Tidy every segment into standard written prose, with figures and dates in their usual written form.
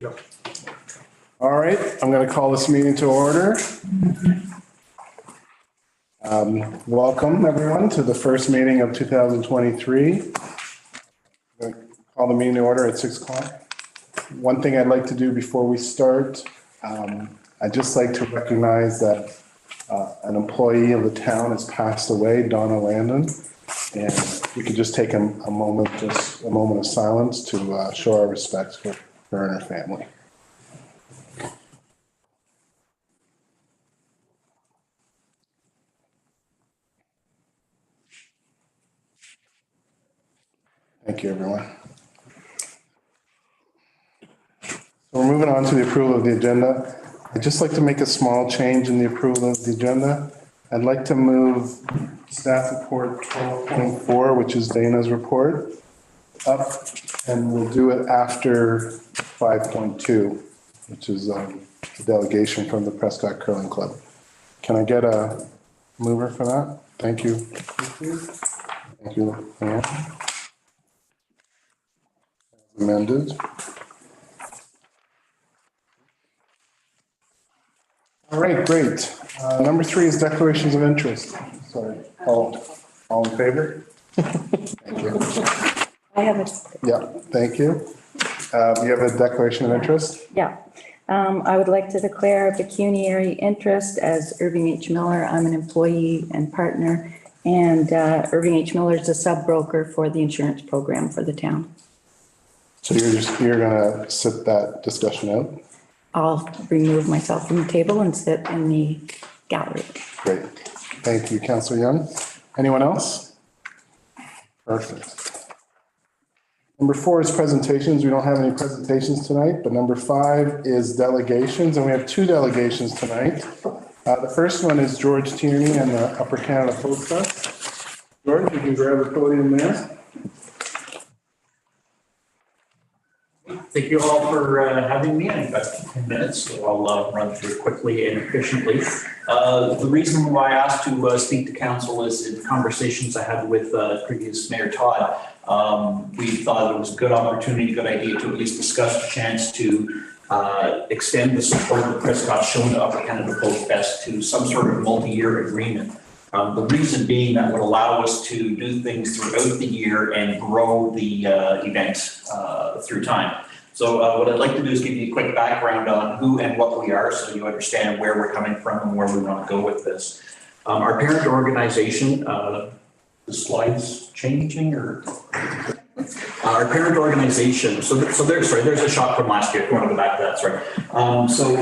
Yep. All right, I'm going to call this meeting to order. Welcome, everyone, to the first meeting of 2023. I'm going to call the meeting to order at 6 o'clock. One thing I'd like to do before we start, I'd just like to recognize that an employee of the town has passed away, Donna Landon, and we could just take a moment of silence to show our respects for her and her family. Thank you, everyone. So we're moving on to the approval of the agenda. I'd just like to make a small change in the approval of the agenda. I'd like to move staff report 12.4, which is Dana's report, up, and we'll do it after 5.2, which is the delegation from the Prescott Curling Club. Can I get a mover for that? Thank you. Thank you, Anne. Amended. All right, great. Number 3 is declarations of interest. Sorry, all in favor? Thank you. I have it. Yeah, thank you. You have a declaration of interest? Yeah. I would like to declare pecuniary interest as Irving H. Miller. I'm an employee and partner, and Irving H. Miller is a sub-broker for the insurance program for the town. So you're gonna sit that discussion out? I'll remove myself from the table and sit in the gallery. Great. Thank you, Councillor Young. Anyone else? Perfect. Number 4 is presentations. We don't have any presentations tonight, but number 5 is delegations, and we have 2 delegations tonight. The first one is George Tierney and the Upper Canada Folk Fest. George, you can grab the podium there. Thank you all for having me. I've got 10 minutes, so I'll run through it quickly and efficiently. The reason why I asked to speak to council is in conversations I had with previous Mayor Todd. We thought it was a good opportunity, good idea to at least discuss the chance to extend the support that Prescott's shown to Upper Canada Folk Fest to some sort of multi-year agreement. The reason being that would allow us to do things throughout the year and grow the event through time. So what I'd like to do is give you a quick background on who and what we are so you understand where we're coming from and where we want to go with this. Our parent organization, the slides changing or? Our parent organization, so there's a shot from last year, if you want to go back to that, sorry. So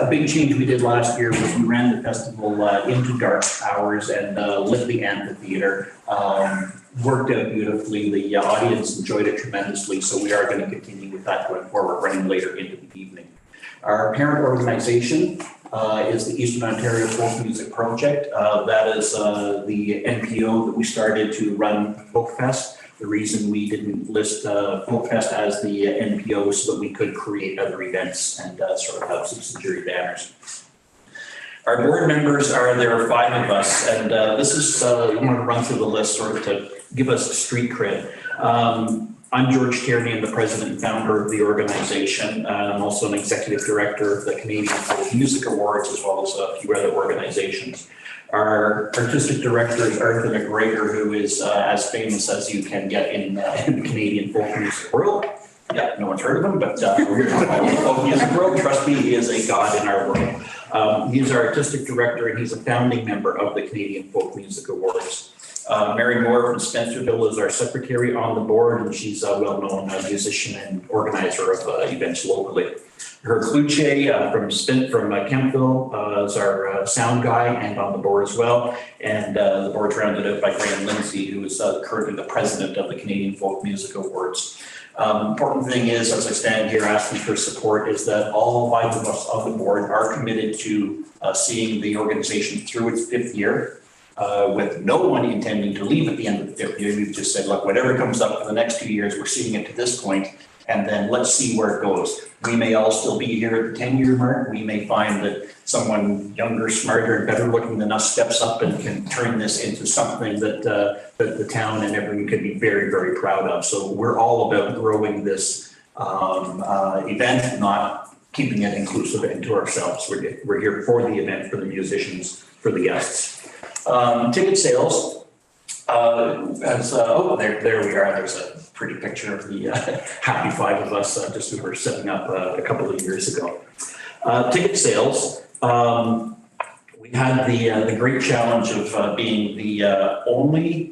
a big change we did last year was we ran the festival into dark hours and lit the amphitheater. Worked out beautifully, the audience enjoyed it tremendously, so we are going to continue with that going forward, running later into the evening. Our parent organization is the Eastern Ontario Folk Music Project. That is the NPO that we started to run Folk Fest. The reason we didn't list Folk Fest as the NPO was so that we could create other events and sort of have subsidiary banners. Our board members there are 5 of us, and this is, I want to run through the list sort of to give us a street cred. I'm George Tierney, I'm the president and founder of the organization. I'm also an executive director of the Canadian Folk Music Awards, as well as a few other organizations. Our artistic director is Arthur McGregor, who is as famous as you can get in the Canadian folk music world. Yeah, no one's heard of him, but folk music world, trust me, he is a god in our world. He's our artistic director, and he's a founding member of the Canadian Folk Music Awards. Mary Moore from Spencerville is our secretary on the board, and she's a well-known musician and organizer of events locally. Herb Kluche from Kempville is our sound guy and on the board as well. And the board's rounded out by Graham Lindsay, who is currently the president of the Canadian Folk Music Awards. Important thing is, as I stand here asking for support, is that all 5 of us on the board are committed to seeing the organization through its 5th year. With no one intending to leave at the end of the 5th year. We've just said, look, whatever comes up for the next 2 years, we're seeing it to this point, and then let's see where it goes. We may all still be here at the 10-year mark. We may find that someone younger, smarter, and better looking than us steps up and can turn this into something that the town and everyone could be very, very proud of. So we're all about growing this event, not keeping it inclusive into ourselves. We're here for the event, for the musicians, for the guests. Ticket sales, there we are. There's a pretty picture of the happy five of us just as we were setting up a couple of years ago. Ticket sales, we had the great challenge of being the only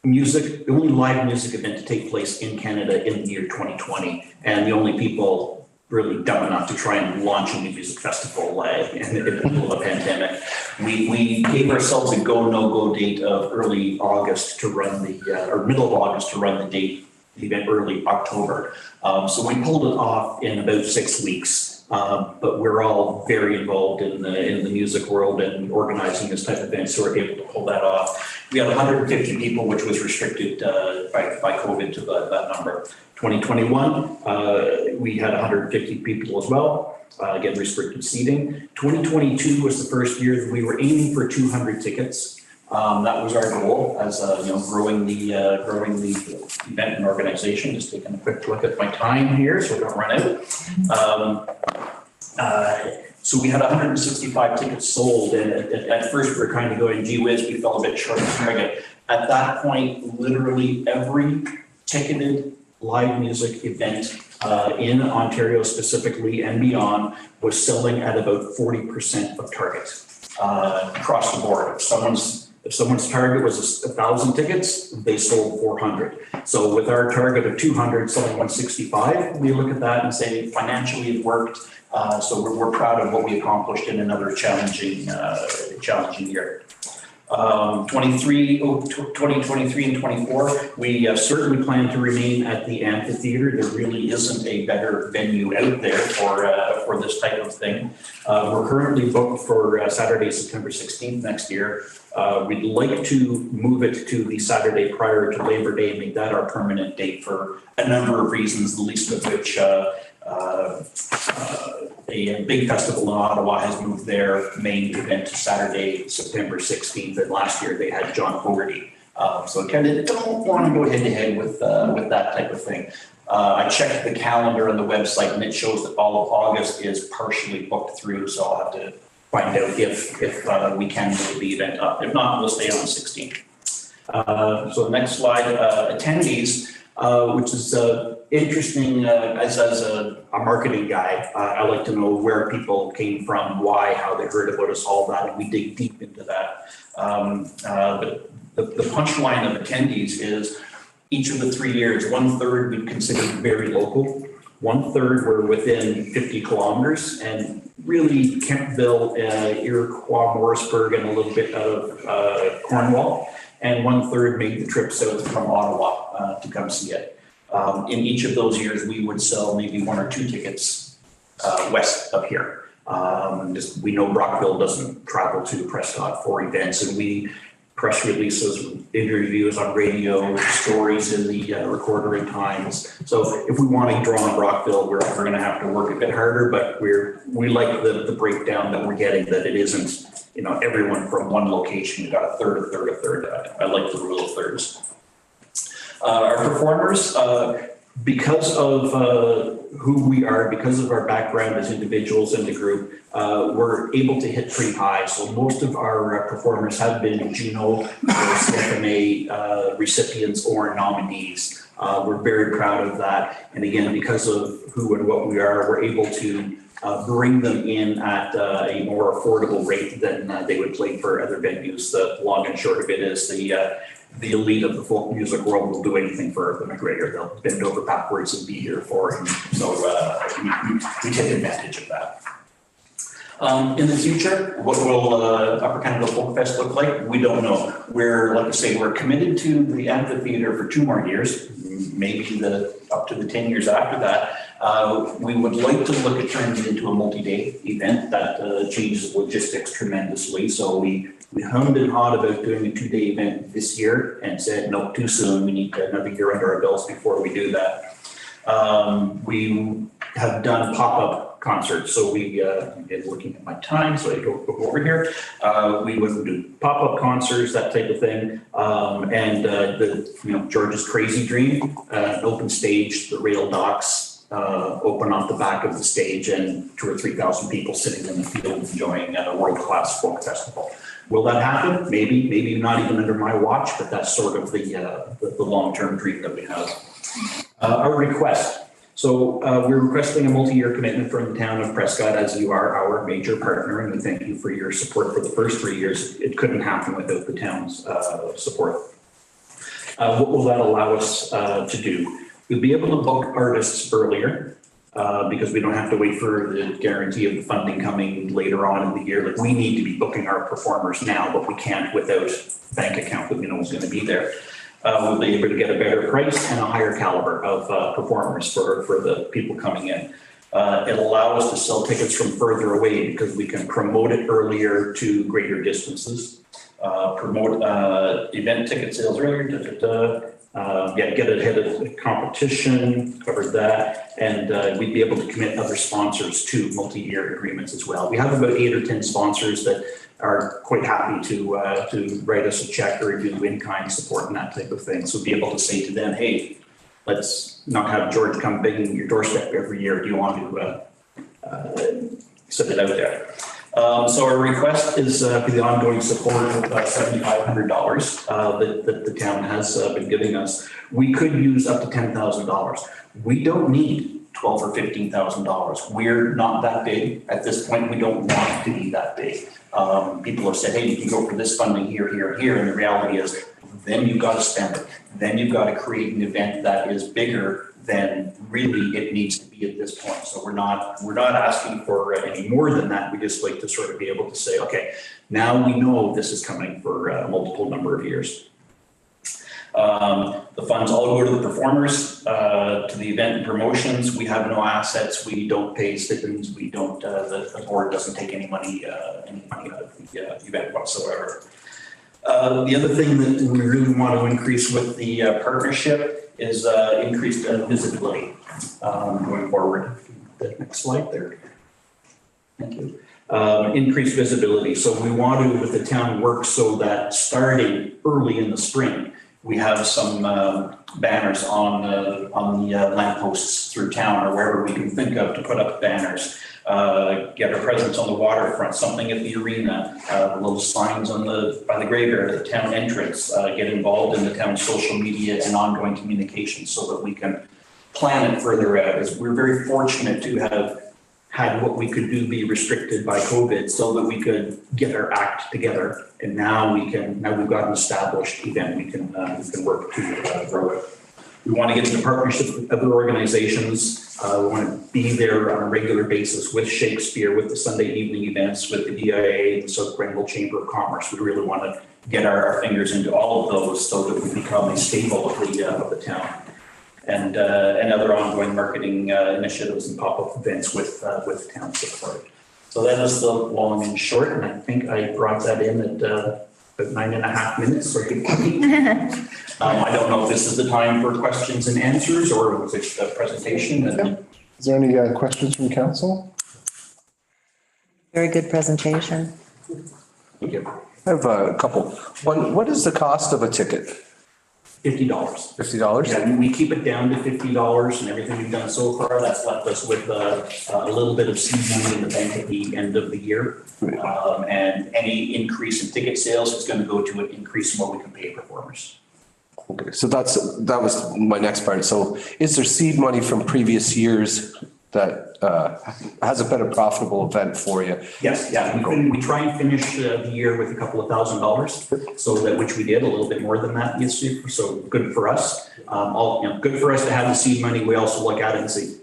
live music event to take place in Canada in the year 2020, and the only people really dumb enough to try and launch a new music festival in the middle of a pandemic. We gave ourselves a go, no-go date of early August to run or middle of August to run the event early October. So we pulled it off in about 6 weeks. But we're all very involved in the music world and organizing this type of event, so we're able to pull that off. We had 150 people, which was restricted by COVID to that number. 2021, we had 150 people as well, again, restricted seating. 2022 was the first year that we were aiming for 200 tickets. That was our goal as growing the event and organization. Just taking a quick look at my time here so we don't run out. So we had 165 tickets sold, and at first we were kind of going, gee whiz, we fell a bit short of target. At that point, literally every ticketed live music event in Ontario specifically and beyond was selling at about 40% of target across the board. If someone's target was 1,000 tickets, they sold 400. So with our target of 200, selling 165, we look at that and say financially it worked. So we're proud of what we accomplished in another challenging year. 2023 and 24, we certainly plan to remain at the amphitheater. There really isn't a better venue out there for this type of thing. We're currently booked for Saturday, September 16th next year. We'd like to move it to the Saturday prior to Labor Day and make that our permanent date for a number of reasons, the least of which a big festival in Ottawa has moved their main event to Saturday, September 16th, and last year they had John Fogerty. So kind of don't want to go head to head with that type of thing. I checked the calendar on the website and it shows that all of August is partially booked through, so I'll have to find out if we can move the event up. If not, we'll stay on the 16th. So the next slide, attendees, which is interesting as a marketing guy. I like to know where people came from, why, how they heard about us, all that, and we dig deep into that. But the punchline of attendees is each of the 3 years, 1/3 we consider very local, 1/3 were within 50 kilometers, and really Kemptville, Iroquois, Morrisburg, and a little bit of Cornwall, and 1/3 made the trip south from Ottawa to come see it. In each of those years, we would sell maybe 1 or 2 tickets west of here. We know Brockville doesn't travel to Prescott for events, and we press releases, interviews on radio, stories in the Recorder and Times. So if we want to draw on Brockville, we're going to have to work a bit harder, but we like the breakdown that we're getting, that it isn't, everyone from one location. You got a third. I like the rule of thirds. Our performers, because of who we are, because of our background as individuals in the group, we're able to hit pretty high. So most of our performers have been Juno or CFMA recipients or nominees. We're very proud of that. And again, because of who and what we are, we're able to bring them in at a more affordable rate than they would play for other venues. The long and short of it is the elite of the folk music world will do anything for the McGregor. They'll bend over backwards and be here for him. So we take advantage of that. In the future, what will Upper Canada Folk Fest look like? We don't know. Like I say, we're committed to the amphitheater for 2 more years, maybe up to the 10 years after that. We would like to look at turning it into a multi-day event that changes logistics tremendously. So we hummed and hawed about doing a 2-day event this year and said, no, too soon. We need another year under our belts before we do that. We have done pop-up concerts. So we, is looking at my time, so I go over here. We would do pop-up concerts, that type of thing. George's Crazy Dream, an open stage, the rail docks, open off the back of the stage, and 2,000 or 3,000 people sitting in the field enjoying a world-class folk festival. Will that happen? Maybe not even under my watch, but that's sort of the long-term dream that we have. Our request. So we're requesting a multi-year commitment from the town of Prescott, as you are our major partner, and we thank you for your support for the first 3 years. It couldn't happen without the town's support. What will that allow us to do? We'll be able to book artists earlier because we don't have to wait for the guarantee of the funding coming later on in the year. Like, we need to be booking our performers now, but we can't without a bank account that we know is going to be there. We'll be able to get a better price and a higher caliber of performers for the people coming in. It'll allow us to sell tickets from further away because we can promote it earlier to greater distances. Promote event ticket sales earlier, get ahead of the competition, covered that, and we'd be able to commit other sponsors to multi-year agreements as well. We have about 8 or 10 sponsors that are quite happy to write us a check or do in-kind support and that type of thing. So be able to say to them, hey, let's not have George come banging your doorstep every year. Do you want to set it out there? So our request is for the ongoing support of $7,500 that the town has been giving us. We could use up to $10,000. We don't need $12,000 or $15,000. We're not that big at this point. We don't want to be that big. People have said, hey, you can go for this funding here, here, here. And the reality is, then you've got to spend it. Then you've got to create an event that is bigger than really it needs to be at this point. So we're not asking for any more than that. We just like to sort of be able to say, okay, now we know this is coming for a multiple number of years. The funds all go to the performers, to the event and promotions. We have no assets. We don't pay stipends. We don't. The board doesn't take any money out of the event whatsoever. The other thing that we really want to increase with the partnership is increased visibility going forward. The next slide there. Thank you. Increased visibility. So we want to, with the town, work so that starting early in the spring, we have some banners on the lampposts through town or wherever we can think of to put up banners. Get our presence on the waterfront, something at the arena, little signs by the graveyard at the town entrance. Get involved in the town's social media and ongoing communication so that we can plan it further out. As we're very fortunate to have had what we could do be restricted by COVID so that we could get our act together. And now we've got an established event, we can work to grow it. We want to get into partnerships with other organizations. We want to be there on a regular basis with Shakespeare, with the Sunday evening events, with the DIA, the South Grenville Chamber of Commerce. We really want to get our fingers into all of those so that we become a staple of the town. And other ongoing marketing initiatives and pop-up events with town support. So that is the long and short, and I think I brought that in at about 9.5 minutes, so good. I don't know if this is the time for questions and answers, or was it a presentation? Is there any questions from council? Very good presentation. Thank you. I have a couple. One, what is the cost of a ticket? $50. $50? Yeah, we keep it down to $50, and everything we've done so far, that's left us with a little bit of seed money in the bank at the end of the year. And any increase in ticket sales is going to go to an increase in what we can pay performers. Okay, so that was my next part. So is there seed money from previous years that has been a profitable event for you? Yes, yeah. We try and finish the year with a couple of $1,000, so that, which we did a little bit more than that this year. So good for us. Good for us to have the seed money. We also look at it and say,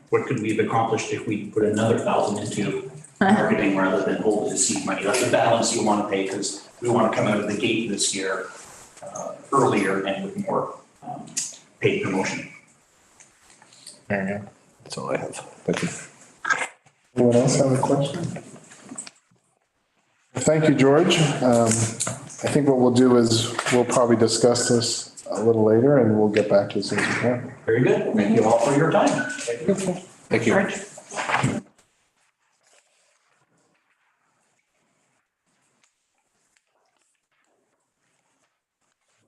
what could we have accomplished if we put another $1,000 into marketing rather than hold the seed money? That's the balance you want to pay, because we want to come out of the gate this year earlier and with more paid promotion. There you That's all I have. Thank you. Anyone else have a question? Thank you, George. I think what we'll do is we'll probably discuss this a little later and we'll get back to you as soon as we can. Very good. Thank you all for your time. Thank you.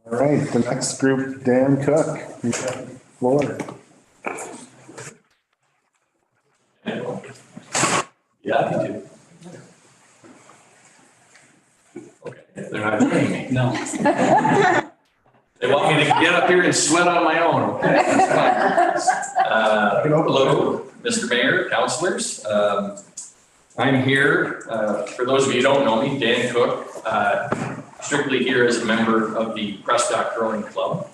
All right, the next group, Dan Cook, you got the floor. Yeah, me too. Okay, they're not joining me. No. They want me to get up here and sweat on my own, okay? That's fine. Hello, Mr. Mayor, councilors. I'm here, for those of you who don't know me, Dan Cook, strictly here as a member of the Prescott Curling Club,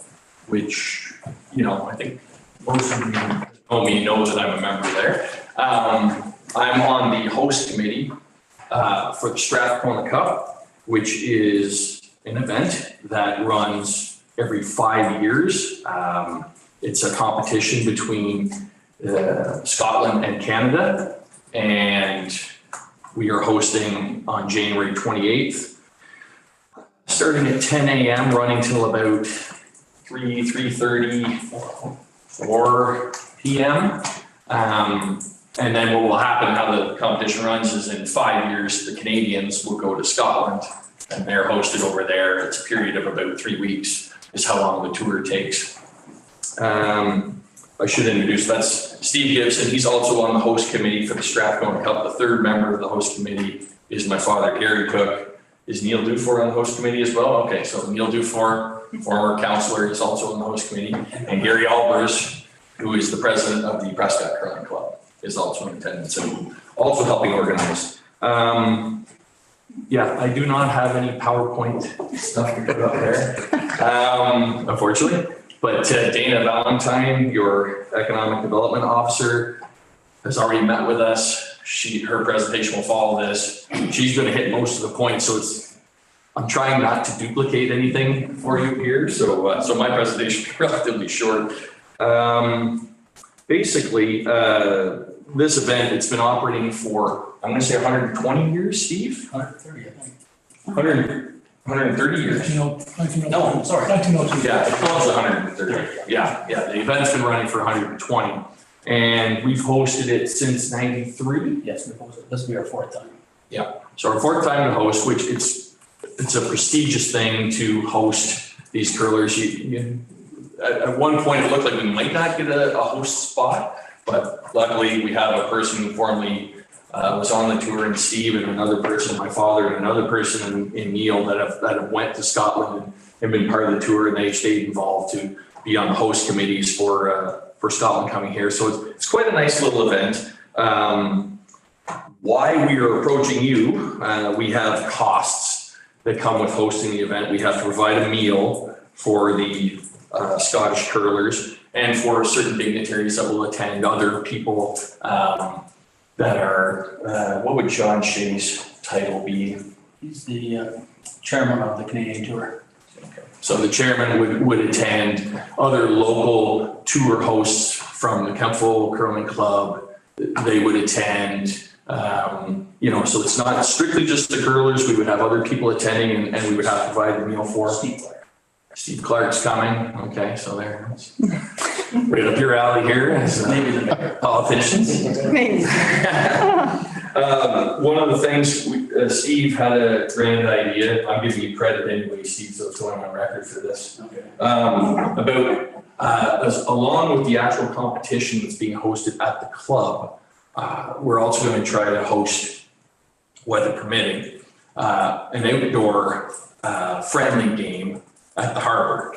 which, you know, I think most of you who know me know that I'm a member there. I'm on the host committee for the Strathcona Cup, which is an event that runs every 5 years. It's a competition between Scotland and Canada, and we are hosting on January 28th, starting at 10 a.m., running till about 3:30, 4 p.m. And then what will happen, how the competition runs, is in 5 years, the Canadians will go to Scotland and they're hosted over there. It's a period of about 3 weeks is how long the tour takes. I should introduce, that's Steve Gibson. He's also on the host committee for the Strathcona Cup. The third member of the host committee is my father, Gary Cook. Is Neil Dufour on the host committee as well? Okay, so Neil Dufour, former councillor, is also on the host committee. And Gary Albers, who is the president of the Prescott Curling Club, is also in attendance and also helping organize. Yeah, I do not have any PowerPoint stuff to put up there, unfortunately. But Dana Valentine, your economic development officer, has already met with us. Her presentation will follow this. She's going to hit most of the points, so I'm trying not to duplicate anything for you here. So my presentation will be relatively short. Basically, this event, it's been operating for, I'm going to say 120 years, Steve? 130, I think. 130 years. No, I'm sorry. 1902. Yeah, it calls 130. Yeah, the event's been running for 120. And we've hosted it since 93. Yes, this will be our fourth time. Yeah, so our fourth time to host, which it's a prestigious thing to host these curlers. At one point, it looked like we might not get a host spot, but luckily we have a person who formerly was on the tour, and Steve, and another person, my father, and another person in Neil that have went to Scotland and been part of the tour, and they stayed involved to be on the host committees for Scotland coming here. So it's quite a nice little event. Why we are approaching you, we have costs that come with hosting the event. We have to provide a meal for the Scottish curlers and for certain dignitaries that will attend, other people that are, what would John Shea's title be? He's the chairman of the Canadian Tour. So the chairman would attend, other local tour hosts from the Kempville Curling Club, they would attend, so it's not strictly just the curlers. We would have other people attending, and we would have to provide the meal for. Steve Clark's coming. Okay, so there. Right up your alley here as maybe the politicians. Maybe. One of the things, Steve had a grand idea. I'm giving you credit anyway, Steve, so it's going on record for this. Okay. Along with the actual competition that's being hosted at the club, we're also going to try to host, weather permitting, an outdoor friendly game at the harbor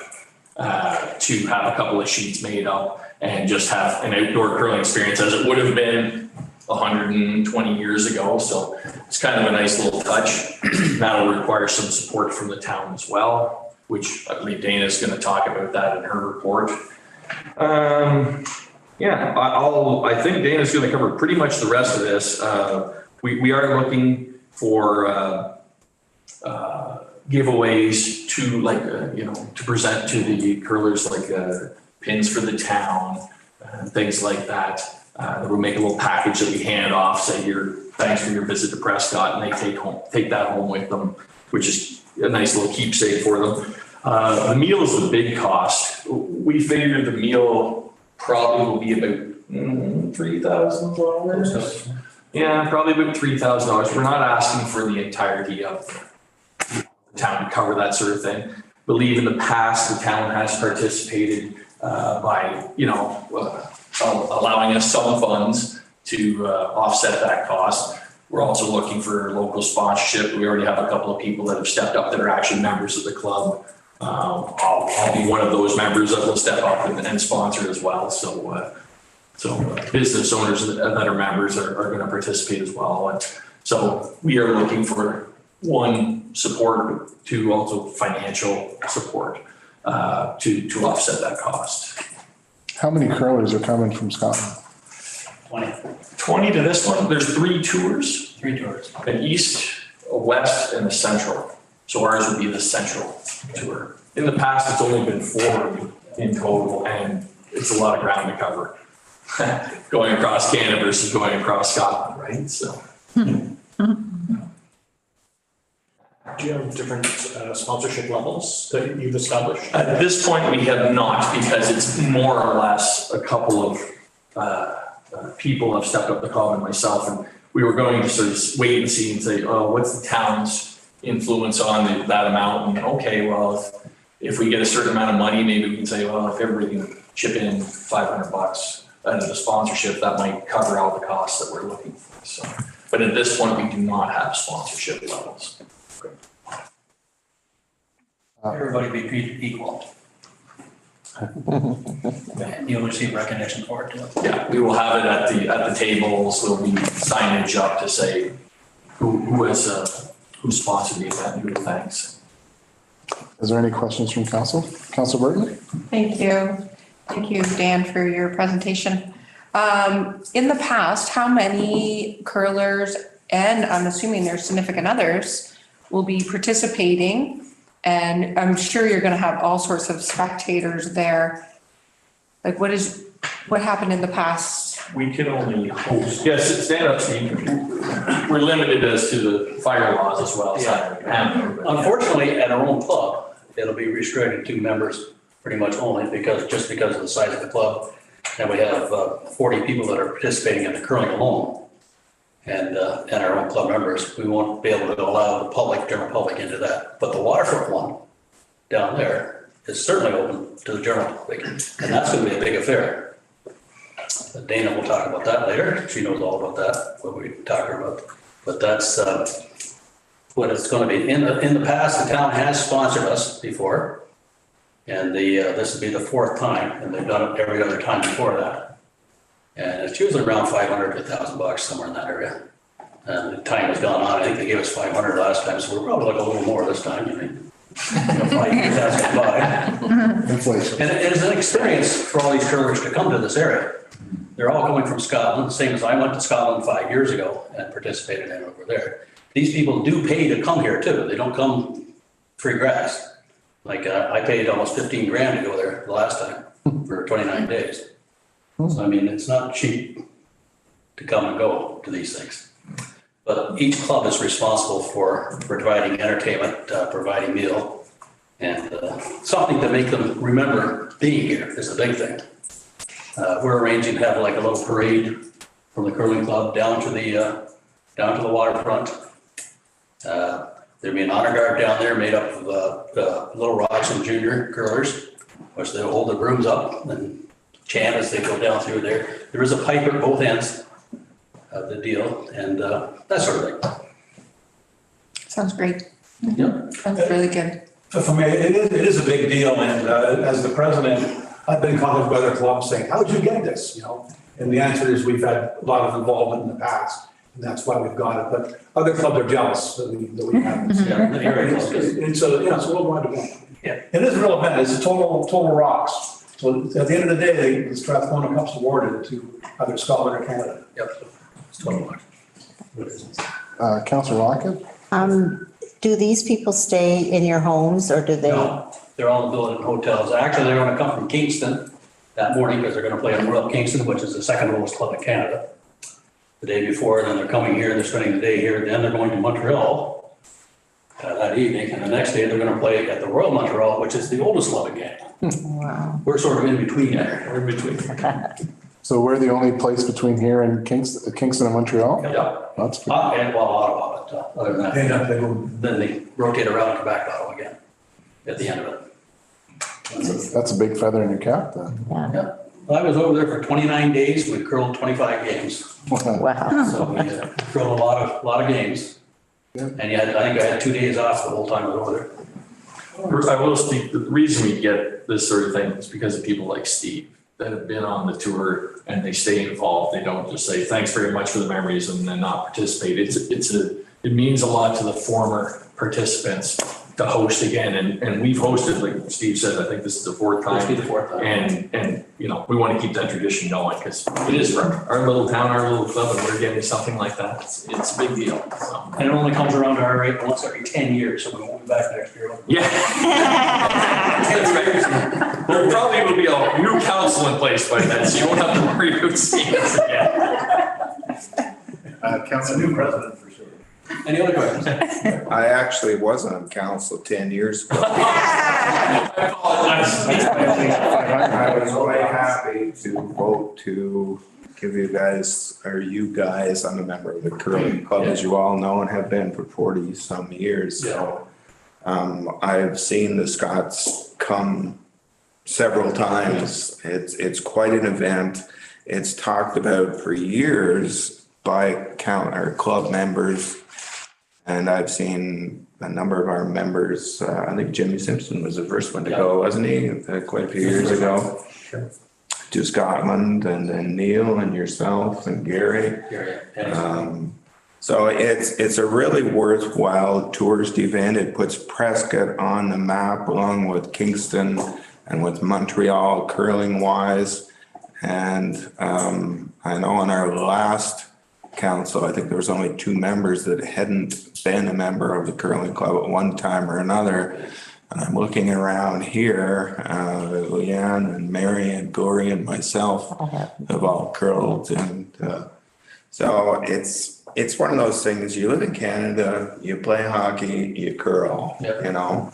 to have a couple of sheets made up and just have an outdoor curling experience as it would have been 120 years ago. So it's kind of a nice little touch. That'll require some support from the town as well, which I believe Dana is going to talk about that in her report. I think Dana's going to cover pretty much the rest of this. We are looking for giveaways to to present to the curlers, like pins for the town, things like that. We'll make a little package that we hand off, say thanks for your visit to Prescott, and they take that home with them, which is a nice little keepsake for them. The meal is the big cost. We figure the meal probably will be about $3,000. Yeah, probably about $3,000. We're not asking for the entirety of the town to cover that sort of thing. Believe in the past, the town has participated by, allowing us some funds to offset that cost. We're also looking for local sponsorship. We already have a couple of people that have stepped up that are actually members of the club. I'll be one of those members that will step up and sponsor as well. So business owners that are members are going to participate as well. And so we are looking for one, support, two, also financial support to offset that cost. How many curlers are coming from Scotland? 20 to this one. There's 3 tours. 3 tours. An east, a west, and a central. So ours would be the central tour. In the past, it's only been 4 in total, and it's a lot of ground to cover. Going across Canada versus going across Scotland, right? So. Do you have different sponsorship levels that you've established? At this point, we have not, because it's more or less a couple of people have stepped up the call and myself, and we were going to sort of wait and see and say, oh, what's the town's influence on that amount? And okay, well, if we get a certain amount of money, maybe we can say, well, if everybody can chip in $500 out of the sponsorship, that might cover all the costs that we're looking for. So, but at this point, we do not have sponsorship levels. Everybody be treated equal. And you'll receive recognition for it too. Yeah, we will have it at the tables. There'll be signage up to say who sponsored the event and who thanks. Is there any questions from council? Council Burton? Thank you. Thank you, Dan, for your presentation. In the past, how many curlers, and I'm assuming there's significant others, will be participating? And I'm sure you're going to have all sorts of spectators there. Like what happened in the past? We can only host. Yes, stand up, Steve. We're limited as to the fire laws as well. Yeah. Unfortunately, at our own club, it'll be restricted to members pretty much only because of the size of the club. And we have 40 people that are participating in the curling alone. And our own club members, we won't be able to allow the general public into that. But the waterfront one down there is certainly open to the general public. And that's going to be a big affair. Dana will talk about that later. She knows all about that, what we talk about. But that's what it's going to be. In the past, the town has sponsored us before. And this will be the 4th time, and they've done it every other time before that. And it's usually around $500 to $1,000 somewhere in that area. And the time has gone on. I think they gave us $500 last time, so we're probably like a little more this time. 5 years has gone by. Inflation. And it is an experience for all these curlers to come to this area. They're all coming from Scotland, the same as I went to Scotland 5 years ago and participated in over there. These people do pay to come here too. They don't come free grass. Like I paid almost $15,000 to go there the last time for 29 days. So I mean, it's not cheap to come and go to these things. But each club is responsible for providing entertainment, providing meal, and something to make them remember being here is a big thing. We're arranging to have like a little parade from the curling club down to the waterfront. There'll be an honor guard down there made up of Little Rocks and junior curlers, which they'll hold the brooms up and chant as they go down through there. There is a pipe at both ends of the deal and that sort of thing. Sounds great. Yeah. Sounds really good. For me, it is a big deal, and as the president, I've been contacted by other clubs saying, how did you get this, And the answer is we've had a lot of involvement in the past, and that's why we've got it, but other clubs are jealous that we have this. It's a worldwide event. Yeah. It is a real event, it's a total rocks. So at the end of the day, the Strathcona Cup's awarded to either Scotland or Canada. Yep. It's total. Councilor Lockett? Do these people stay in your homes or do they? No, they're all billed in hotels. Actually, they're going to come from Kingston that morning because they're going to play in Royal Kingston, which is the 2nd lowest club in Canada. The day before, then they're coming here, they're spending the day here, then they're going to Montreal that evening, and the next day they're going to play at the Royal Montreal, which is the oldest club in Canada. Wow. We're sort of in between there. We're in between. So we're the only place between here and Kingston and Montreal? Yeah. That's pretty. And well, Ottawa, but other than And that, they go, then they rotate around and come back to Ottawa again at the end of it. That's a big feather in your cap then. Yeah. Well, I was over there for 29 days. We curled 25 games. Wow. So we curled a lot of games. Yeah. And yet, I think I had 2 days off the whole time I was over there. I will speak, the reason we get this sort of thing is because of people like Steve that have been on the tour and they stay involved. They don't just say, thanks very much for the memories and then not participate. It means a lot to the former participants to host again. And we've hosted, like Steve said, I think this is the fourth time. This will be the fourth time. And, you know, we want to keep that tradition going because it is for our little town, our little club, and we're getting something like that. It's a big deal. So. And it only comes around to our rate once every 10 years, so we won't be back next year. Yeah. That's right. There probably will be a new council in place by then, so you won't have to worry about seeing us again. Council new president for sure. Any other questions? I actually was on council 10 years ago. I apologize. I was quite happy to vote to give you guys, I'm a member of the curling club, as you all know, and have been for 40 some years. So I've seen the Scots come several times. It's quite an event. It's talked about for years by our club members. And I've seen a number of our members, I think Jimmy Simpson was the first one to go, wasn't he? Quite a few years ago. Sure. To Scotland, and then Neil and yourself and Gary. So it's a really worthwhile tourist event. It puts Prescott on the map along with Kingston and with Montreal curling wise. And I know on our last council, I think there was only 2 members that hadn't been a member of the curling club at one time or another. And I'm looking around here, Leanne and Mary and Gory and myself have all curled. And so it's one of those things, you live in Canada, you play hockey, you curl, you know.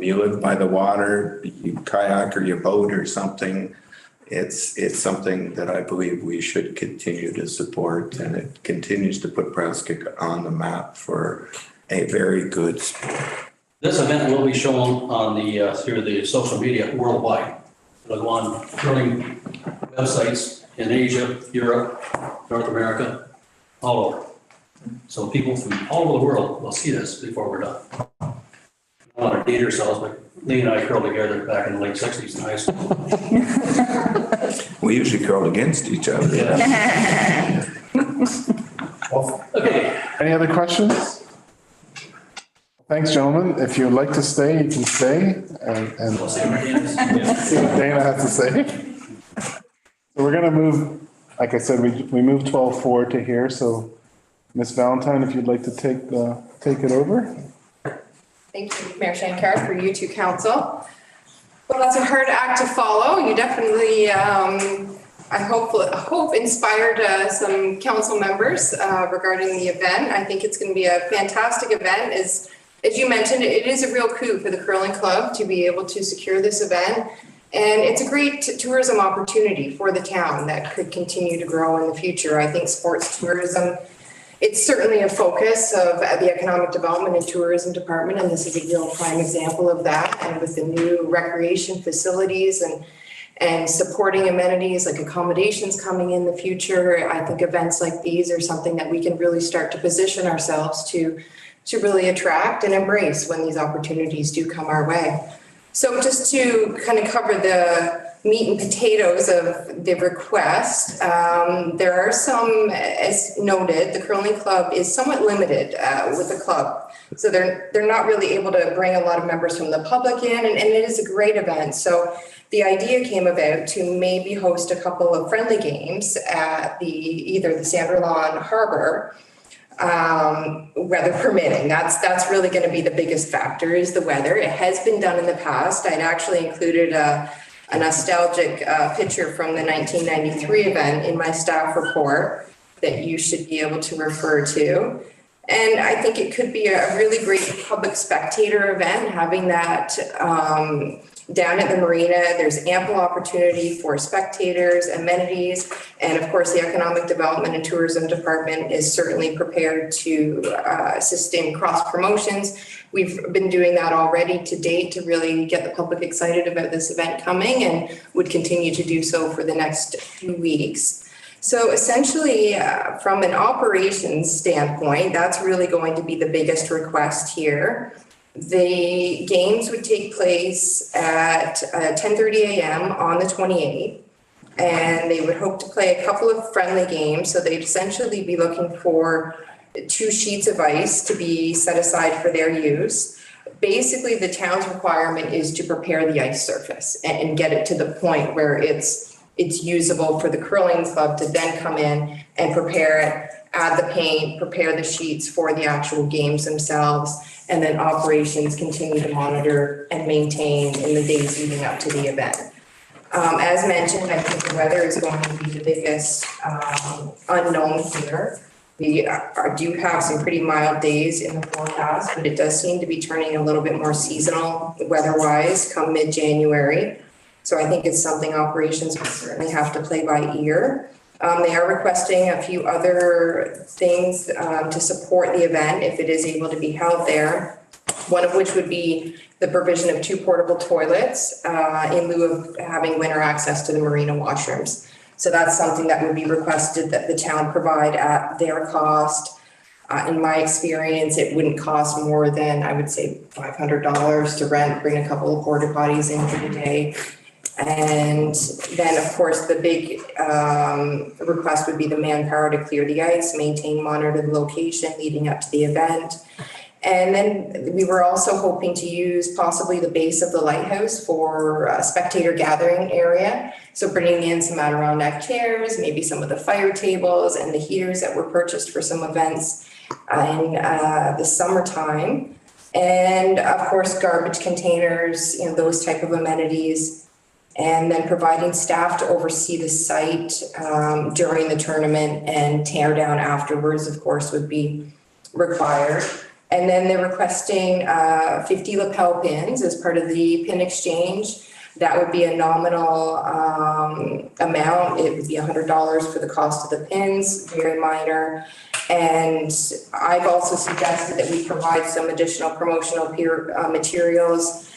You live by the water, you kayak or you boat or something. It's something that I believe we should continue to support, and it continues to put Prescott on the map for a very good sport. This event will be shown on through the social media worldwide. It'll go on curling websites in Asia, Europe, North America, all over. So people from all over the world will see this before we're done. I don't want to date ourselves, but Lee and I curled together back in the late 60s in high school. We usually curl against each other. Okay. Any other questions? Thanks, gentlemen. If you'd like to stay, you can stay and We'll see what Dana has to say. So we're gonna move, like I said, we moved 12-4 to here, so Ms. Valentine, if you'd like to take it over. Thank you, Mayor Shankar, for you two council. Well, that's a hard act to follow. You definitely, I hope inspired some council members regarding the event. I think it's going to be a fantastic event. As you mentioned, it is a real coup for the curling club to be able to secure this event. And it's a great tourism opportunity for the town that could continue to grow in the future. I think sports tourism, it's certainly a focus of the Economic Development and Tourism Department, and this is a real prime example of that. And with the new recreation facilities and supporting amenities like accommodations coming in the future, I think events like these are something that we can really start to position ourselves to really attract and embrace when these opportunities do come our way. So just to kind of cover the meat and potatoes of the request, there are some, as noted, the curling club is somewhat limited with the club. So they're not really able to bring a lot of members from the public in, and it is a great event. So the idea came about to maybe host a couple of friendly games at either the Sandra Lawn Harbor, weather permitting. That's really going to be the biggest factor, is the weather. It has been done in the past. I'd actually included a nostalgic picture from the 1993 event in my staff report that you should be able to refer to. And I think it could be a really great public spectator event, having that Down at the marina, there's ample opportunity for spectators, amenities, and of course, the Economic Development and Tourism Department is certainly prepared to assist in cross promotions. We've been doing that already to date to really get the public excited about this event coming, and would continue to do so for the next few weeks. So essentially, from an operations standpoint, that's really going to be the biggest request here. The games would take place at 10:30 a.m. on the 28th, and they would hope to play a couple of friendly games. So they'd essentially be looking for 2 sheets of ice to be set aside for their use. Basically, the town's requirement is to prepare the ice surface and get it to the point where it's usable for the curling club to then come in and prepare it, add the paint, prepare the sheets for the actual games themselves, and then operations continue to monitor and maintain in the days leading up to the event. As mentioned, I think the weather is going to be the biggest unknown here. We do have some pretty mild days in the forecast, but it does seem to be turning a little bit more seasonal weather-wise come mid-January. So I think it's something operations will certainly have to play by ear. They are requesting a few other things to support the event if it is able to be held there. One of which would be the provision of 2 portable toilets in lieu of having winter access to the marina washrooms. So that's something that would be requested that the town provide at their cost. In my experience, it wouldn't cost more than, I would say, $500 to bring a couple of porta potties in for the day. And then, of course, the big request would be the manpower to clear the ice, maintain, monitor the location leading up to the event. And then we were also hoping to use possibly the base of the lighthouse for a spectator gathering area. So bringing in some Adirondack chairs, maybe some of the fire tables and the heaters that were purchased for some events in the summertime. And of course, garbage containers, those type of amenities. And then providing staff to oversee the site during the tournament, and tear down afterwards, of course, would be required. And then they're requesting 50 lapel pins as part of the pin exchange. That would be a nominal amount. It would be $100 for the cost of the pins, very minor. And I've also suggested that we provide some additional promotional materials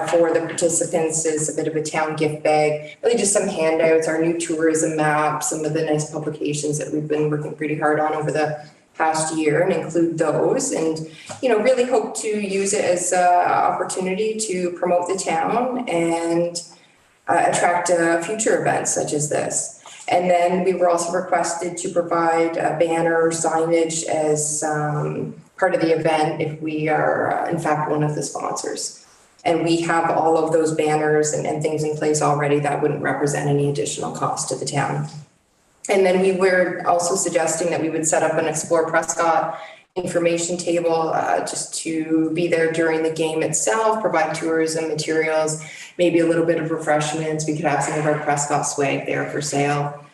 for the participants as a bit of a town gift bag, really just some handouts, our new tourism map, some of the nice publications that we've been working pretty hard on over the past year, and include those, and really hope to use it as an opportunity to promote the town and attract future events such as this. And then we were also requested to provide a banner or signage as part of the event if we are in fact one of the sponsors. And we have all of those banners and things in place already that wouldn't represent any additional cost to the town. And then we were also suggesting that we would set up an Explore Prescott information table just to be there during the game itself, provide tourism materials, maybe a little bit of refreshments. We could have some of our Prescott swag there for sale,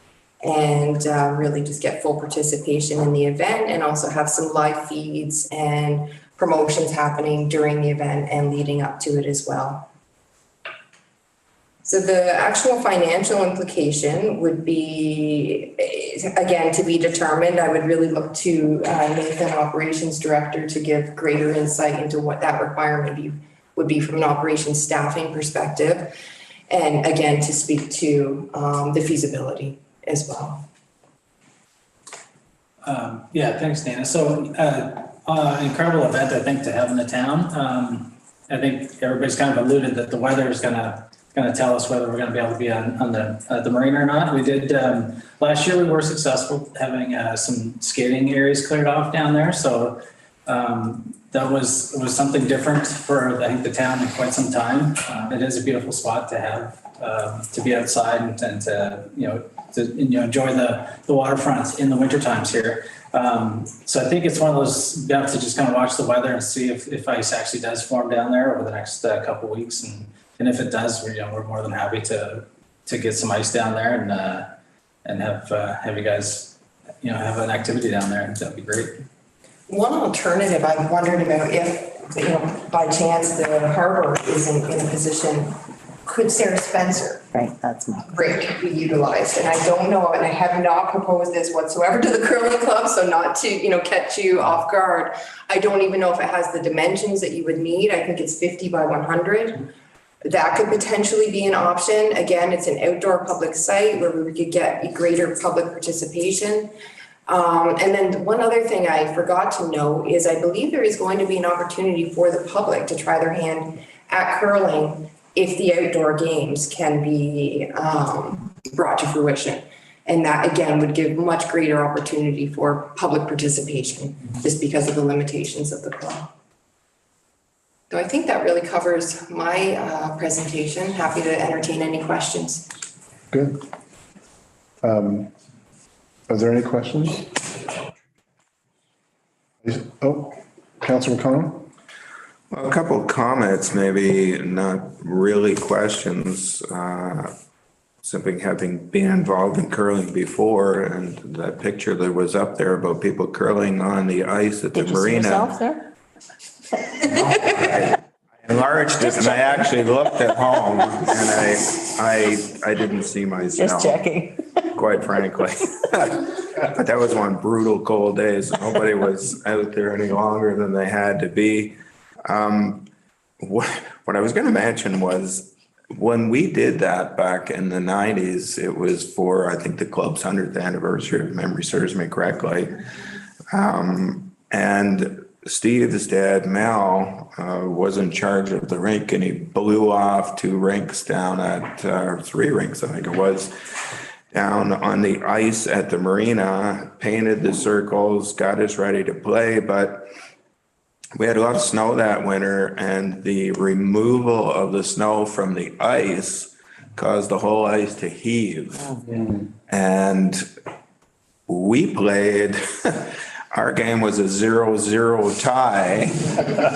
and really just get full participation in the event, and also have some live feeds and promotions happening during the event and leading up to it as well. So the actual financial implication would be, again, to be determined. I would really look to Nathan, Operations Director, to give greater insight into what that requirement would be from an operations staffing perspective. And again, to speak to the feasibility as well. Yeah, thanks, Dana. So incredible event, I think, to have in the town. I think everybody's kind of alluded that the weather is gonna tell us whether we're gonna be able to be on the marina or not. We did last year. We were successful having some skating areas cleared off down there. So that was something different for, I think, the town in quite some time. It is a beautiful spot to have to be outside and to enjoy the waterfront in the winter times here. So I think it's one of those, you have to just kind of watch the weather and see if ice actually does form down there over the next couple of weeks. And if it does, we're more than happy to get some ice down there and have you guys, have an activity down there. That'd be great. One alternative I've wondered about, if by chance the harbor isn't in a position, could Sarah Spencer Right, that's my. rink be utilized? And I don't know, and I have not proposed this whatsoever to the curling club, so not to, catch you off guard. I don't even know if it has the dimensions that you would need. I think it's 50 by 100. That could potentially be an option. Again, it's an outdoor public site where we could get greater public participation. And then one other thing I forgot to note is I believe there is going to be an opportunity for the public to try their hand at curling if the outdoor games can be brought to fruition. And that, again, would give much greater opportunity for public participation just because of the limitations of the club. So I think that really covers my presentation. Happy to entertain any questions. Good. Are there any questions? Oh, Councilor McConnell? Well, a couple of comments, maybe not really questions. Simply having been involved in curling before, and that picture that was up there about people curling on the ice at the Did you see marina. yourself there? I enlarged it and I actually looked at home and I didn't see myself. Just checking. Quite frankly. But that was one brutal cold day, so nobody was out there any longer than they had to be. What I was going to mention was when we did that back in the 90s, it was for, I think, the club's 100th anniversary, if memory serves me correctly. And Steve's dad, Mel, was in charge of the rink, and he blew off 2 rinks down at, 3 rinks, I think it was, down on the ice at the marina, painted the circles, got us ready to play, but we had a lot of snow that winter, and the removal of the snow from the ice caused the whole ice to heave. And we played, our game was a 0-0 tie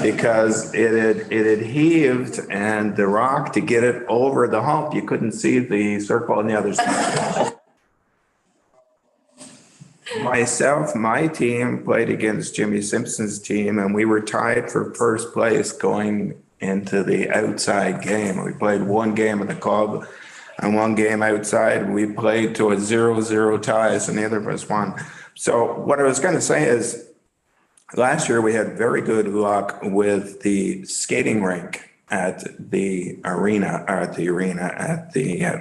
because it had heaved, and the rock, to get it over the hump, you couldn't see the circle on the other side. Myself, my team played against Jimmy Simpson's team, and we were tied for first place going into the outside game. We played one game at the club and one game outside. We played to a 0-0 tie, so neither of us won. So what I was going to say is last year we had very good luck with the skating rink at the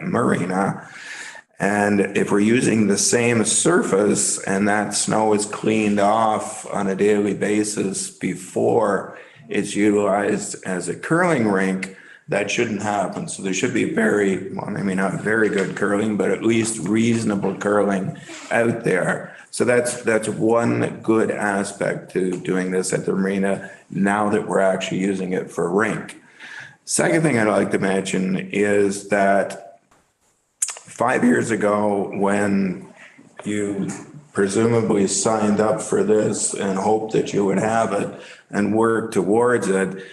marina. And if we're using the same surface and that snow is cleaned off on a daily basis before it's utilized as a curling rink, that shouldn't happen. So there should be not very good curling, but at least reasonable curling out there. So that's one good aspect to doing this at the marina now that we're actually using it for a rink. Second thing I'd like to mention is that 5 years ago, when you presumably signed up for this and hoped that you would have it and work towards it,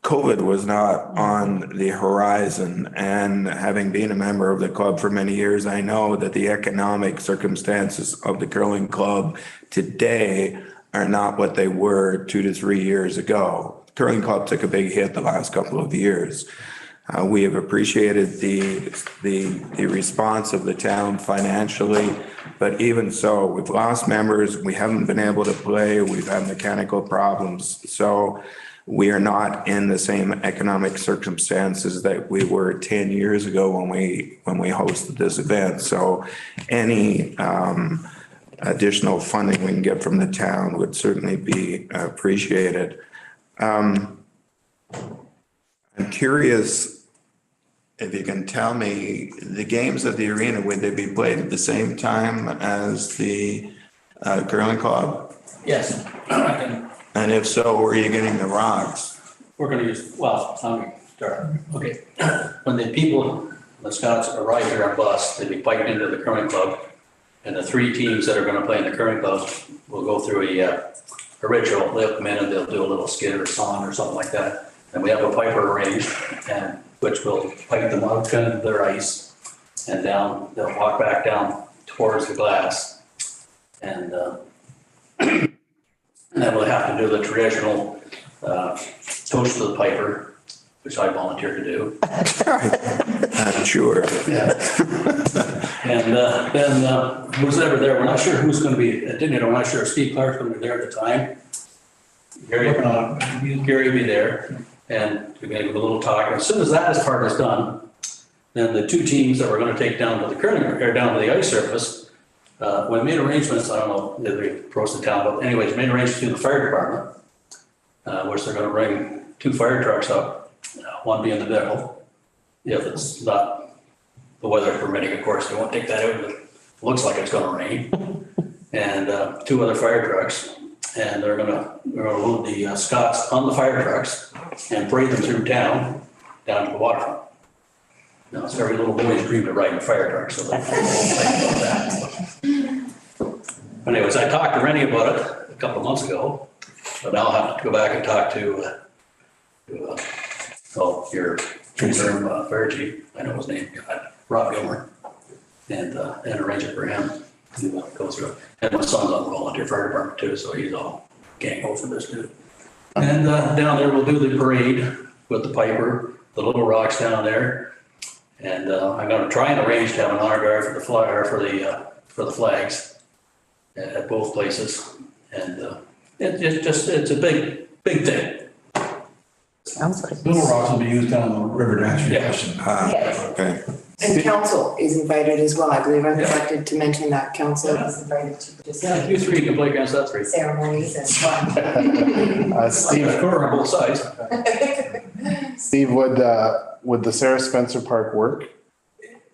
COVID was not on the horizon. And having been a member of the club for many years, I know that the economic circumstances of the curling club today are not what they were 2 to 3 years ago. The curling club took a big hit the last couple of years. We have appreciated the response of the town financially, but even so, we've lost members. We haven't been able to play. We've had mechanical problems. So we are not in the same economic circumstances that we were 10 years ago when we hosted this event. So any additional funding we can get from the town would certainly be appreciated. I'm curious if you can tell me, the games at the arena, would they be played at the same time as the curling club? Yes. And if so, where are you getting the rocks? We're going to use, let me start. Okay. When the Scots arrive here on bus, they'll be piped into the curling club, and the 3 teams that are going to play in the curling club will go through a ritual. They'll come in and they'll do a little skit or song or something like that. And we have a piper arranged, which will pipe them out to their ice and down. They'll walk back down towards the glass, and then we'll have to do the traditional toast to the piper, which I volunteered to do. I'm sure. And then who's ever there, we're not sure who's going to be at dinner. We're not sure if Steve Clark's going to be there at the time. Gary will be there, and we're going to give a little talk. And as soon as that part is done, then the two teams that we're going to take down to the curling, or down to the ice surface, we made arrangements, I don't know if they approached the town, but anyways, made arrangements to the fire department, which they're going to bring 2 fire trucks up, one being the vehicle. If it's not the weather permitting, of course, they won't take that out, but it looks like it's going to rain. And 2 other fire trucks, and they're going to load the Scots on the fire trucks and parade them through town down to the waterfront. Now, it's every little boy's dream to ride in a fire truck, so they'll think about that. Anyways, I talked to Rennie about it a couple of months ago, but now I'll have to go back and talk to your interim fire chief, I know his name, Rob Gilmer, and arrange it for him to go through. And my son's on the volunteer fire department too, so he's all gang ho for this too. And down there, we'll do the parade with the piper, the little rocks down there. And I'm going to try and arrange to have an honor guard for the for the flags at both places. And it's a big thing. Sounds like. Little rocks will be used down the river to answer your question. Okay. And council is invited as well. I believe I'm neglected to mention that council is invited to Yeah, participate you 3 can play against that 3. in ceremonies and fun. Steve, Score on both sides. Steve, would the Sarah Spencer Park work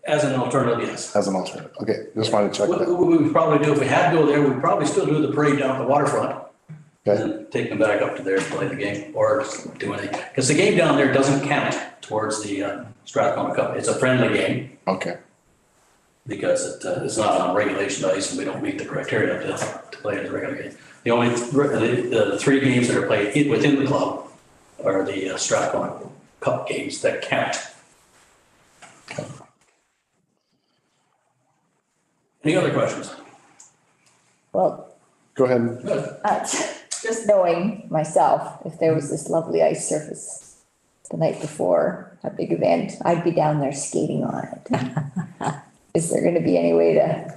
As an alternative, yes. as an alternative? Okay, just wanted to check What that. we would probably do, if we had to go there, we'd probably still do the parade down at the waterfront. Okay. And then take them back up to there to play the game or do anything. Because the game down there doesn't count towards the Strathcona Cup. It's a friendly game Okay, because it's not on regulation ice and we don't meet the criteria to play as a regular game. The only, the 3 games that are played within the club are the Strathcona Cup games that count. Any other questions? Well, go ahead. just knowing myself, if there was this lovely ice surface the night before a big event, I'd be down there skating on it. Is there gonna be any way to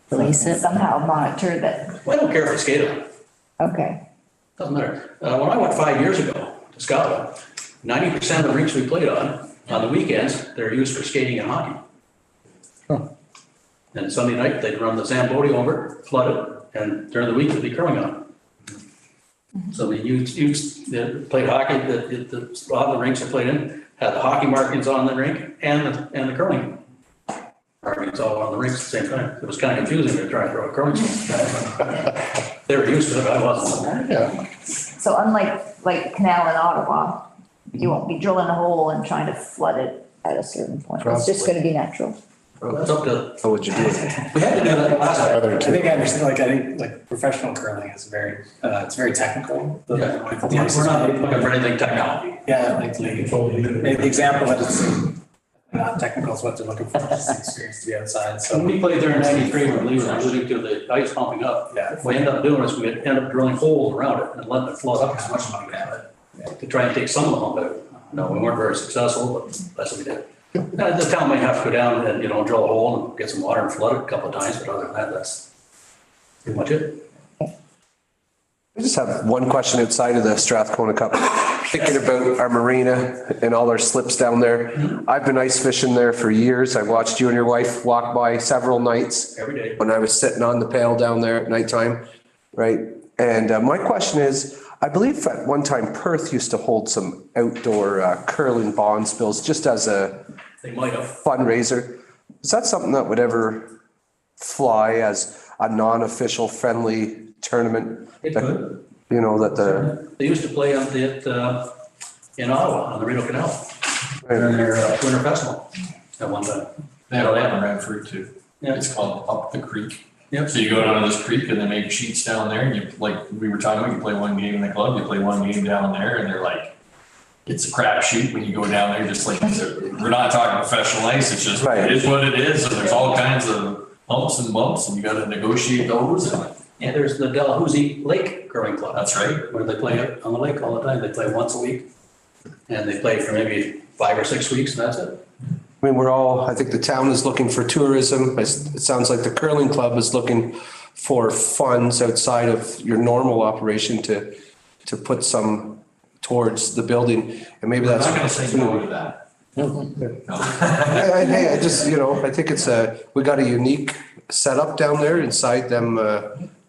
Place it. somehow monitor that? Well, I don't care if I skate on it. Okay, Doesn't matter. When I went 5 years ago to Scotland, 90% of the rinks we played on the weekends, they're used for skating and hockey. And Sunday night, they'd run the Zamboni over, flood it, and during the week, they'd be curling on it. So we played hockey, a lot of the rinks I played in had the hockey markings on the rink and the curling markings all on the rinks at the same time. It was kind of confusing to try and throw a curling. They were used to it, I wasn't. Yeah. so unlike like canal in Ottawa, you won't be drilling a hole and trying to flood it at a certain point. It's just gonna be natural. It's up to, How would you do it? we had to do that last time. Other I two. think I understand, like, I think, like, professional curling is very, it's very technical. The- Yeah, like, we're not looking for anything technical. Yeah, like, the example that it's not technical is what they're looking for, just the experience to be outside, When so. we played there in '93, when we were alluding to the ice pumping up, what we ended up doing is we end up drilling holes around it and letting it flood up as much as we can to try and take some of the hump out. No, we weren't very successful, but that's what we did. The town might have to go down and, drill a hole and get some water and flood it a couple of times, but other than that, that's pretty much it. I just have one question outside of the Strathcona Cup. Thinking about our marina and all our slips down there. I've been ice fishing there for years. I watched you and your wife walk by several nights. Every day. When I was sitting on the pail down there at nighttime, right? And my question is, I believe at one time Perth used to hold some outdoor curling bond spills just as a They might have. fundraiser. Is that something that would ever fly as a non-official friendly tournament? It could. That They used to play on it in Ottawa on the Rideau Canal during their winter festival at one time. They have one in Redford too. Yeah. It's called Up the Creek. Yep. So you go down to this creek and they make sheets down there and you, like we were talking about, you play one game in the club, you play one game down there and they're like, it's a crapshoot when you go down there, just like, we're not talking professional ice, it's just, Right. it is what it is. And there's all kinds of humps and bumps and you gotta negotiate those. And Yeah, there's the Dalhousie Lake curling club. That's right. Where they play it on the lake all the time. They play once a week. And they play for maybe 5 or 6 weeks and that's it. I mean, I think the town is looking for tourism. It sounds like the curling club is looking for funds outside of your normal operation to put some towards the building. And maybe that's. I'm not gonna say no to that. Hey, I just, I think we got a unique setup down there inside them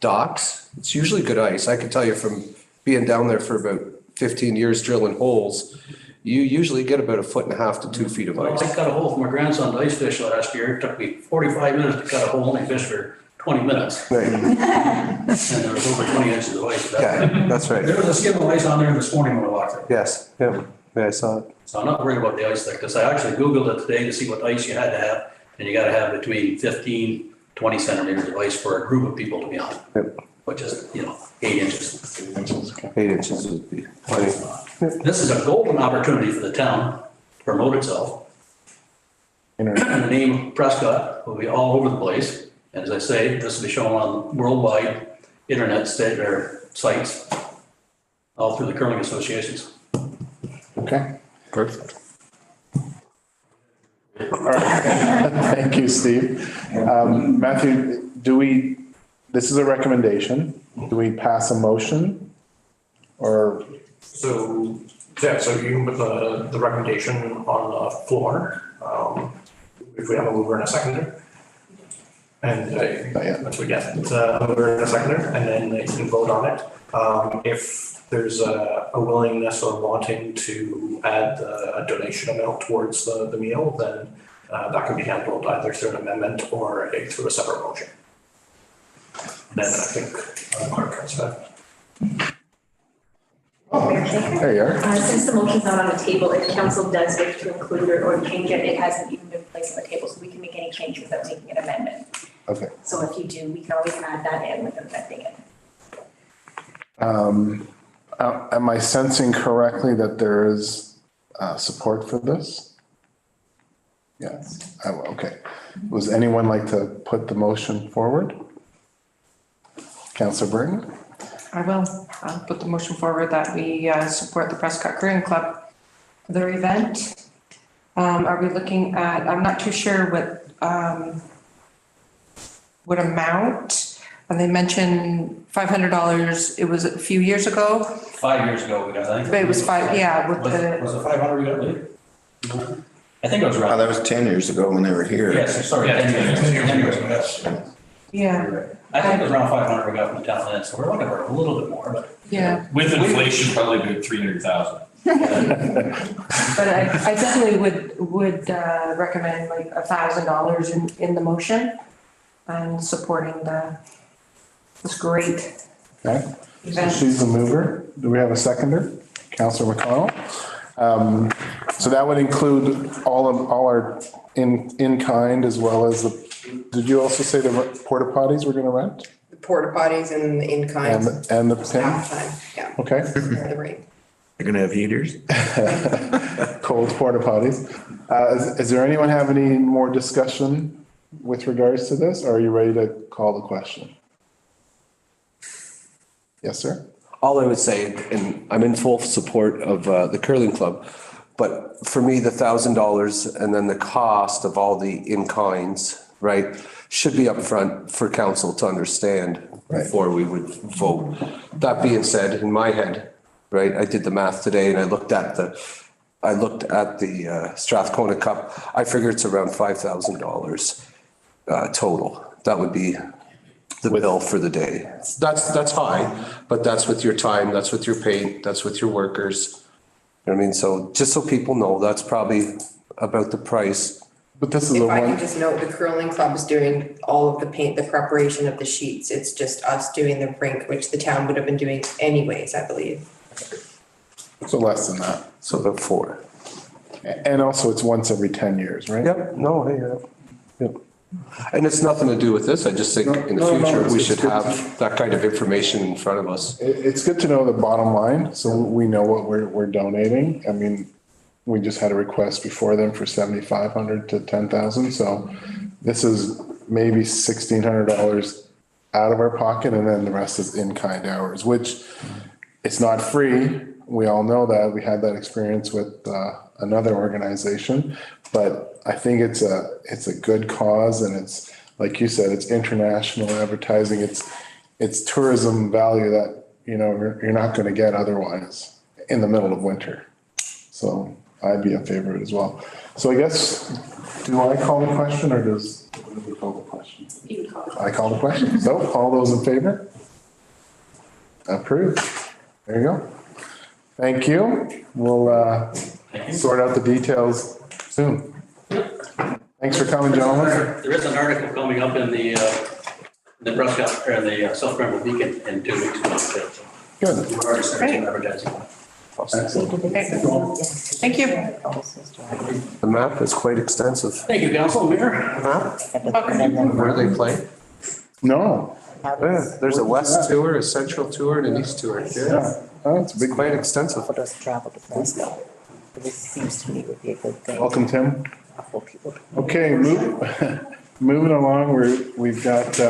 docks. It's usually good ice. I can tell you from being down there for about 15 years drilling holes, you usually get about 1.5 to 2 feet of Well, ice. I cut a hole for my grandson to ice fish last year. It took me 45 minutes to cut a hole and he fished for 20 minutes. Right. And there was over 20 inches of ice. Yeah, that's right. There was a skim of ice on there this morning when I walked in. Yes, yeah, I saw it. So I'm not worried about the ice thickness. I actually Googled it today to see what ice you had to have. And you gotta have between 15, 20 centimeters of ice for a group of people to be on. Yep. Which is, 8 inches. 8 inches would be plenty. This is a golden opportunity for the town to promote itself. And the name Prescott will be all over the place. And as I say, this will be shown on worldwide internet sites, all through the curling associations. Okay. Perfect. All right. Thank you, Steve. Matthew, this is a recommendation. Do we pass a motion? Or, So you can put the recommendation on the floor, if we have a mover and a seconder. And once we get a mover and a seconder, and then you can vote on it. If there's a willingness or wanting to add a donation amount towards the meal, then that can be handled either through an amendment or through a separate motion. Then I think clerk has that. there you are. Since the motion's not on the table, if council does wish to include or change it, it hasn't even been placed on the table, so we can make any change without making an amendment. Okay. So if you do, we can always add that in with amending it. Am I sensing correctly that there is support for this? Yes. Okay. Would anyone like to put the motion forward? Councillor Burton? I will. I'll put the motion forward that we support the Prescott Curling Club for their event. Are we looking at, I'm not too sure what amount. And they mentioned $500. It was a few years ago. 5 years ago, we got, I think. But it was 5, yeah. Was it 500 we got later? I think it was around. Oh, that was 10 years ago when they were here. Yes, sorry, 10 years ago, yes. Yeah. I think it was around 500 we got from the town land, so we're looking for a little bit more, but. Yeah. With inflation, probably good 300,000. But I definitely would recommend like $1,000 in the motion and supporting this great Okay. So event. she's the mover. Do we have a seconder? Councillor McConnell. So that would include all our in kind as well as did you also say the porta potties we're gonna rent? The porta potties and the in-kind. And the pin? Staff time, yeah. Okay. The rate. They're gonna have heaters? Cold porta potties. Is there anyone have any more discussion with regards to this, or are you ready to call the question? Yes, sir. All I would say, and I'm in full support of the curling club, but for me, the $1,000 and then the cost of all the in-kinds, right, should be upfront for council to understand before we would vote. That being said, in my head, right, I did the math today and I looked at the Strathcona Cup. I figure it's around $5,000 total. That would be the bill for the day. That's high, but that's with your time, that's with your paint, that's with your workers. You know what I mean? So just so people know, that's probably about the price. But this is If I can just note, the curling club is doing all of the paint, the preparation of the sheets. It's just us doing the rink, which the town would have been doing anyways, I believe. So less than that. So about 4. And also it's once every 10 years, right? Yep, no, hey, yep. And it's nothing to do with this. I just think in the future, we should have that kind of information in front of us. It's good to know the bottom line, so we know what we're donating. I mean, we just had a request before them for 7,500 to 10,000, so this is maybe $1,600 out of our pocket, and then the rest is in-kind hours, which it's not free. We all know that. We had that experience with another organization, but I think it's a good cause, and it's, like you said, it's international advertising. It's tourism value that, you know, you're not going to get otherwise in the middle of winter. So I'd be in favor of it as well. So I guess, do I call the question, or does, what do we call the question? You can call it. I call the question. So all those in favor? Approved. There you go. Thank you. We'll sort out the details soon. Thanks for coming, gentlemen. There is an article coming up in the Prescott, or the South Granville Beacon in 2 weeks. Good. We're already starting advertising. Thank you. The map is quite extensive. Thank you, Council. Mayor. Where they play? No. Yeah, there's a west tour, a central tour, and an east tour. Yeah. Oh, it's big. Quite extensive. People does travel to Prescott. This seems to me would be a good thing. Welcome, Tim. For people to- Okay, moving along, we've got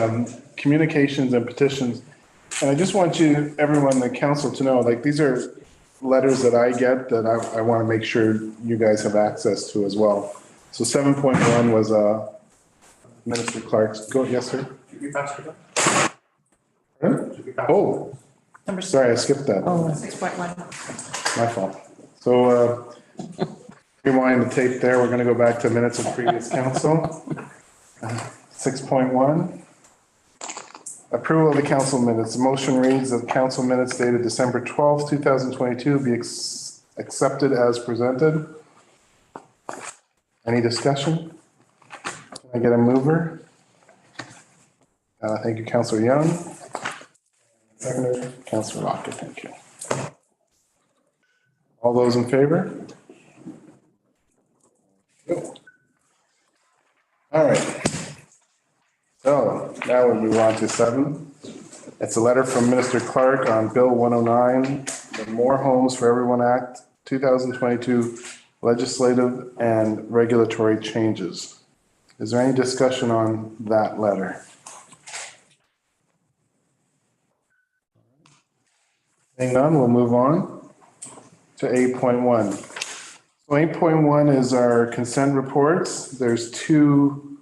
communications and petitions. And I just want everyone, the council, to know, like, these are letters that I get that I want to make sure you guys have access to as well. So 7.1 was Minister Clark's, yes, sir? Oh, sorry, I skipped that. Oh, 6.1. My fault. So, rewind the tape there. We're going to go back to minutes of previous council. 6.1. Approval of the council minutes. The motion reads that council minutes dated December 12th, 2022 be accepted as presented. Any discussion? Can I get a mover? Thank you, Councillor Young. Seconder, Councillor Lockett, thank you. All those in favor? All right. So now we move on to 7. It's a letter from Minister Clark on Bill 109, the More Homes for Everyone Act 2022 legislative and regulatory changes. Is there any discussion on that letter? Seeing none, we'll move on to 8.1. So 8.1 is our consent reports. There's two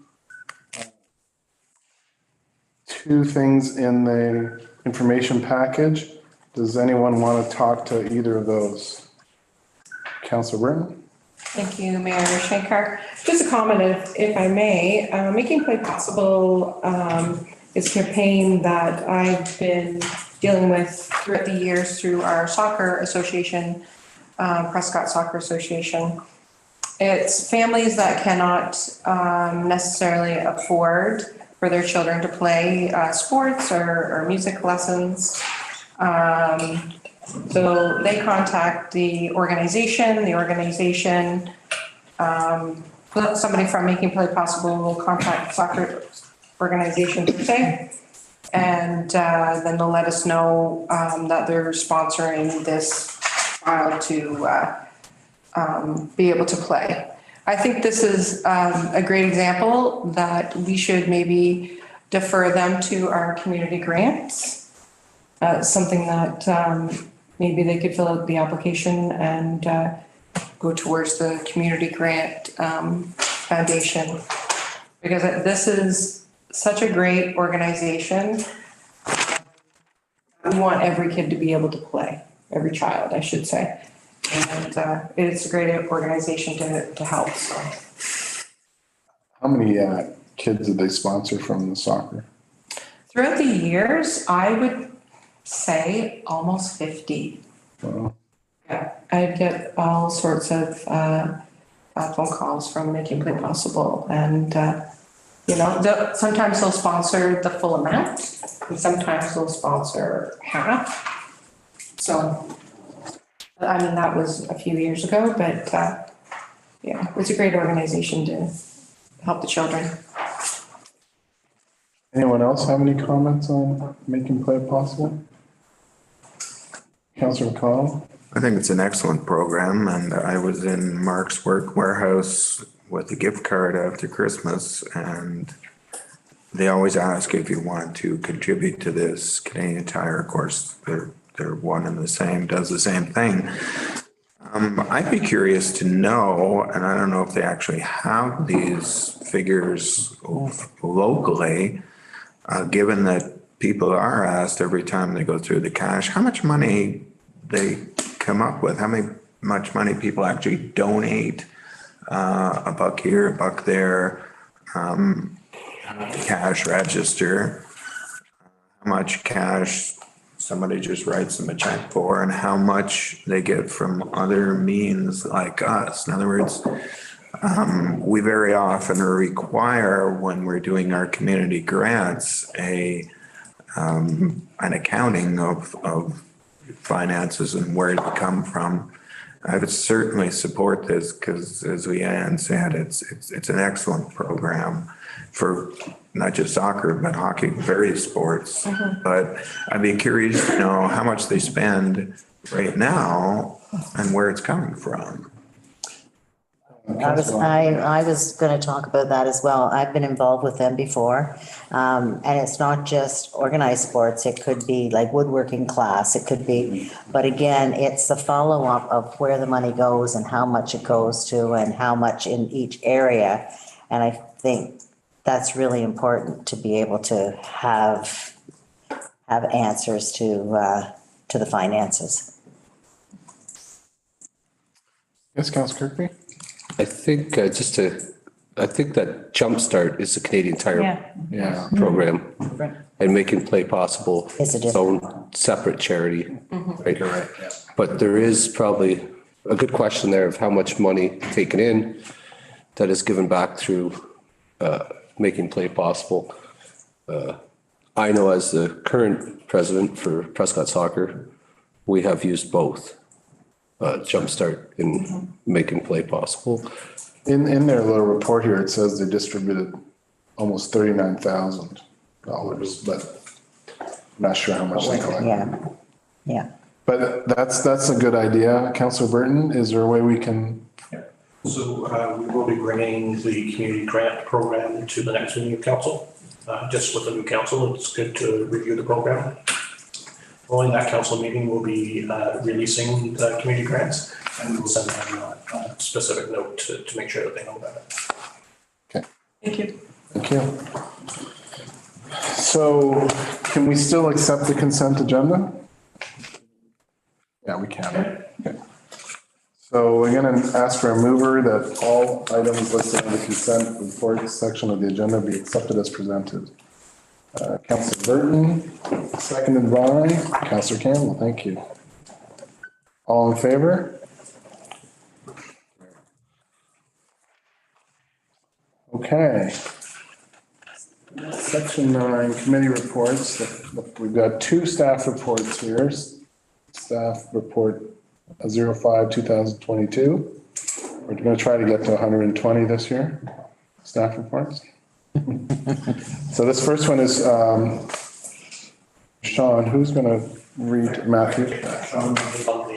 things in the information package. Does anyone want to talk to either of those? Councilor Britton? Thank you, Mayor Shankar. Just a comment, if I may. Making Play Possible is a campaign that I've been dealing with throughout the years through our soccer association, Prescott Soccer Association. It's families that cannot necessarily afford for their children to play sports or music lessons. So they contact the organization, somebody from Making Play Possible will contact the soccer organization per se. And then they'll let us know that they're sponsoring this child to be able to play. I think this is a great example that we should maybe defer them to our community grants. Something that maybe they could fill out the application and go towards the community grant foundation. Because this is such a great organization. We want every kid to be able to play, every child, I should say. And it's a great organization to help. So. How many kids did they sponsor from the soccer? Throughout the years, I would say almost 50. Wow. Yeah, I'd get all sorts of phone calls from Making Play Possible. And, sometimes they'll sponsor the full amount, and sometimes they'll sponsor half. So, I mean, that was a few years ago, but it's a great organization to help the children. Anyone else have any comments on Making Play Possible? Councillor McConnell? I think it's an excellent program, and I was in Mark's work warehouse with a gift card after Christmas, and they always ask if you want to contribute to this. Canadian Tire, of course, they're one and the same, does the same thing. I'd be curious to know, and I don't know if they actually have these figures locally, given that people are asked every time they go through the cash, how much money they come up with, much money people actually donate, a buck here, a buck there, cash register, how much cash somebody just writes them a check for, and how much they get from other means like us. In other words, we very often require, when we're doing our community grants, an accounting of finances and where they come from. I would certainly support this because, as Leanne said, it's an excellent program for not just soccer, but hockey, various sports. But I'd be curious to know how much they spend right now and where it's coming from. I was going to talk about that as well. I've been involved with them before. And it's not just organized sports. It could be like woodworking class. It could be, but again, it's the follow-up of where the money goes and how much it goes to and how much in each area. And I think that's really important to be able to have answers to the finances. Yes, Councillor Kirkby? I think I think that Jumpstart is a Canadian Tire program. And Making Play Possible It's a its own separate charity. Right. Right, yeah. But there is probably a good question there of how much money taken in that is given back through Making Play Possible. I know as the current president for Prescott Soccer, we have used both Jumpstart in Making Play Possible. In their little report here, it says they distributed almost $39,000, but I'm not sure how much they collected. Yeah. But that's a good idea. Councillor Burton, is there a way we can? So we will be bringing the community grant program to the next meeting of council. Just with the new council, it's good to review the program. Following that council meeting, we'll be releasing the community grants, and we'll send them a specific note to make sure that they know about it. Okay. Thank you. Thank you. So can we still accept the consent agenda? Yeah, we can. Okay. So we're going to ask for a mover that all items listed in the consent report section of the agenda be accepted as presented. Councillor Burton, seconded by Councillor Campbell. Thank you. All in favor? Okay. Section 9, committee reports. We've got two staff reports here. Staff report 05/2022. We're going to try to get to 120 this year. Staff reports. So this first one is Sean. Who's going to read Matthew? Sean is on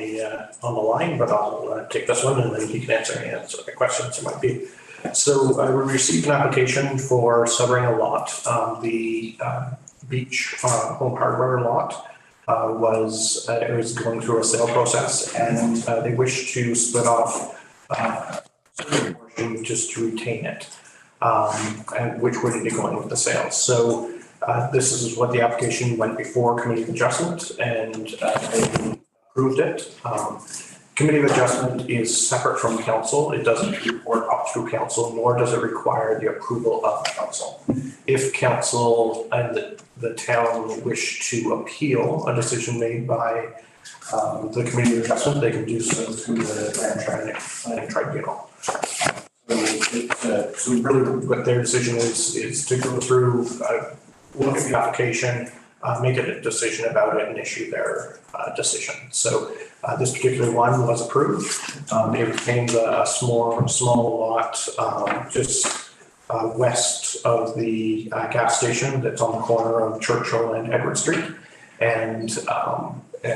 the line, but I'll take this one and then he can answer any other questions there might be. So we received an application for severing a lot. The beach home hardware lot was going through a sale process, and they wish to split off a certain portion just to retain it, and which would be going with the sale. So this is what the application went before committee of adjustment, and they approved it. Committee of adjustment is separate from council. It doesn't report up through council, nor does it require the approval of council. If council and the town wish to appeal a decision made by the committee of adjustment, they can do so through the planning tribunal. So really what their decision is to go through, look at the application, make a decision about it and issue their decision. So this particular one was approved. It retained a small lot just west of the gas station that's on the corner of Churchill and Edward Street. And we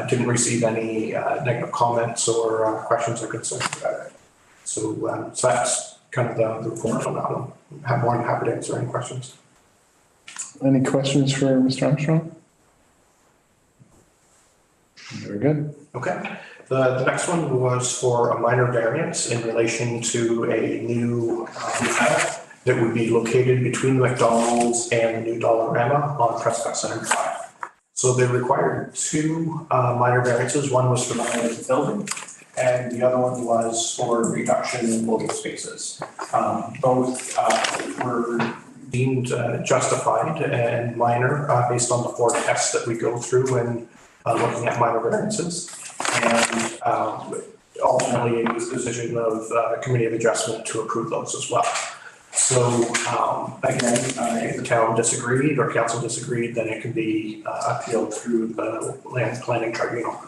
didn't receive any negative comments or questions or concerns about it. So that's kind of the report on that one. I'm more than happy to answer any questions. Any questions for Mr. Armstrong? Very good. Okay. The next one was for a minor variance in relation to a new hotel that would be located between McDonald's and the new Dollarama on Prescott Center Drive. So they required two minor variances. One was for the height of the building, and the other one was for reduction in living spaces. Both were deemed justified and minor based on the 4 tests that we go through when looking at minor variances. And ultimately, it was the decision of Committee of Adjustment to approve those as well. So again, if the town disagreed or council disagreed, then it can be appealed through the Land Planning Tribunal.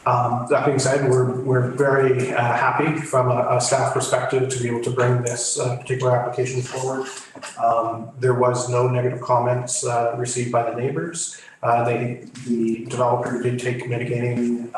That being said, we're very happy from a staff perspective to be able to bring this particular application forward. There was no negative comments received by the neighbors. The developer did take mitigating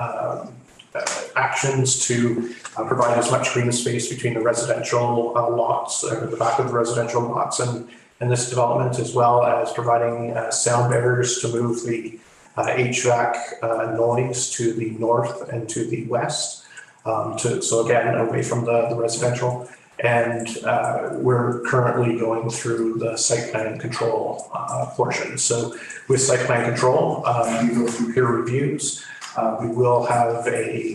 actions to provide as much green space between the residential lots, the back of the residential lots and this development, as well as providing sound barriers to move the HVAC noise to the north and to the west. So again, away from the residential. And we're currently going through the site plan control portion. So with site plan control, we go through peer reviews. We will have a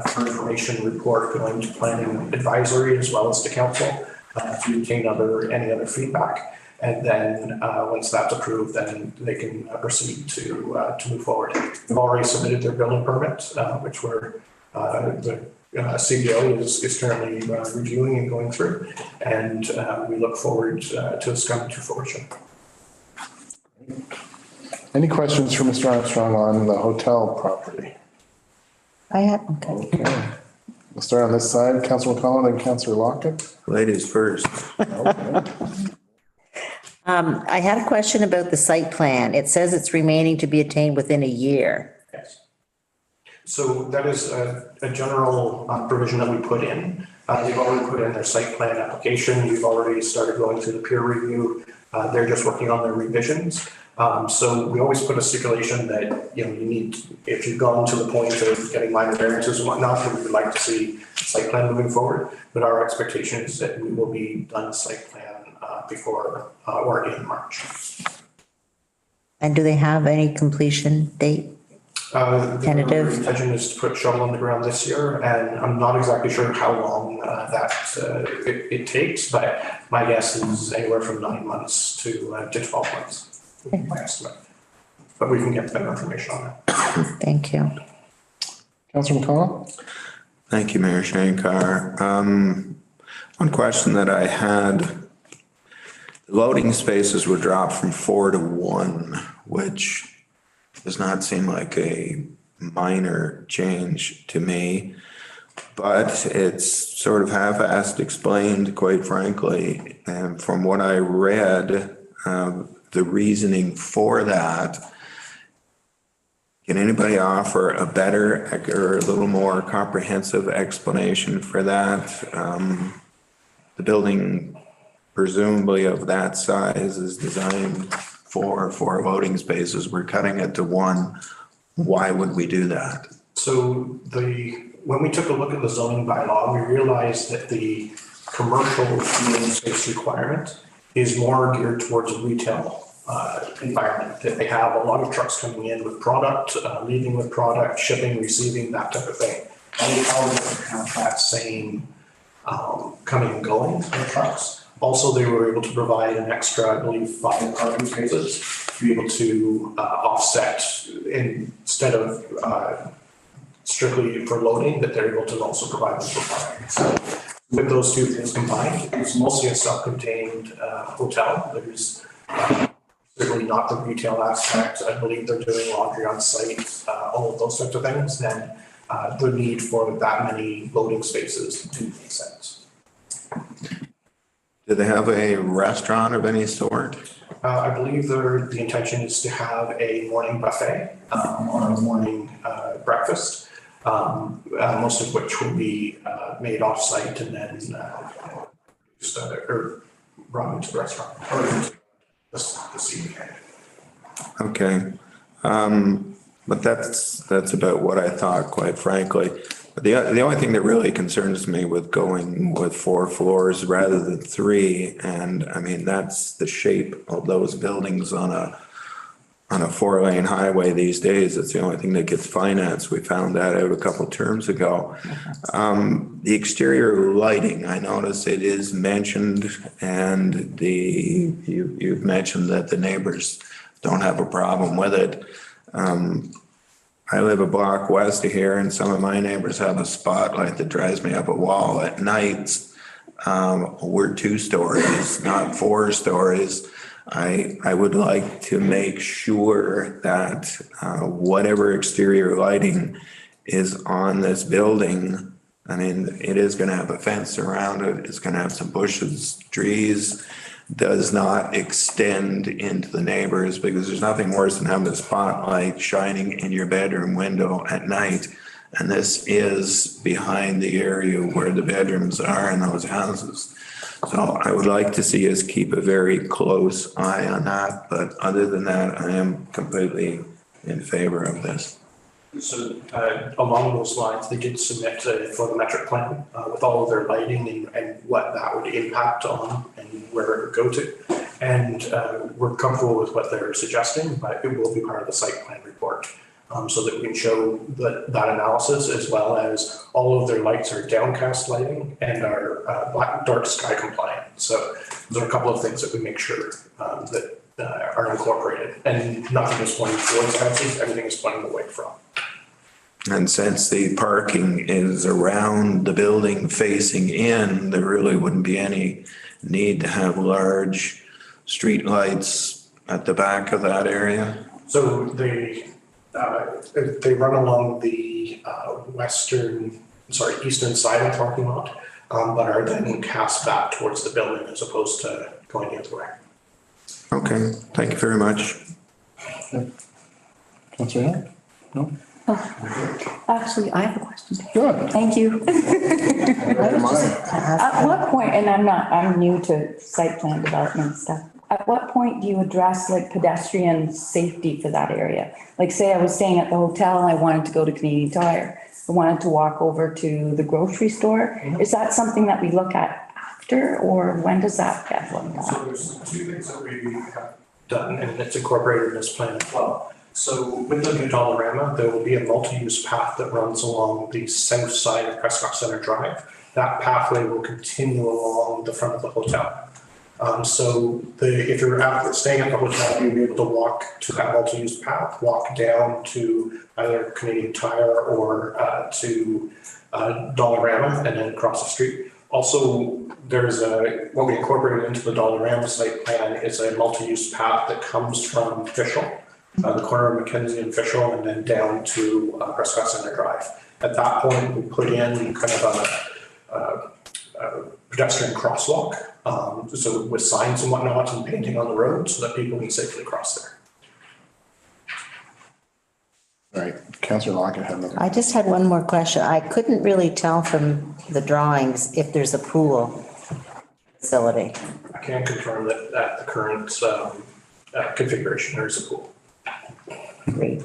for information report going to planning advisory as well as to council to obtain any other feedback. And then once that's approved, then they can proceed to move forward. We've already submitted their building permit, which the CBO is currently reviewing and going through, and we look forward to this coming to fruition. Any questions for Mr. Armstrong on the hotel property? I have, Okay. We'll start on this side, Councilor McCollum, then Councilor Lockett. Ladies first. Okay. I had a question about the site plan. It says it's remaining to be attained within a year. Yes. So that is a general provision that we put in. They've already put in their site plan application. We've already started going through the peer review. They're just working on their revisions. So we always put a stipulation that, you need, if you've gone to the point of getting minor variances and whatnot, we would like to see site plan moving forward. But our expectation is that we will be done site plan before or in March. And do they have any completion date? Tentative? The intention is to put shovel on the ground this year, and I'm not exactly sure how long it takes, but my guess is anywhere from 9 months to 12 months. My estimate, but we can get better information on that. Thank you. Councilor McCollum. Thank you, Mayor Shankar. One question that I had, the loading spaces were dropped from 4 to 1, which does not seem like a minor change to me, but it's sort of half-assed explained, quite frankly. And from what I read, the reasoning for that, can anybody offer a better or a little more comprehensive explanation for that? The building, presumably of that size, is designed for 4 loading spaces. We're cutting it to 1. Why would we do that? So when we took a look at the zoning bylaw, we realized that the commercial loading space requirement is more geared towards a retail environment, that they have a lot of trucks coming in with product, leaving with product, shipping, receiving, that type of thing. And we probably don't have that same coming and going in the trucks. Also, they were able to provide an extra, I believe, 5 parking spaces to be able to offset, instead of strictly for loading, that they're able to also provide them for parking. So with those two things combined, it's mostly a self-contained hotel. There's certainly not the retail aspect. I believe they're doing laundry on site, all of those sorts of things. And the need for that many loading spaces do make sense. Do they have a restaurant of any sort? I believe the intention is to have a morning buffet or a morning breakfast, most of which will be made off-site and then brought into the restaurant. this evening. Okay. But that's about what I thought, quite frankly. But the only thing that really concerns me with going with 4 floors rather than 3, and I mean, that's the shape of those buildings on a 4-lane highway these days. It's the only thing that gets financed. We found that out a couple terms ago. The exterior lighting, I noticed it is mentioned, and you've mentioned that the neighbors don't have a problem with it. I live a block west of here, and some of my neighbors have a spotlight that drives me up a wall at nights. We're 2 stories, not 4 stories. I would like to make sure that whatever exterior lighting is on this building, I mean, it is going to have a fence around it. It's going to have some bushes, trees, does not extend into the neighbors, because there's nothing worse than having a spotlight shining in your bedroom window at night. And this is behind the area where the bedrooms are in those houses. So I would like to see us keep a very close eye on that. But other than that, I am completely in favor of this. So along those lines, they did submit a photometric plan with all of their lighting and what that would impact on and where it would go to. And we're comfortable with what they're suggesting, but it will be part of the site plan report. So that we can show that analysis, as well as all of their lights are downcast lighting and are black dark sky compliant. So those are a couple of things that we make sure that are incorporated, and nothing is pointing towards houses, everything is pointing away from. And since the parking is around the building facing in, there really wouldn't be any need to have large street lights at the back of that area. So they run along the eastern side of the parking lot, but are then cast back towards the building as opposed to going the other way. Okay, thank you very much. Councilor Hill? No? Actually, I have a question. Good. Thank you. At what point, and I'm new to site plan development stuff. At what point do you address like pedestrian safety for that area? Like say I was staying at the hotel and I wanted to go to Canadian Tire. I wanted to walk over to the grocery store. Mm-hmm. Is that something that we look at after, or when does that get looked at? So there's 2 things that we have done, and it's incorporated in this plan as well. So with the new Dollarama, there will be a multi-use path that runs along the south side of Prescott Center Drive. That pathway will continue along the front of the hotel. So if you're staying at the hotel, you'll be able to walk to that multi-use path, walk down to either Canadian Tire or to Dollarama, and then across the street. Also, there's what we incorporated into the Dollarama site plan is a multi-use path that comes from Fishel, the corner of Mackenzie and Fishel, and then down to Prescott Center Drive. At that point, we put in kind of a pedestrian crosswalk, so with signs and whatnot and painting on the road so that people can safely cross there. All right, Councillor Lockett had another. I just had one more question. I couldn't really tell from the drawings if there's a pool facility. I can confirm that at the current configuration, there is a pool. Great.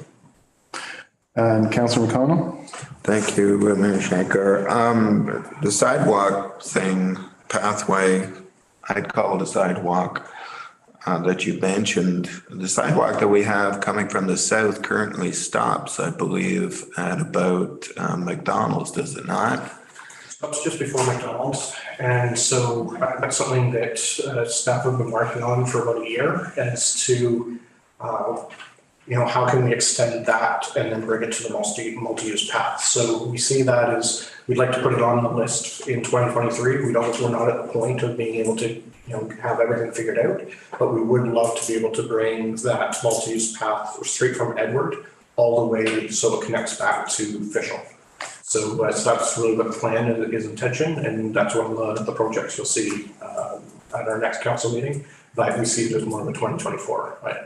And Councillor McConnell? Thank you, Mayor Shankar. The sidewalk thing, pathway, I'd call it a sidewalk that you mentioned. The sidewalk that we have coming from the south currently stops, I believe, at about McDonald's, does it not? Stops just before McDonald's. And so that's something that staff have been working on for about a year as to how can we extend that and then bring it to the multi-use path. So we see that as we'd like to put it on the list in 2023. We're not at the point of being able to have everything figured out, but we would love to be able to bring that multi-use path straight from Edward all the way so it connects back to Fishel. So that's really what the plan is intention, and that's one of the projects you'll see at our next council meeting. But we see it as more of a 2024, right?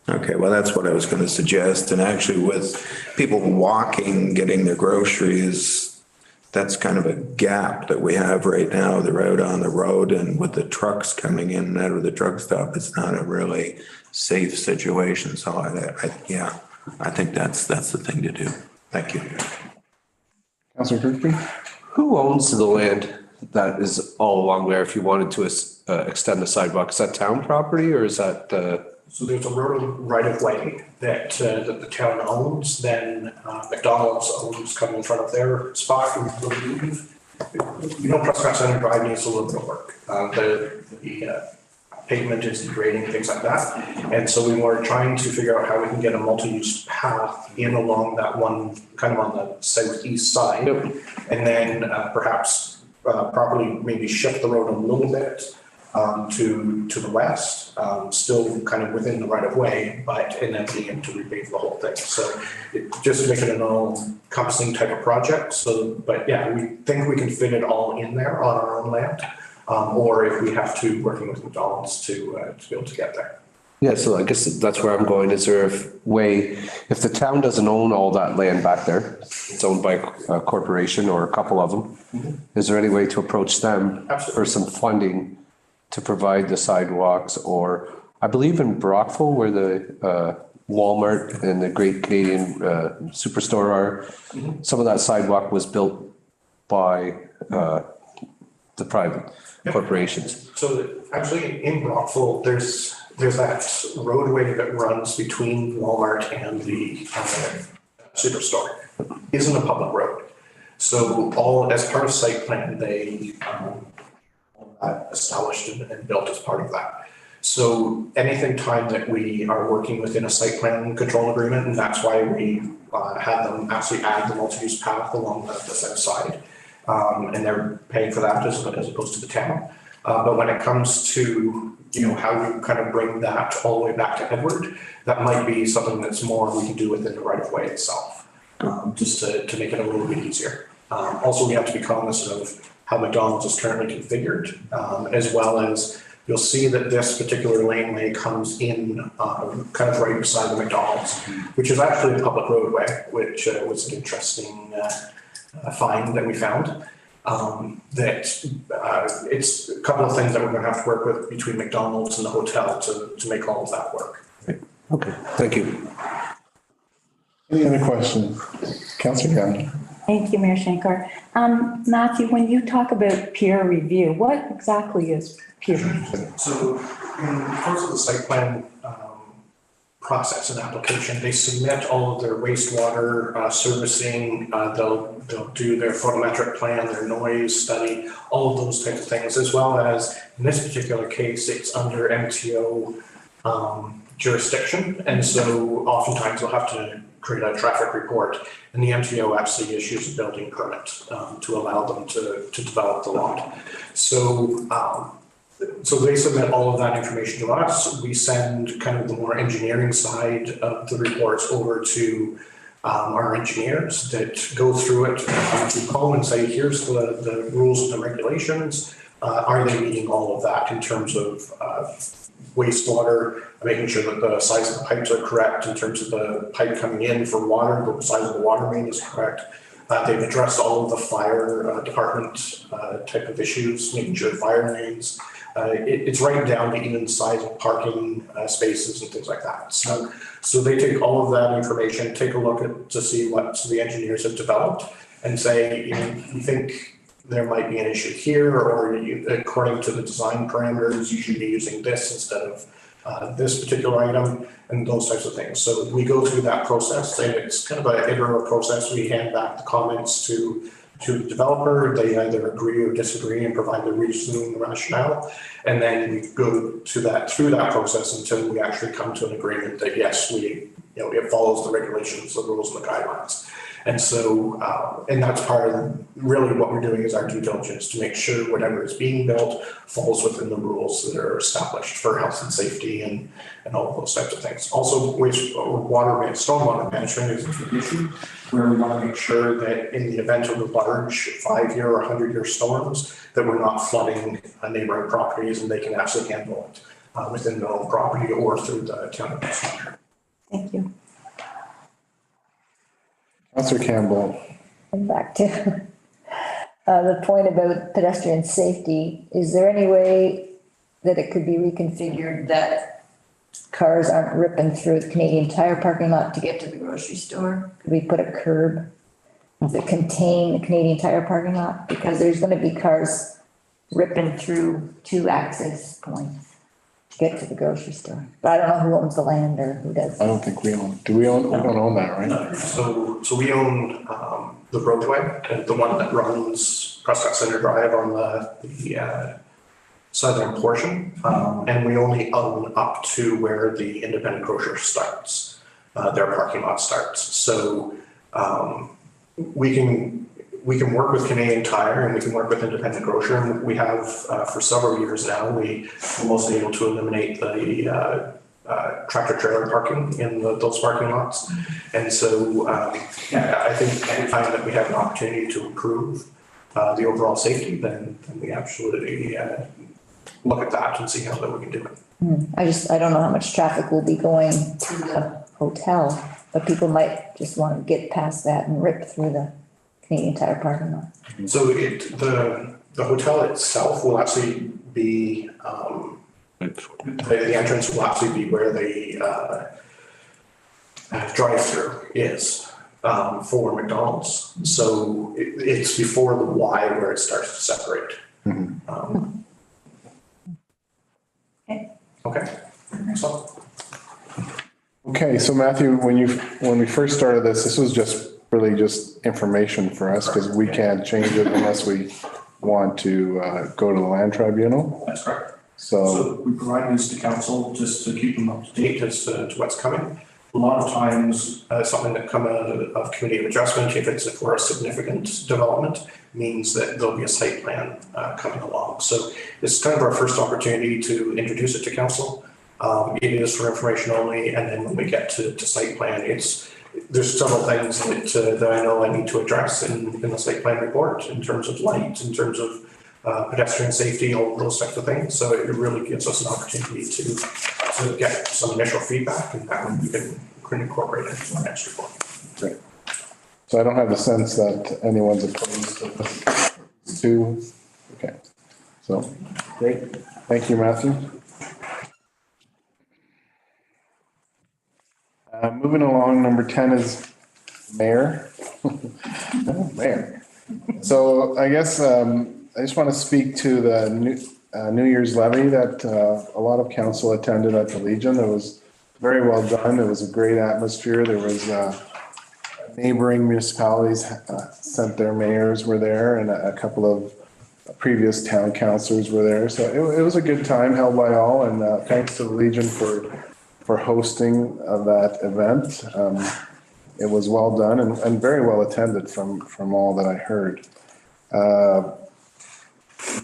Okay, well, that's what I was going to suggest. And actually with people walking, getting their groceries, that's kind of a gap that we have right now. They're out on the road, and with the trucks coming in and out of the truck stop, it's not a really safe situation. So I think that's the thing to do. Thank you. Councillor Kirkby? Who owns the land that is all along there if you wanted to extend the sidewalk? Is that town property or is that? So there's a road right of way that the town owns, then McDonald's owns coming in front of their spot, we believe. You know, Prescott Center Drive needs a little bit of work. The pavement is degrading, things like that. And so we were trying to figure out how we can get a multi-use path in along that one, kind of on the southeast side. Yep. And then perhaps properly maybe shift the road a little bit to the west, still kind of within the right of way, and then being able to repave the whole thing. So just make it an all-encompassing type of project. So, but yeah, we think we can fit it all in there on our own land. Or if we have to, working with McDonald's to be able to get there. Yeah, so I guess that's where I'm going. Is there a way, if the town doesn't own all that land back there, it's owned by a corporation or a couple of them, is there any way to approach them for some funding to provide the sidewalks? Or I believe in Brockville where the Walmart and the Great Canadian Superstore are, some of that sidewalk was built by the private corporations. So actually in Brockville, there's that roadway that runs between Walmart and the Superstore. Isn't a public road. So all, as part of site plan, they established and built as part of that. So anything time that we are working within a site plan control agreement, and that's why we had them actually add the multi-use path along the south side. And they're paying for that as opposed to the town. But when it comes to, how we kind of bring that all the way back to Edward, that might be something that's more we can do within the right of way itself, just to make it a little bit easier. Also, we have to be cognizant of how McDonald's is currently configured, as well as you'll see that this particular laneway comes in kind of right beside the McDonald's, which is actually a public roadway, which was an interesting find that we found. It's a couple of things that we're going to have to work with between McDonald's and the hotel to make all of that work. Okay, thank you. Any other questions? Councillor Young? Thank you, Mayor Shankar. Matthew, when you talk about peer review, what exactly is peer review? So in the course of the site plan process and application, they submit all of their wastewater servicing, they'll do their photometric plan, their noise study, all of those types of things, as well as in this particular case, it's under MTO jurisdiction. And so oftentimes they'll have to create a traffic report, and the MTO actually issues a building permit to allow them to develop the lot. So they submit all of that information to us. We send kind of the more engineering side of the reports over to our engineers that go through it. We call them and say, here's the rules and the regulations. Are they meeting all of that in terms of wastewater, making sure that the size of the pipes are correct in terms of the pipe coming in for water, the size of the water main is correct. They've addressed all of the fire department type of issues, making sure fire lanes. It's right down to even size of parking spaces and things like that. So they take all of that information, take a look to see what the engineers have developed and say, you think there might be an issue here, or according to the design parameters, you should be using this instead of this particular item, and those types of things. So we go through that process, and it's kind of an iterative process. We hand back the comments to the developer. They either agree or disagree and provide the reasoning, the rationale, and then we go through that process until we actually come to an agreement that yes, it follows the regulations, the rules, and the guidelines. And so, and that's part of really what we're doing is our due diligence to make sure whatever is being built falls within the rules that are established for health and safety and all of those types of things. Also, stormwater management is an issue where we want to make sure that in the event of the large 5-year or 100-year storms, that we're not flooding neighboring properties, and they can actually handle it within their own property or through the town of Prescott. Thank you. Councillor Campbell? I'm back to, The point about pedestrian safety, is there any way that it could be reconfigured that cars aren't ripping through the Canadian Tire parking lot to get to the grocery store? Could we put a curb that contain the Canadian Tire parking lot? Because there's gonna be cars ripping through 2 access points to get to the grocery store. But I don't know who owns the land or who does. I don't think we own, do we own, we don't own that, right? No, so we own the roadway, the one that runs Prescott Center Drive on the southern portion. And we only own up to where the independent grocer starts, their parking lot starts. So we can work with Canadian Tire and we can work with independent grocer. And we have for several years now, we were mostly able to eliminate the tractor trailer parking in those parking lots. And so I think anytime that we have an opportunity to improve the overall safety, then we absolutely look at that and see how that we can do it. I don't know how much traffic will be going to the hotel, but people might just want to get past that and rip through the Canadian Tire parking lot. So the hotel itself will actually be, the entrance will actually be where the drive-through is for McDonald's. So it's before the Y where it starts to separate. Okay. Excellent. Okay, so Matthew, when we first started this was just really just information for us because we can't change it unless we want to go to the land tribunal. That's correct. So we provide these to council just to keep them up to date as to what's coming. A lot of times, something that come out of committee of adjustment, if it's for a significant development, means that there'll be a site plan coming along. So this is kind of our first opportunity to introduce it to council. It is for information only, and then when we get to site plan, there's several things that I know I need to address in the site plan report in terms of light, in terms of pedestrian safety, all those types of things. So it really gives us an opportunity to get some initial feedback, and that we can incorporate into our next report. great. So I don't have the sense that anyone's opposed to this. Okay. So great. Thank you, Matthew. Moving along, number 10 is mayor. Oh, mayor. So I guess I just want to speak to the New Year's levy that a lot of council attended at the Legion. It was very well done. It was a great atmosphere. There was neighboring municipalities sent their mayors were there, and a couple of previous town councilors were there. So it was a good time held by all, and thanks to the Legion for hosting that event. It was well done and very well attended from all that I heard.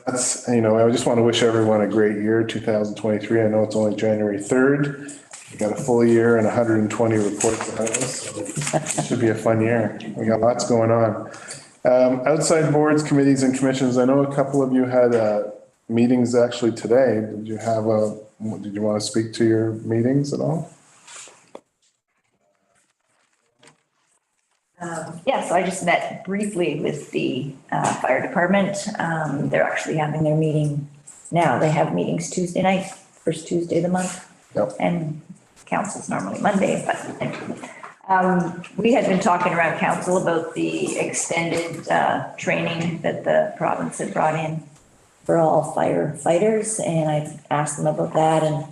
That's, I just want to wish everyone a great year, 2023. I know it's only January 3rd. We got a full year and 120 reports ahead of us. So it should be a fun year. We got lots going on. Outside boards, committees, and commissions. I know a couple of you had meetings actually today. Did you want to speak to your meetings at all? Yes, I just met briefly with the fire department. They're actually having their meeting now. They have meetings Tuesday night, first Tuesday of the month. Yep. And council's normally Monday, but we had been talking around council about the extended training that the province had brought in for all firefighters, and I asked them about that, and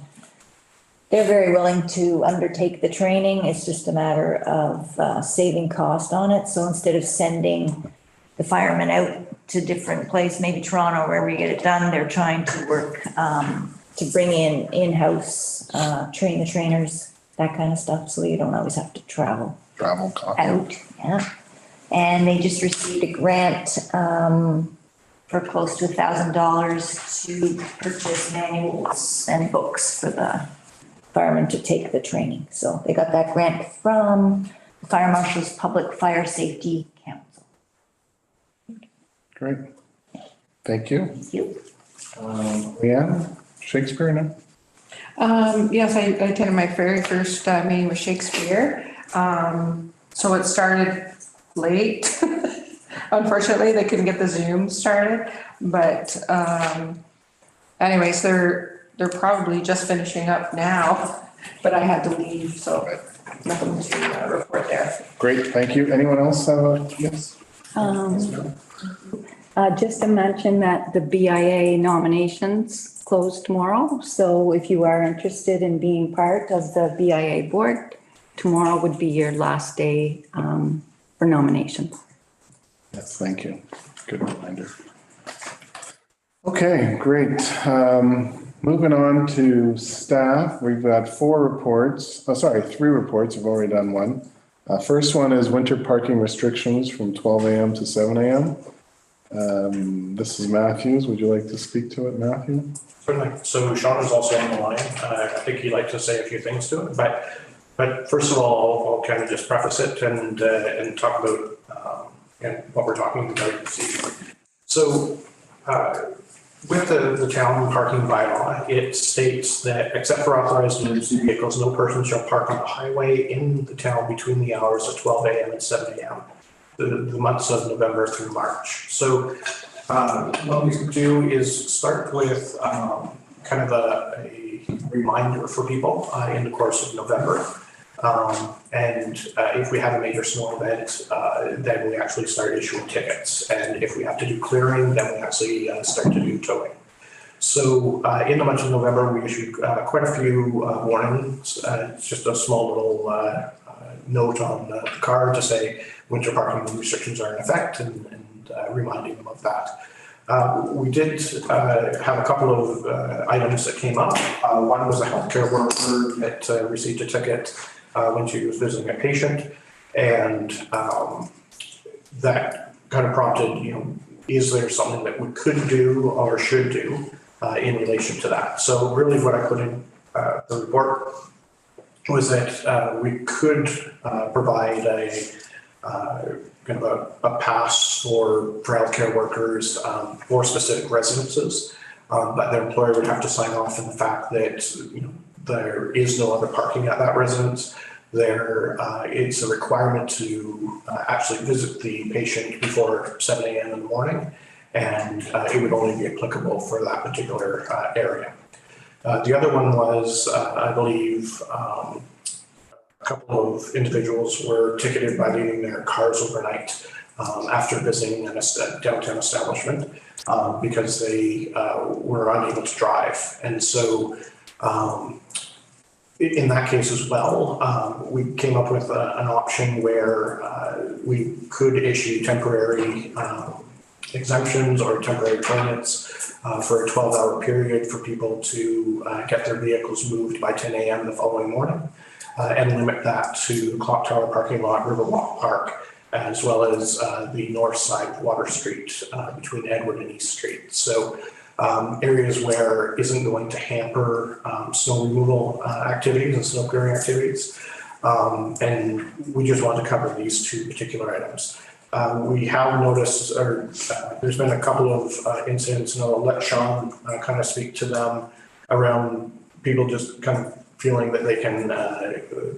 they're very willing to undertake the training. It's just a matter of saving cost on it. So instead of sending the firemen out to different places, maybe Toronto, wherever you get it done, they're trying to work to bring in-house, train the trainers, that kind of stuff, so you don't always have to travel cost out. Yeah. And they just received a grant for close to $1,000 to purchase manuals and books for the firemen to take the training. So they got that grant from the Fire Marshal's Public Fire Safety Council. Great. Thank you. Thank you. Leanne, Shakespeare now? Yes, I attended my very first meeting with Shakespeare. So it started late. Unfortunately, they couldn't get the Zoom started, but anyways, they're probably just finishing up now, but I had to leave, so nothing to report there. Great, thank you. Anyone else have a, yes? Just to mention that the BIA nominations close tomorrow. So if you are interested in being part of the BIA board, tomorrow would be your last day for nominations. Yes, thank you. Good reminder. Okay, great. Moving on to staff, we've got 4 reports. Oh, sorry, 3 reports. We've already done one. First one is winter parking restrictions from 12 a.m. to 7 a.m. This is Matthews. Would you like to speak to it, Matthew? Certainly. So Sean is also on the line. I think he'd like to say a few things to it, but first of all, I'll kind of just preface it and talk about what we're talking about this evening. So with the town parking bylaw, it states that except for authorized emergency vehicles, no person shall park on the highway in the town between the hours of 12 a.m. and 7 a.m. The months of November through March. So what we do is start with kind of a reminder for people in the course of November. And if we have a major snow event, then we actually start issuing tickets. And if we have to do clearing, then we actually start to do towing. So in the month of November, we issued quite a few warnings. It's just a small little note on the car to say winter parking restrictions are in effect and reminding them of that. We did have a couple of items that came up. One was a healthcare worker that received a ticket when she was visiting a patient, and that kind of prompted, is there something that we could do or should do in relation to that? So really what I put in the report was that we could provide a kind of a pass for healthcare workers for specific residences, but their employer would have to sign off on the fact that there is no other parking at that residence. It's a requirement to actually visit the patient before 7 a.m. in the morning, and it would only be applicable for that particular area. The other one was, I believe, a couple of individuals were ticketed by leaving their cars overnight after visiting a downtown establishment because they were unable to drive. And so in that case as well, we came up with an option where we could issue temporary exemptions or temporary permits for a 12-hour period for people to get their vehicles moved by 10 a.m. the following morning, and limit that to the Clock Tower parking lot, Riverwalk Park, as well as the north side of Water Street between Edward and East Street. So areas where isn't going to hamper snow removal activities and snow clearing activities. And we just want to cover these 2 particular items. We have noticed, there's been a couple of incidents, and I'll let Sean kind of speak to them around people just kind of feeling that they can,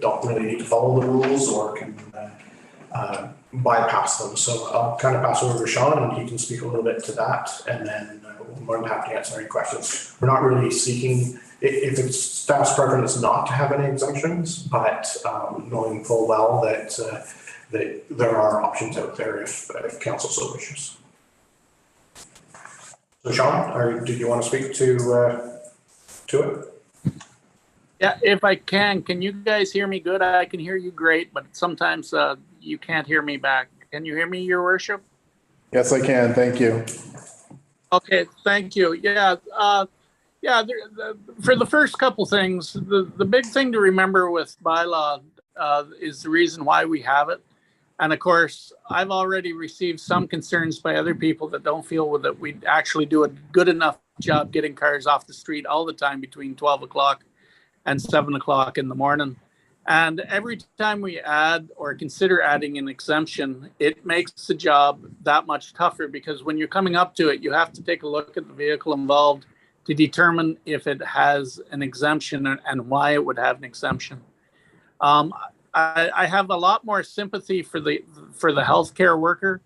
don't really need to follow the rules or can bypass them. So I'll kind of pass over to Sean and he can speak a little bit to that, and then we're more than happy to answer any questions. We're not really seeking, if it's staff's preference not to have any exemptions, but knowing full well that that there are options out there if council so wishes. So Sean, did you want to speak to it? Yeah, if I can you guys hear me good? I can hear you great, but sometimes you can't hear me back. Can you hear me, Your Worship? Yes, I can. Thank you. Okay, thank you. Yeah, for the first couple things, the big thing to remember with bylaw is the reason why we have it. And of course, I've already received some concerns by other people that don't feel that we actually do a good enough job getting cars off the street all the time between 12 o'clock and 7 o'clock in the morning. And every time we add or consider adding an exemption, it makes the job that much tougher, because when you're coming up to it, you have to take a look at the vehicle involved to determine if it has an exemption and why it would have an exemption. I have a lot more sympathy for the healthcare worker.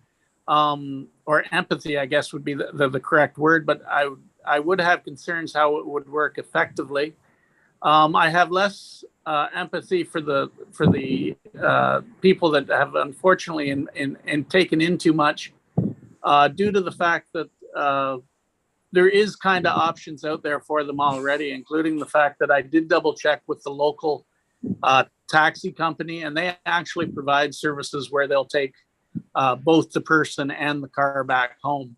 or empathy, I guess would be the correct word, but I would have concerns how it would work effectively. I have less empathy for the people that have unfortunately and taken in too much due to the fact that there is kind of options out there for them already, including the fact that I did double check with the local taxi company, and they actually provide services where they'll take both the person and the car back home.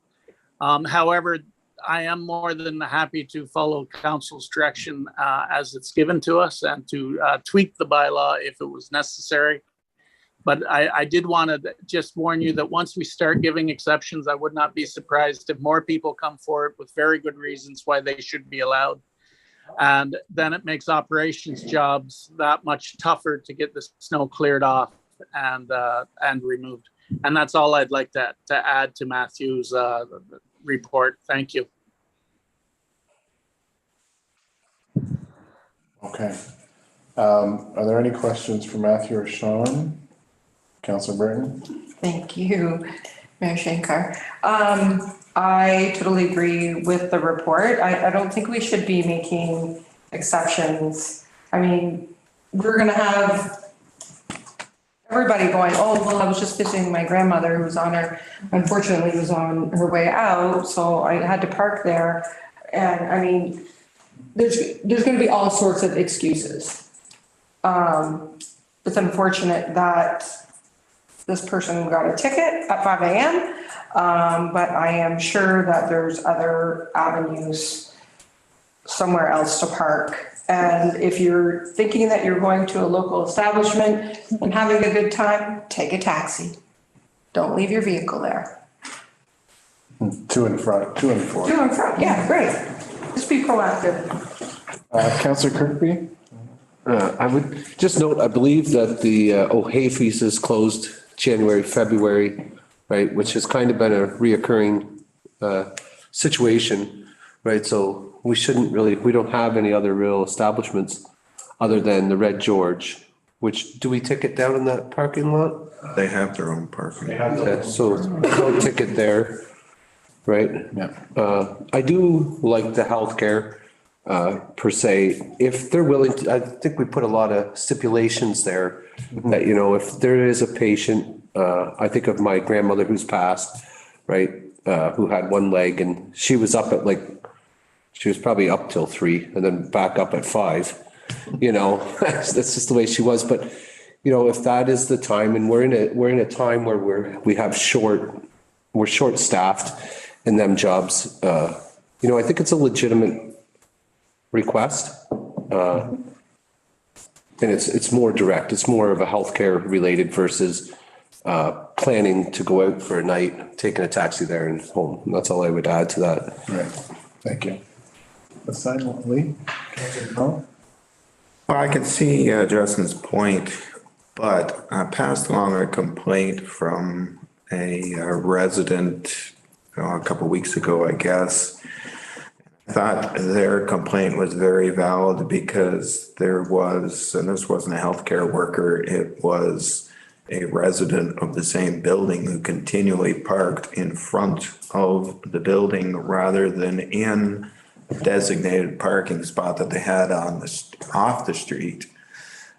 However, I am more than happy to follow council's direction as it's given to us and to tweak the bylaw if it was necessary. But I did want to just warn you that once we start giving exceptions, I would not be surprised if more people come forward with very good reasons why they should be allowed. And then it makes operations jobs that much tougher to get the snow cleared off and removed. And that's all I'd like to add to Matthew's report. Thank you. Okay. Are there any questions for Matthew or Sean? Councilor Burton? Thank you, Mayor Shankar. I totally agree with the report. I don't think we should be making exceptions. I mean, we're gonna have everybody going, oh, well, I was just visiting my grandmother who was unfortunately was on her way out, so I had to park there. And I mean, there's gonna be all sorts of excuses. It's unfortunate that this person got a ticket at 5 a.m., but I am sure that there's other avenues somewhere else to park. And if you're thinking that you're going to a local establishment and having a good time, take a taxi. Don't leave your vehicle there. Two in front. To and from, yeah, great. Just be proactive. Councilor Kirkby? I would just note, I believe that the O'Haffey's is closed January, February, right, which has kind of been a reoccurring situation, right? So we don't have any other real establishments other than the Red George, which, do we ticket down in that parking lot? They have their own parking. So no ticket there, right? Yeah. I do like the healthcare per se, if they're willing to. I think we put a lot of stipulations there that, you know, if there is a patient, I think of my grandmother who's passed, right, who had one leg and she was up at she was probably up till 3 and then back up at 5, you know, that's just the way she was. But, you know, if that is the time, and we're in a time where we're short staffed in them jobs, you know, I think it's a legitimate request. And it's more direct. It's more of a healthcare related versus planning to go out for a night, taking a taxi there and home. And that's all I would add to that. Right. Thank you. Lee? Well, I can see Justin's point, but I passed along a complaint from a resident a couple of weeks ago, I guess. I thought their complaint was very valid because there was, and this wasn't a healthcare worker, it was a resident of the same building who continually parked in front of the building rather than in a designated parking spot that they had off the street.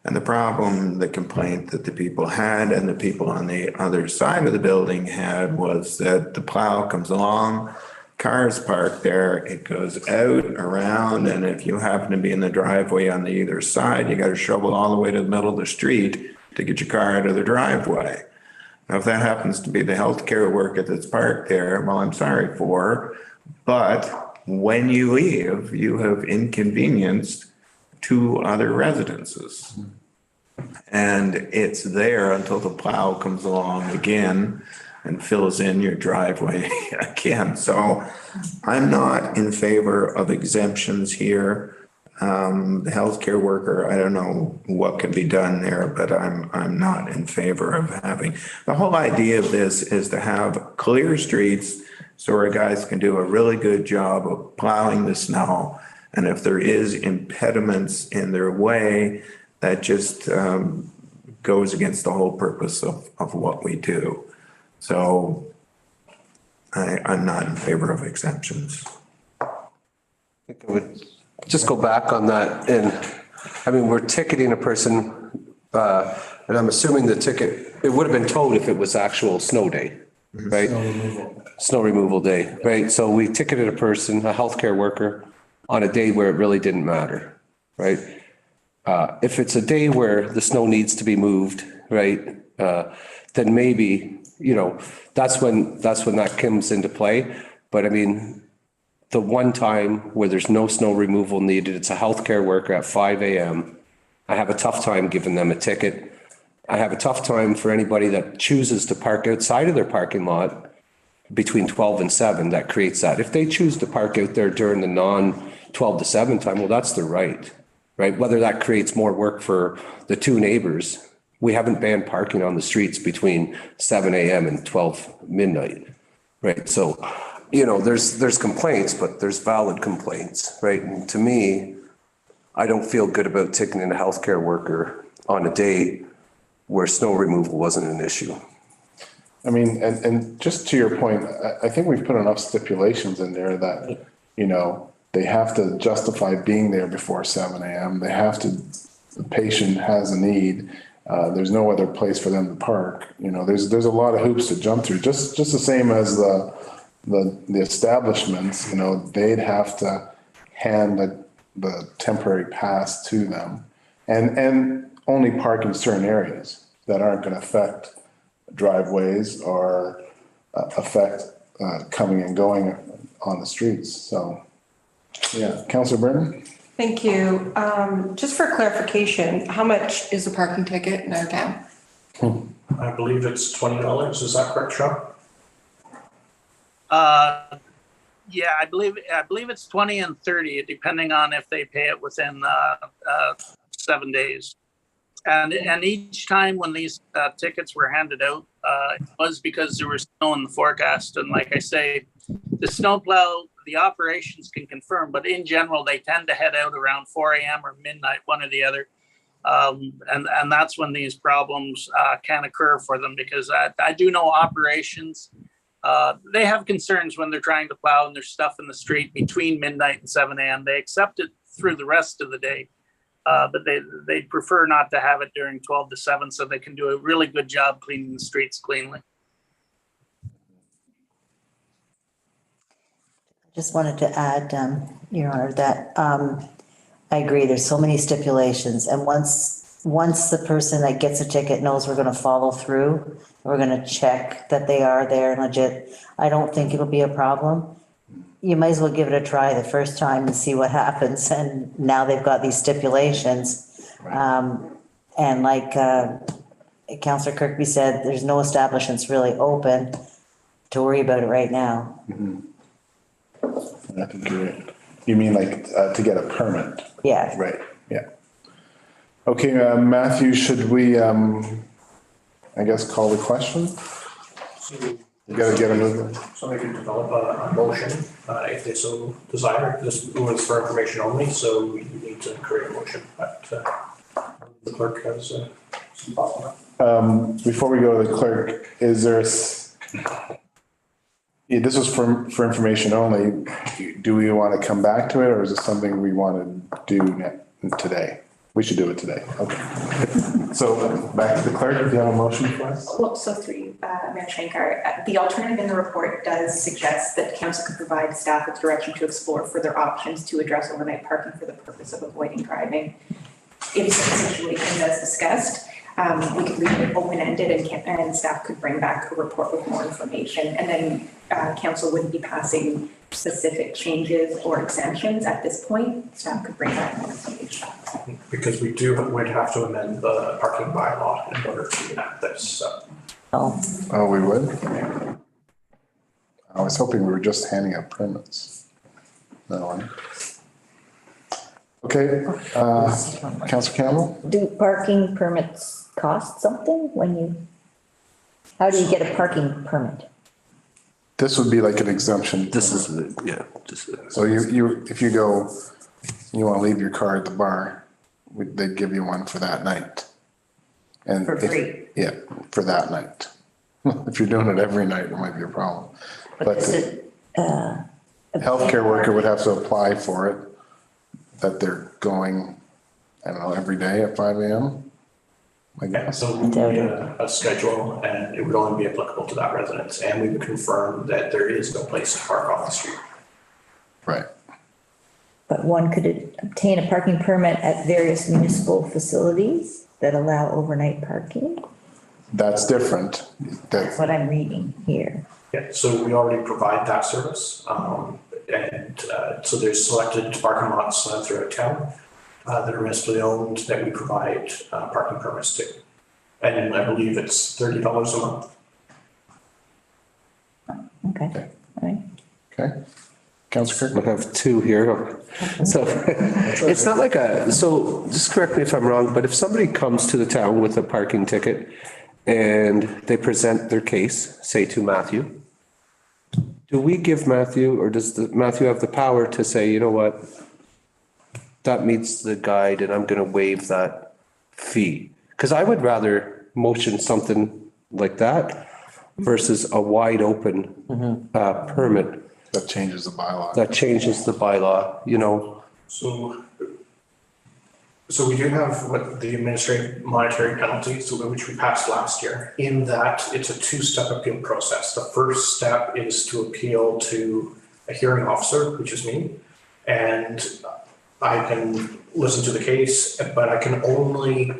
And the problem, the complaint that the people had and the people on the other side of the building had was that the plow comes along, cars parked there, it goes out, around, and if you happen to be in the driveway on the either side, you got to shovel all the way to the middle of the street to get your car out of the driveway. Now, if that happens to be the healthcare worker that's parked there, well, I'm sorry for her, but when you leave, you have inconvenienced 2 other residences. And it's there until the plow comes along again and fills in your driveway again. So I'm not in favor of exemptions here. The healthcare worker, I don't know what can be done there, but I'm not in favor of having. The whole idea of this is to have clear streets so our guys can do a really good job of plowing the snow. And if there is impediments in their way, that just goes against the whole purpose of what we do. So I'm not in favor of exemptions. I think I would just go back on that. And I mean, we're ticketing a person, and I'm assuming the ticket, it would have been towed if it was actual snow day, right? Snow removal day, right? So we ticketed a person, a healthcare worker, on a day where it really didn't matter, right? If it's a day where the snow needs to be moved, right, then maybe, you know, that's when that comes into play. But I mean, the one time where there's no snow removal needed, it's a healthcare worker at 5 a.m. I have a tough time giving them a ticket. I have a tough time for anybody that chooses to park outside of their parking lot between 12 and 7, that creates that. If they choose to park out there during the non-12 to 7 time, well, that's their right? Whether that creates more work for the two neighbors. We haven't banned parking on the streets between 7 a.m. and 12 midnight, right? So, you know, there's complaints, but there's valid complaints, right? And to me, I don't feel good about ticketing a healthcare worker on a day where snow removal wasn't an issue. I mean, and just to your point, I think we've put enough stipulations in there that, you know, they have to justify being there before 7 a.m. They have to, the patient has a need. There's no other place for them to park. You know, there's a lot of hoops to jump through, just the same as the establishments, you know, they'd have to hand the temporary pass to them and only park in certain areas that aren't going to affect driveways or affect coming and going on the streets. So, yeah, Councillor Brennan? Thank you. Just for clarification, how much is a parking ticket in our town? I believe it's $20. Is that correct, Sean? Yeah, I believe it's 20 and 30, depending on if they pay it within 7 days. And each time when these tickets were handed out, it was because there was snow in the forecast. And like I say, the snowplow, the operations can confirm, but in general, they tend to head out around 4 a.m. or midnight, one or the other. And that's when these problems can occur for them, because I do know operations, they have concerns when they're trying to plow and there's stuff in the street between midnight and 7 a.m. They accept it through the rest of the day. But they prefer not to have it during 12 to 7 so they can do a really good job cleaning the streets cleanly. Just wanted to add, Your Honor, that I agree, there's so many stipulations, and once the person that gets a ticket knows we're going to follow through, we're going to check that they are there and legit, I don't think it'll be a problem. You might as well give it a try the first time and see what happens, and now they've got these stipulations. And like Councillor Kirkby said, there's no establishments really open to worry about it right now. Mm-hmm. I think you're right. You mean like to get a permit? Yeah. Right, yeah. Okay, Matthew, should we, I guess, call the question? You gotta get a move. Somebody could develop a motion if they so desire. This was for information only, so we need to create a motion. But the clerk has some thoughts on that. Before we go to the clerk, is there, this was for information only. Do we want to come back to it, or is it something we want to do today? We should do it today. Okay. So back to the clerk, if you have a motion for us? Well, so through you, Mayor Shankar, the alternative in the report does suggest that council could provide staff with direction to explore further options to address overnight parking for the purpose of avoiding driving. If the situation as discussed, we could leave it open-ended and staff could bring back a report with more information, and then council wouldn't be passing specific changes or exemptions at this point. Staff could bring back more information. Because we'd have to amend the parking bylaw in order to enact this. So. Oh, we would? I was hoping we were just handing out permits. No. Okay, Councillor Campbell? Do parking permits cost something how do you get a parking permit? This would be like an exemption. This is, yeah. So if you go, you want to leave your car at the bar, they'd give you one for that night. And For free? Yeah, for that night. If you're doing it every night, it might be a problem. But Is it, healthcare worker would have to apply for it, that they're going, I don't know, every day at 5 AM? I guess. So we need a schedule and it would only be applicable to that residence. And we would confirm that there is no place to park off the street. Right. but one could obtain a parking permit at various municipal facilities that allow overnight parking? That's different. That's what I'm reading here. Yeah, so we already provide that service. So there's selected parking lots throughout town that are municipally owned that we provide parking permits to. And I believe it's $30 a month. Okay, all right. Okay. Councillor Kirk? I have two here. So it's not like so just correct me if I'm wrong, but if somebody comes to the town with a parking ticket and they present their case, say to Matthew, do we give Matthew, or does Matthew have the power to say, you know what, that meets the guide and I'm going to waive that fee? Because I would rather motion something like that versus a wide open permit. That changes the bylaw. That changes the bylaw, you know. So we do have what the administrative monetary penalties, which we passed last year. In that, it's a two-step appeal process. The first step is to appeal to a hearing officer, which is me, and I can listen to the case, but I can only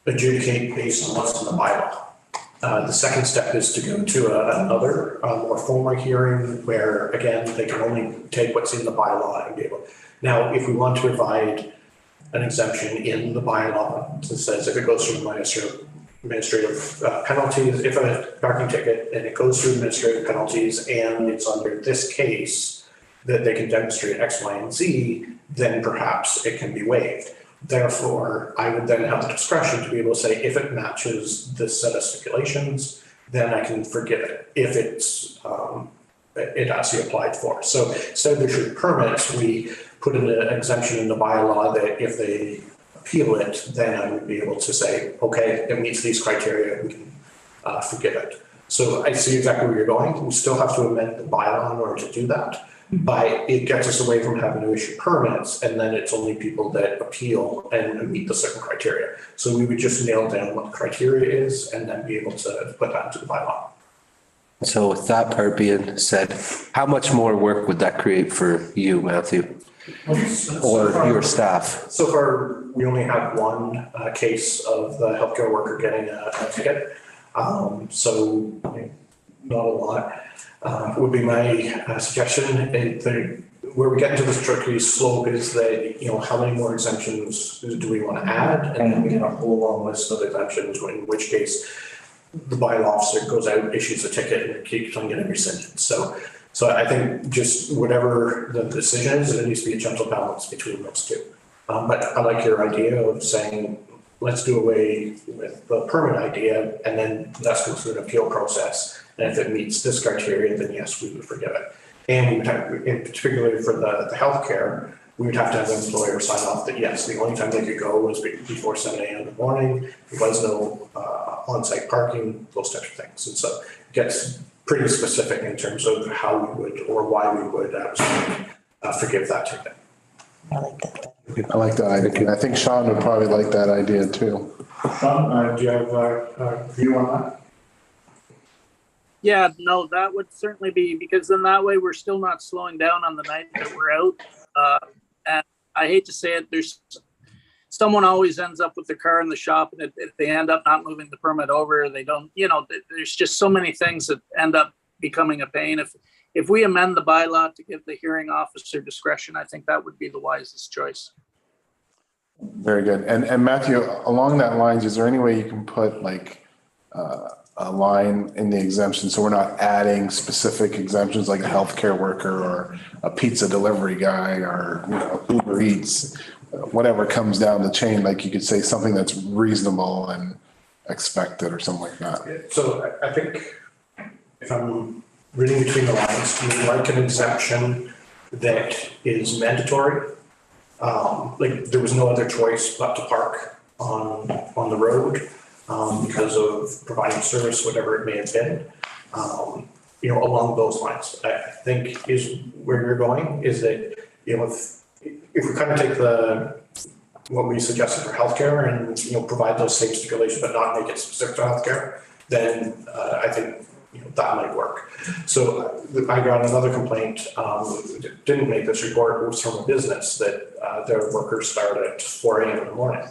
adjudicate based on what's in the bylaw. The second step is to go to another more formal hearing where, again, they can only take what's in the bylaw and be able. Now, if we want to provide an exemption in the bylaw that says if it goes through administrative penalties, if a parking ticket and it goes through administrative penalties and it's under this case that they can demonstrate X, Y, and Z, then perhaps it can be waived. Therefore, I would then have the discretion to be able to say, if it matches this set of stipulations, then I can forgive it if it's it actually applied for. So instead of issuing permits, we put in an exemption in the bylaw that if they appeal it, then I would be able to say, okay, it meets these criteria, we can forgive it. So I see exactly where you're going. We still have to amend the bylaw in order to do that. But it gets us away from having to issue permits, and then it's only people that appeal and meet the certain criteria. So we would just nail down what the criteria is and then be able to put that into the bylaw. So with that part being said, how much more work would that create for you, Matthew? Or your staff? So far, we only have one case of the healthcare worker getting a ticket. So not a lot. Would be my suggestion. Where we get into this tricky slope is that, how many more exemptions do we want to add? And then we get a whole long list of exemptions, in which case the bylaw officer goes out, issues a ticket, and keeps on getting rescinded. So I think just whatever the decision is, there needs to be a gentle balance between those two. But I like your idea of saying, let's do away with the permit idea, and then let's go through an appeal process. And if it meets this criteria, then yes, we would forgive it. And we would have, in particular for the healthcare, we would have to have the employer sign off that yes, the only time they could go was before 7 a.m. in the morning. There was no on-site parking, those types of things. And so it gets pretty specific in terms of how we would or why we would forgive that ticket. I like that idea. I think Sean would probably like that idea too. Sean, do you have a view on that? Yeah, no, that would certainly be, because then that way we're still not slowing down on the night that we're out. And I hate to say it, there's someone always ends up with their car in the shop, and if they end up not moving the permit over, they don't, there's just so many things that end up becoming a pain. If we amend the bylaw to give the hearing officer discretion, I think that would be the wisest choice. Very good. And Matthew, along that lines, is there any way you can put like a line in the exemption so we're not adding specific exemptions like a healthcare worker or a pizza delivery guy or Uber Eats, whatever comes down the chain, like you could say something that's reasonable and expected or something like that. So I think if I'm reading between the lines, you like an exemption that is mandatory. Like there was no other choice but to park on the road. because of providing service, whatever it may have been. Along those lines, I think is where you're going, is that, if we kind of take what we suggested for healthcare and, provide those same stipulations, but not make it specific to healthcare, then I think, that might work. So I got another complaint, didn't make this report, it was from a business that their workers start at 4 a.m. in the morning.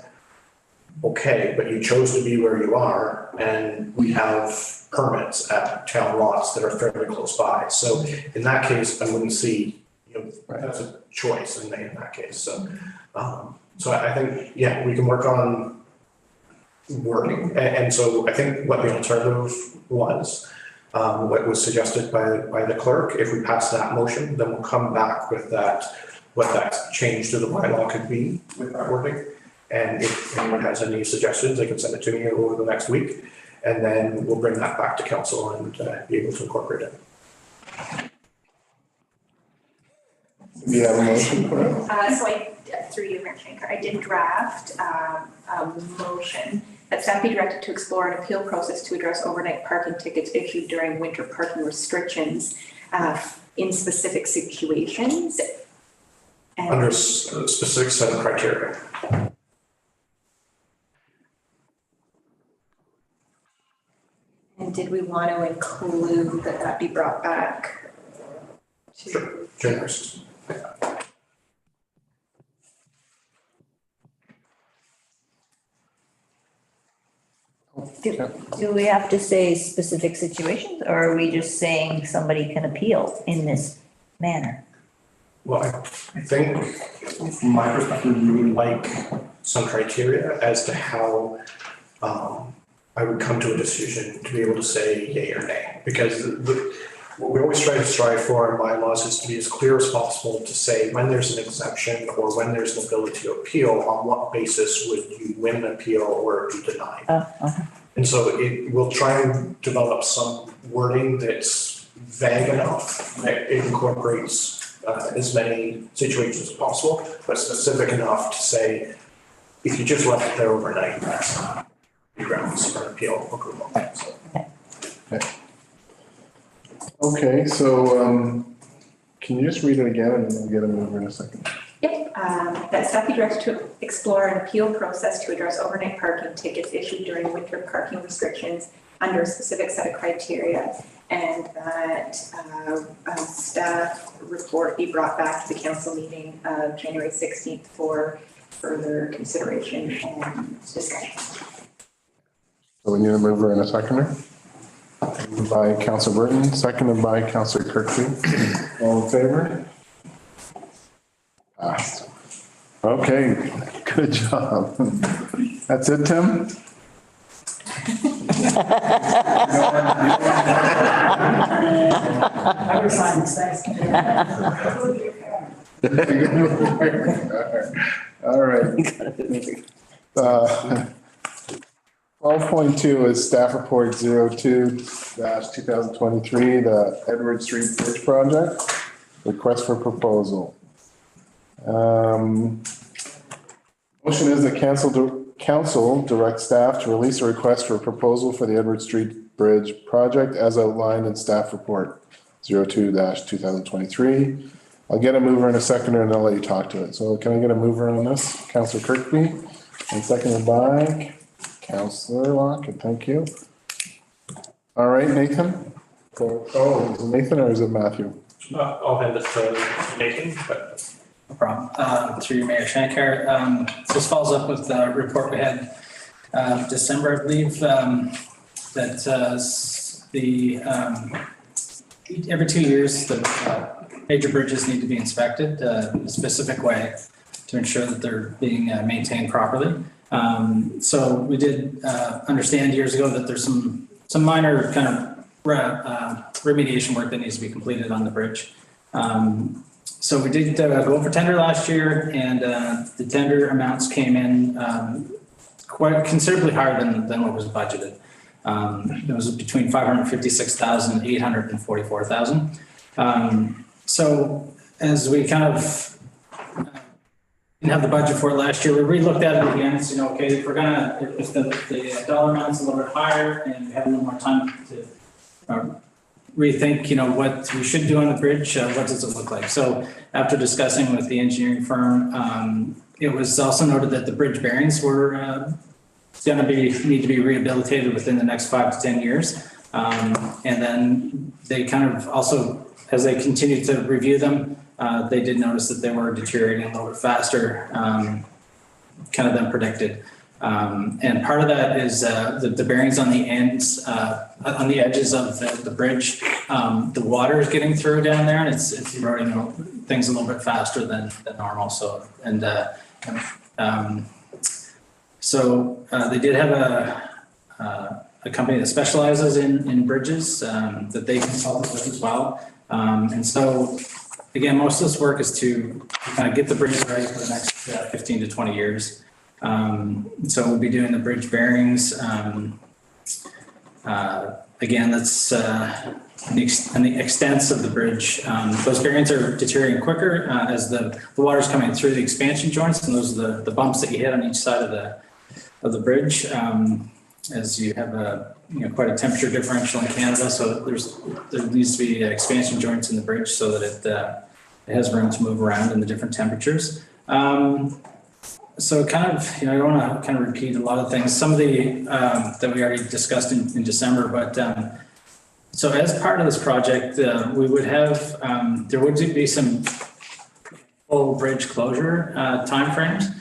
Okay, but you chose to be where you are, and we have permits at town lots that are fairly close by. So in that case, I wouldn't see, that's a choice in that case. So, I think, yeah, we can work on wording. And so I think what the alternative was, what was suggested by the clerk, if we pass that motion, then we'll come back with what that change to the bylaw could be with that wording. And if anyone has any suggestions, they can send it to me over the next week. And then we'll bring that back to council and be able to incorporate it. Do you have a motion for it? Through you, Mayor Schenker, I did draft a motion that staff be directed to explore an appeal process to address overnight parking tickets issued during winter parking restrictions in specific situations. Under a specific set of criteria. And did we want to include that be brought back to? Sure, generous. Do we have to say specific situations, or are we just saying somebody can appeal in this manner? Well, I think from my perspective, we would like some criteria as to how I would come to a decision to be able to say yay or nay. Because what we always try to strive for in bylaws is to be as clear as possible to say when there's an exception or when there's an ability to appeal, on what basis would you win an appeal or be denied. And so we'll try and develop some wording that's vague enough that it incorporates as many situations as possible, but specific enough to say, if you just left it there overnight, that's not grounds for appeal approval. Okay, so can you just read it again and then we'll get it over in a second? Yep, that staff be directed to explore an appeal process to address overnight parking tickets issued during winter parking restrictions under a specific set of criteria, and that staff report be brought back to the council meeting of January 16th for further consideration and discussion. So we need a mover and a seconder. Moved by Councillor Burton, seconded by Councillor Kirkby. All in favor? Passed. Okay, good job. That's it, Tim? I resign, thanks. All right. 12.2 is staff report 02-2023, the Edward Street Bridge project, request for proposal. Motion is that council direct staff to release a request for a proposal for the Edward Street Bridge project as outlined in staff report 02-2023. I'll get a mover and a seconder and I'll let you talk to it. So can I get a mover on this? Councillor Kirkby, and seconded by Councillor Lockett, thank you. All right, Nathan? Oh, is it Nathan or is it Matthew? I'll hand it to Nathan, but. No problem. Through you, Mayor Schenker. This follows up with the report we had December, I believe, that every 2 years, the major bridges need to be inspected in a specific way to ensure that they're being maintained properly. So we did understand years ago that there's some minor kind of remediation work that needs to be completed on the bridge. So we did go for tender last year, and the tender amounts came in quite considerably higher than what was budgeted. It was between 556,000 and 844,000. So as we kind of didn't have the budget for it last year. We re-looked at it again, it's, okay, if we're gonna, if the dollar amount's a little bit higher and we have a little more time to rethink, what we should do on the bridge, what does it look like? So after discussing with the engineering firm, it was also noted that the bridge bearings were need to be rehabilitated within the next 5 to 10 years. And then they kind of also, as they continued to review them, they did notice that they were deteriorating a little bit faster, kind of than predicted. And part of that is the bearings on the ends, on the edges of the bridge. The water is getting through down there, and it's eroding things a little bit faster than normal. So they did have a company that specializes in bridges that they consulted with as well. And so, again, most of this work is to kind of get the bridge ready for the next 15 to 20 years. So we'll be doing the bridge bearings. Again, that's on the extents of the bridge. Those bearings are deteriorating quicker as the water's coming through the expansion joints, and those are the bumps that you hit on each side of the bridge. As you have quite a temperature differential in Canada, so there needs to be expansion joints in the bridge so that it has room to move around in the different temperatures. So kind of, I don't want to kind of repeat a lot of things, some of the that we already discussed in December, but so as part of this project, we would have, there would be some full bridge closure timeframes,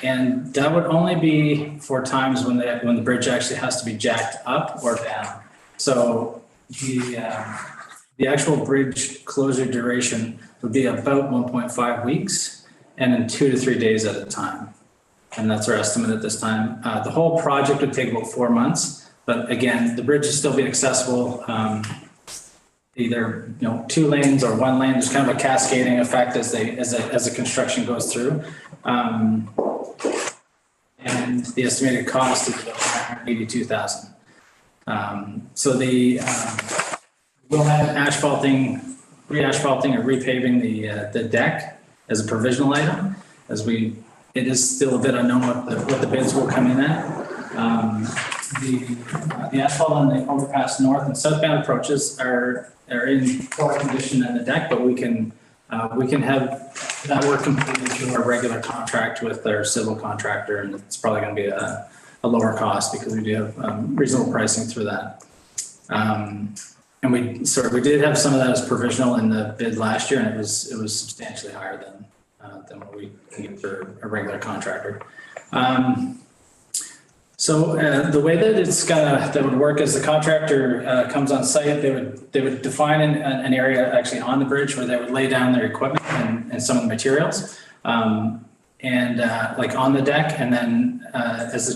and that would only be for times when the bridge actually has to be jacked up or down. So the actual bridge closure duration would be about 1.5 weeks. And in 2 to 3 days at a time. And that's our estimate at this time. The whole project would take about 4 months, but again, the bridge will still be accessible, either 2 lanes or 1 lane. There's kind of a cascading effect as the construction goes through. And the estimated cost is about $182,000. So we'll have re-asphalting or repaving the deck as a provisional item, it is still a bit unknown what the bids will come in at. The asphalt on the overpass north and southbound approaches are in poor condition in the deck, but we can have that work completed through our regular contract with our civil contractor, and it's probably going to be a lower cost because we do have reasonable pricing through that. And we did have some of that as provisional in the bid last year, and it was substantially higher than what we can get for a regular contractor. So the way that that would work is the contractor comes on site. They would define an area actually on the bridge where they would lay down their equipment and some of the materials, like on the deck, and then as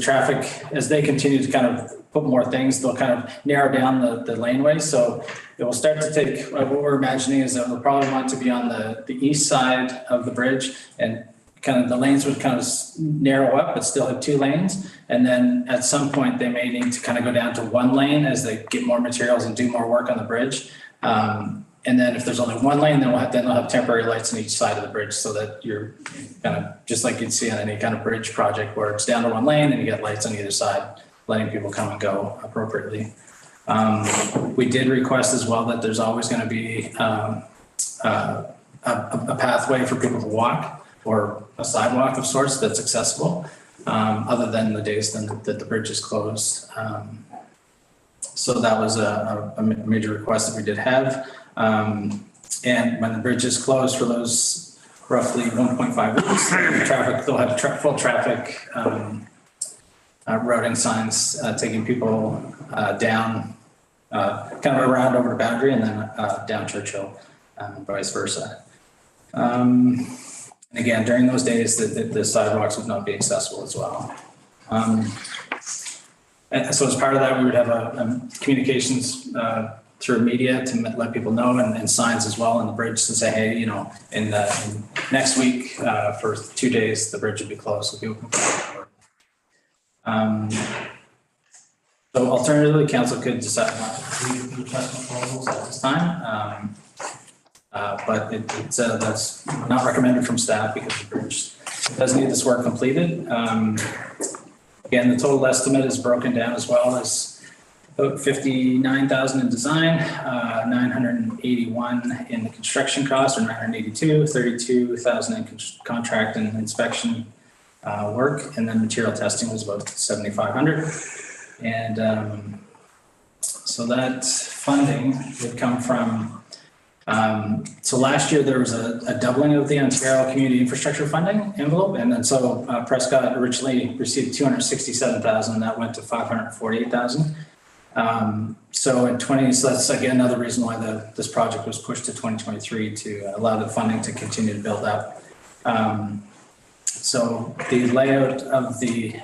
they continue to kind of put more things, they'll kind of narrow down the laneway. So it will start to take, what we're imagining is that we'll probably want to be on the east side of the bridge, and kind of the lanes would kind of narrow up, but still have 2 lanes. And then at some point they may need to kind of go down to 1 lane as they get more materials and do more work on the bridge. And then if there's only 1 lane, then they'll have temporary lights on each side of the bridge, so that you're kind of just like you'd see on any kind of bridge project where it's down to 1 lane and you get lights on either side, letting people come and go appropriately. We did request as well that there's always going to be a pathway for people to walk, or a sidewalk of sorts that's accessible, other than the days that the bridge is closed. So that was a major request that we did have. And when the bridge is closed for those roughly 1.5 weeks, they'll have full traffic routing signs taking people down, kind of around over to Boundary and then down Churchill, and vice versa. And again, during those days, the sidewalks would not be accessible as well. And so as part of that, we would have a communications through media to let people know, and signs as well on the bridge to say, hey, in next week for 2 days, the bridge would be closed, so people can go. So alternatively, council could decide not to approve the request proposals at this time. But that's not recommended from staff because the bridge does need this work completed. Again, the total estimate is broken down as well as about 59,000 in design, 981 in the construction cost, or 982, 32,000 in contract and inspection work, and then material testing was about 7,500. And so that funding would come from, so last year there was a doubling of the Ontario Community Infrastructure Funding envelope. And then so Prescott originally received 267,000, and that went to 548,000. So that's again another reason why this project was pushed to 2023 to allow the funding to continue to build up. So the layout of the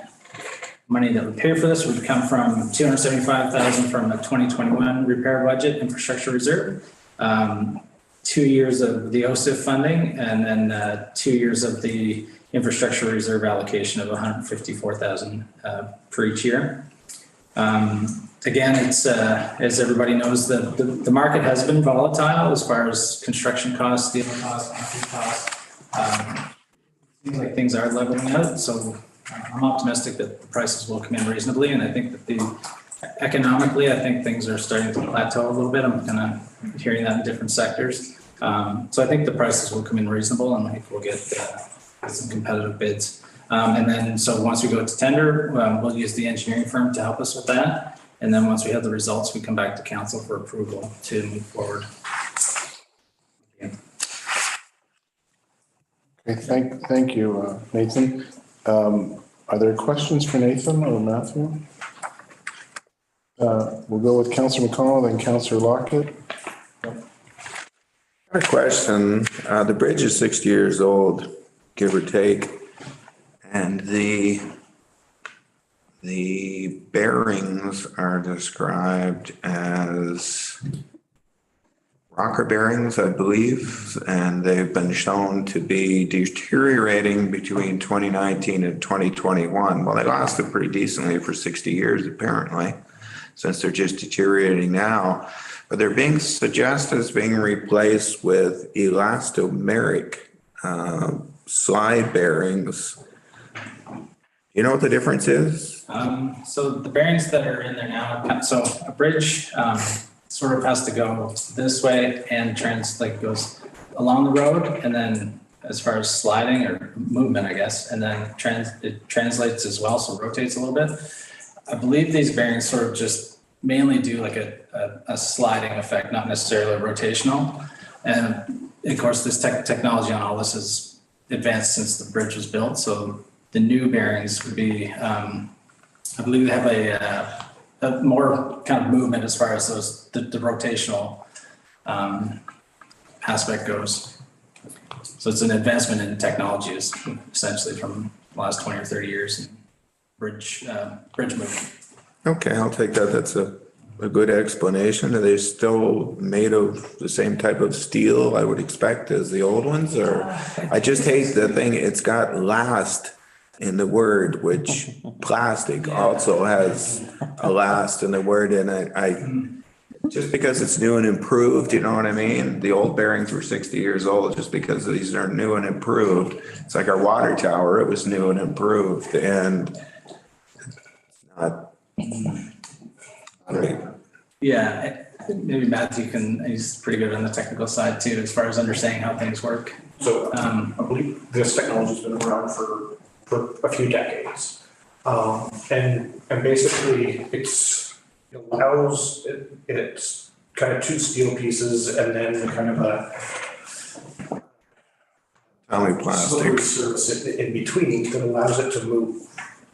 money that would pay for this would come from 275,000 from the 2021 repair budget infrastructure reserve, 2 years of the OSIF funding, and then 2 years of the infrastructure reserve allocation of 154,000 for each year. Again, it's as everybody knows, the market has been volatile as far as construction costs, steel costs, concrete costs. Seems like things are leveling out, so I'm optimistic that the prices will come in reasonably, and I think that economically, I think things are starting to plateau a little bit. I'm kind of hearing that in different sectors. So I think the prices will come in reasonable, and I think we'll get some competitive bids. And then, so once we go to tender, we'll use the engineering firm to help us with that. And then once we have the results, we come back to council for approval to move forward. Okay, thank you, Nathan. Are there questions for Nathan or Matthew? We'll go with Councillor McConnell, then Councillor Lockett. A question, the bridge is 60 years old, give or take, and the bearings are described as rocker bearings, I believe, and they've been shown to be deteriorating between 2019 and 2021. Well, they lasted pretty decently for 60 years, apparently, since they're just deteriorating now. But they're being suggested as being replaced with elastomeric slide bearings. You know what the difference is? So the bearings that are in there now, so a bridge sort of has to go this way and goes along the road, and then as far as sliding or movement, I guess, and then it translates as well, so rotates a little bit. I believe these bearings sort of just mainly do like a sliding effect, not necessarily rotational. And of course, this technology on all this is advanced since the bridge was built. So the new bearings would be, I believe they have a more kind of movement as far as the rotational aspect goes. So it's an advancement in technology, essentially from the last 20 or 30 years in bridge movement. Okay, I'll take that. That's a good explanation. Are they still made of the same type of steel I would expect as the old ones? Or I just hate the thing, it's got last in the word, which plastic also has a last in the word. And I just because it's new and improved, you know what I mean? The old bearings were 60 years old. Just because these are new and improved. It's like our water tower. It was new and improved, and not great. Yeah, maybe Matthew he's pretty good on the technical side too, as far as understanding how things work. So I believe this technology's been around for a few decades. And basically it allows, it's kind of two steel pieces and then kind of a Polyplastic surface in between that allows it to move.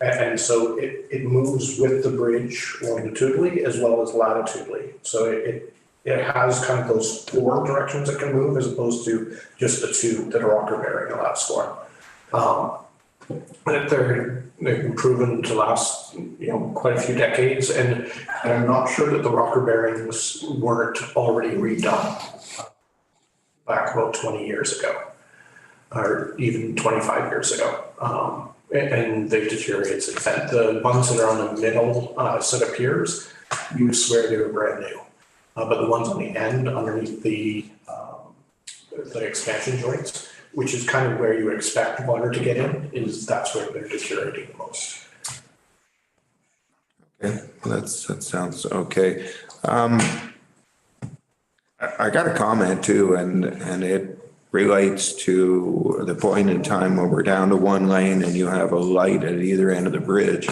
And so it moves with the bridge longitudinally as well as latitudinally. So it has kind of those four directions it can move as opposed to just the two that a rocker bearing allows for. They've been proven to last, quite a few decades, and I'm not sure that the rocker bearings weren't already redone back about 20 years ago, or even 25 years ago. And they've deteriorated since then. The ones that are on the middle set of piers, you swear they were brand new. But the ones on the end underneath the the expansion joints, which is kind of where you expect water to get in, that's where they're deteriorating the most. Okay, that sounds okay. I got a comment too, and it relates to the point in time when we're down to one lane and you have a light at either end of the bridge.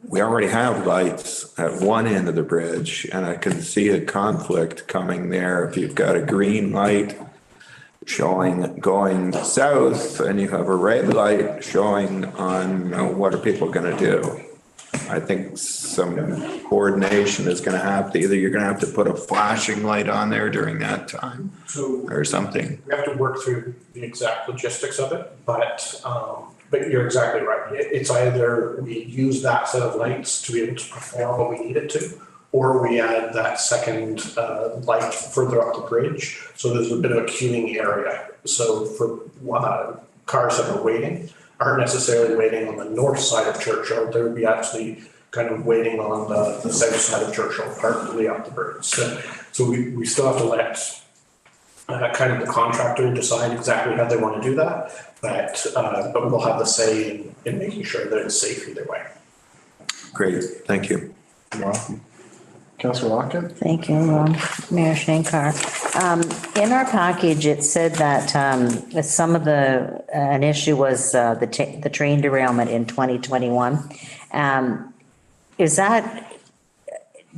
We already have lights at one end of the bridge, and I can see a conflict coming there. If you've got a green light showing going south and you have a red light showing on what are people going to do? I think some coordination is going to have to, either you're going to have to put a flashing light on there during that time or something. We have to work through the exact logistics of it, but you're exactly right. It's either we use that set of lights to be able to perform what we need it to, or we add that second light further up the bridge. So there's a bit of a queuing area. So for cars that are waiting, aren't necessarily waiting on the north side of Churchill. They would be actually kind of waiting on the south side of Churchill, partly up the bridge. So we still have to let kind of the contractor decide exactly how they want to do that, but we'll have the say in making sure that it's safe either way. Great, thank you. You're welcome. Councillor Lockett? Thank you, Mayor Shankar. In our package, it said that some of an issue was the train derailment in 2021.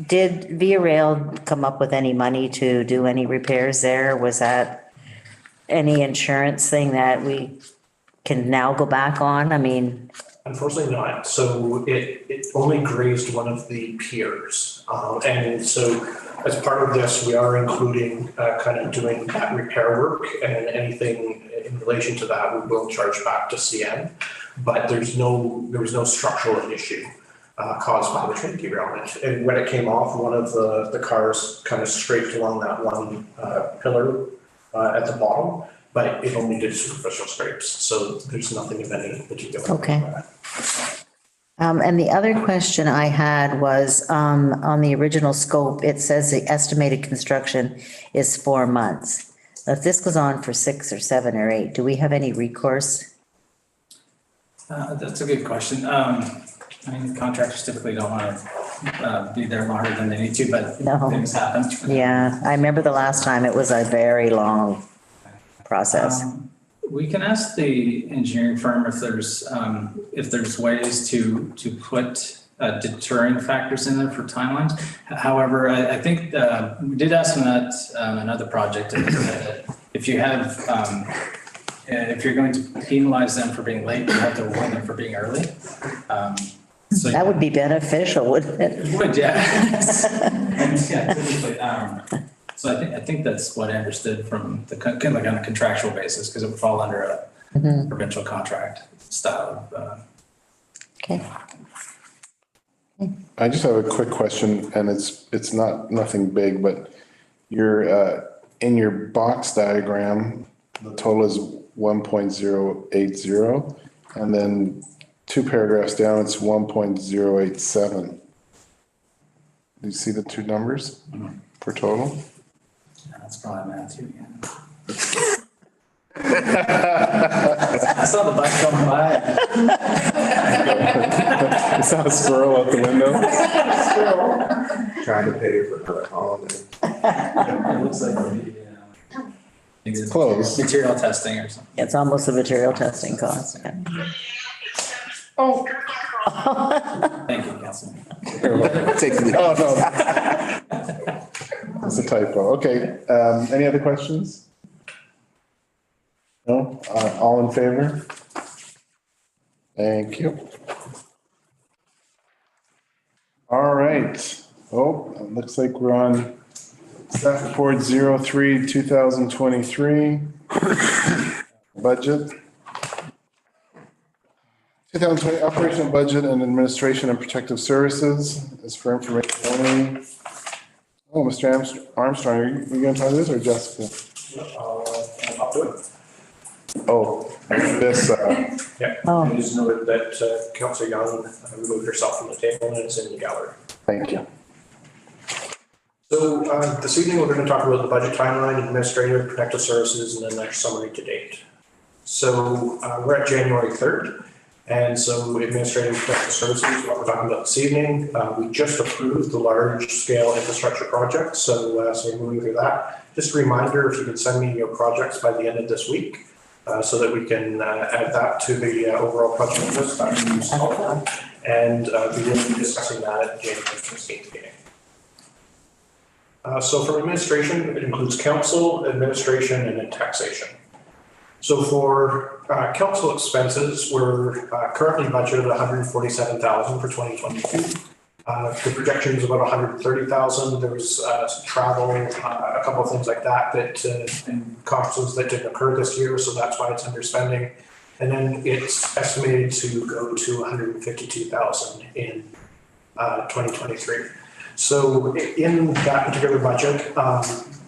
Did Via Rail come up with any money to do any repairs there? Was that any insurance thing that we can now go back on? I mean. Unfortunately not. So it only grazed one of the piers. And so as part of this, we are including kind of doing that repair work, and anything in relation to that, we will charge back to CN. But there was no structural issue caused by the train derailment. And when it came off, one of the cars kind of scraped along that one pillar at the bottom, but it only did superficial scrapes. So there's nothing of any particular. Okay. And the other question I had was on the original scope, it says the estimated construction is 4 months. If this goes on for 6 or 7 or 8, do we have any recourse? That's a good question. I mean, contractors typically don't want to be there longer than they need to, but things happen. Yeah, I remember the last time it was a very long process. We can ask the engineering firm if there's ways to put deterring factors in there for timelines. However, I think we did ask them that another project. If you have, if you're going to penalize them for being late, you have to warn them for being early. So that would be beneficial, wouldn't it? It would, yeah. Yeah, typically, so I think that's what I understood from the kind of like on a contractual basis, because it would fall under a provincial contract style of. Okay. I just have a quick question, and it's nothing big, but you're in your box diagram, the total is 1.080, and then 2 paragraphs down, it's 1.087. Do you see the 2 numbers for total? That's probably math too, yeah. I saw the bike going by. I saw a squirrel out the window. Trying to pay for the holiday. It looks like it's close. Material testing or something. It's almost a material testing cost. Yeah. Oh. Thank you, Councilman. Oh, no. It's a typo. Okay. Any other questions? No? All in favor? Thank you. All right. Oh, it looks like we're on staff report 03/2023 budget. 2020 operational budget and administration and protective services is for information only. Oh, Mr. Armstrong, are you going to try this or Jessica? I'll do it. Oh, this. Yeah. Oh. Just noted that Councillor Young removed herself from the table and it's in the gallery. Thank you. So this evening, we're going to talk about the budget timeline, administrative, protective services, and then their summary to date. So we're at January 3rd. And so administrative and protective services, what we're talking about this evening, we just approved the large scale infrastructure project. So we're moving through that. Just a reminder, if you can send me your projects by the end of this week, so that we can add that to the overall project list. And we will be discussing that at the January 16th meeting. So for administration, it includes council, administration, and then taxation. So for council expenses, we're currently budgeted $147,000 for 2022. The projection is about $130,000. There was some travel, a couple of things like that, and conferences that didn't occur this year, so that's why it's underspending. And then it's estimated to go to $152,000 in 2023. So in that particular budget,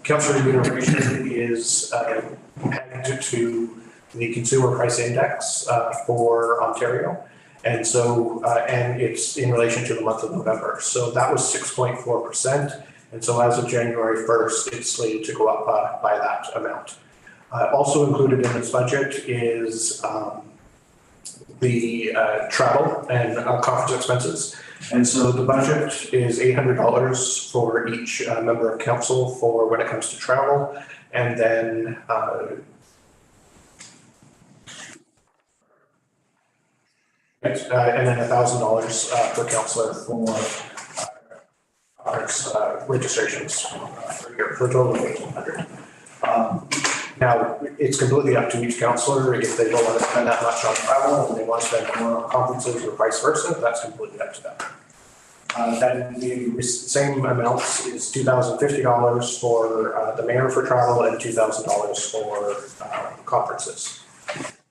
council remuneration is pegged to the consumer price index for Ontario. And so, and it's in relation to the month of November. So that was 6.4%. And so as of January 1st, it's slated to go up by that amount. Also included in this budget is the travel and conference expenses. And so the budget is $800 for each member of council for when it comes to travel. And then $1,000 per councillor for registrations per year, for a total of $1,800. Now, it's completely up to each councillor. If they don't want to spend that much on travel and they want to spend more on conferences or vice versa, that's completely up to them. Then the same amounts is $2,050 for the mayor for travel and $2,000 for conferences.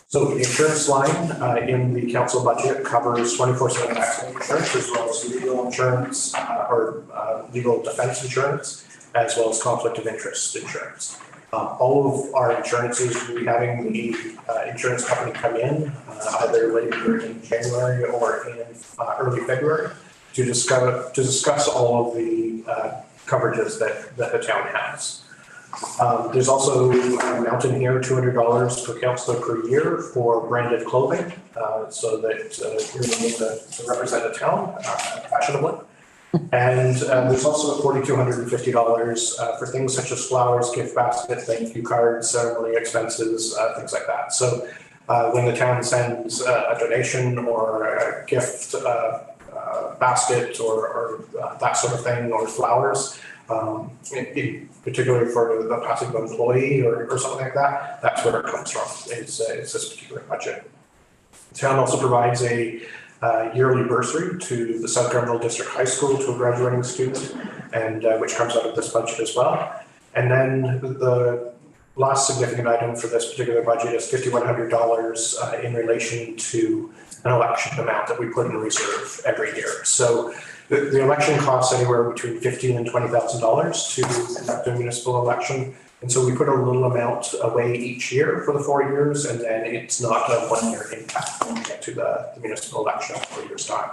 So the insurance line in the council budget covers 24/7 accident insurance as well as legal insurance or legal defense insurance, as well as conflict of interest insurance. All of our insurances, we'll be having the insurance company come in either later in January or in early February to discuss all of the coverages that the town has. There's also a amount in here, $200 per councillor per year for branded clothing, so that you're able to represent the town fashionably. And there's also $4,250 for things such as flowers, gift basket, thank you cards, ceremony expenses, things like that. So when the town sends a donation or a gift basket or that sort of thing, or flowers, in particular for the passing of an employee or something like that, that's where it comes from. It's this particular budget. The town also provides a yearly bursary to the South Grenville District High School to a graduating student, and which comes out of this budget as well. And then the last significant item for this particular budget is $5,100 in relation to an election amount that we put in reserve every year. So the election costs anywhere between $15,000 and $20,000 to conduct a municipal election. And so we put a little amount away each year for the 4 years, and then it's not a 1 year impact when we get to the municipal election in 4 years' time.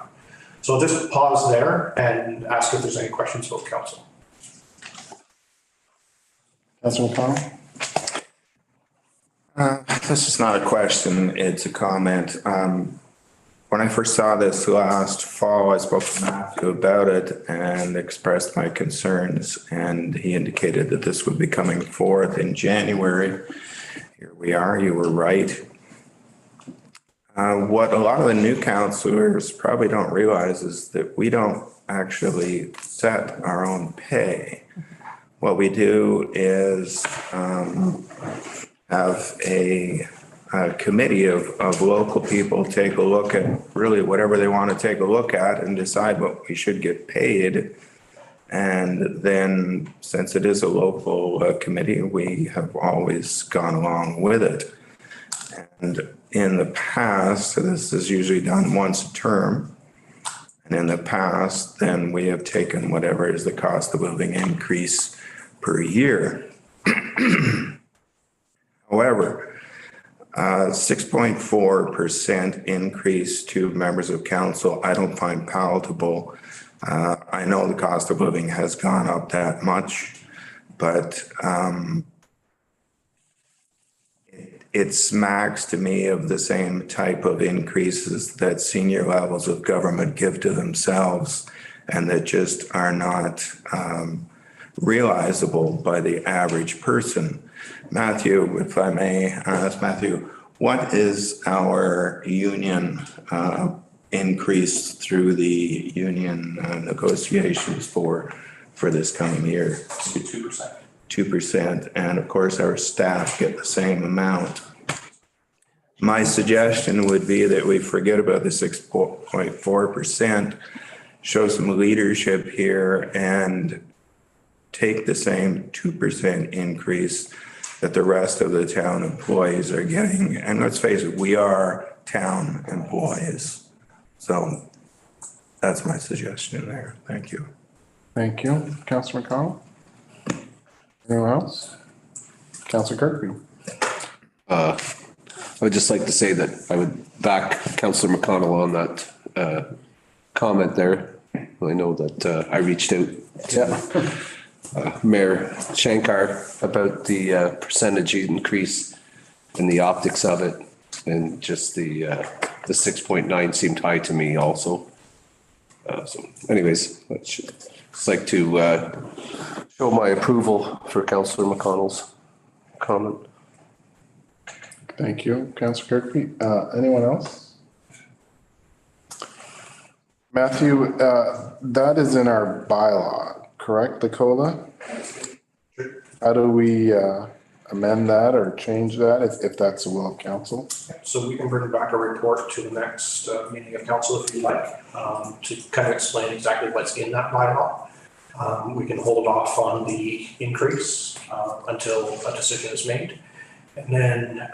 So I'll just pause there and ask if there's any questions about council. Councilor McConnell? This is not a question, it's a comment. When I first saw this last fall, I spoke to Matthew about it and expressed my concerns, and he indicated that this would be coming forth in January. Here we are, you were right. What a lot of the new councillors probably don't realize is that we don't actually set our own pay. What we do is have a committee of local people take a look at really whatever they want to take a look at and decide what we should get paid. And then, since it is a local committee, we have always gone along with it. And in the past, this is usually done once a term. And in the past, then we have taken whatever is the cost of living increase per year. However, 6.4% increase to members of council, I don't find palatable I know the cost of living has gone up that much, but it smacks to me of the same type of increases that senior levels of government give to themselves and that just are not realizable by the average person. Matthew, if I may ask Matthew, what is our union increase through the union negotiations for this coming year? 2%. 2%, and of course our staff get the same amount. My suggestion would be that we forget about the 6.4%, show some leadership here and take the same 2% increase that the rest of the town employees are getting. And let's face it, we are town employees. So that's my suggestion there. Thank you. Thank you. Councillor McConnell? Anyone else? Councillor Kirkby? I would just like to say that I would back Councillor McConnell on that comment there. I know that I reached out to Mayor Shankar about the percentage increase in the optics of it, and just the 6.9 seemed high to me also. So anyways, I'd just like to show my approval for Councillor McConnell's comment. Thank you, Councillor Kirkby. Anyone else? Matthew, that is in our bylaw, correct, the COLA? How do we amend that or change that if that's the will of council? So we can bring back a report to the next meeting of council if you like, to kind of explain exactly what's in that bylaw. We can hold off on the increase until a decision is made. And then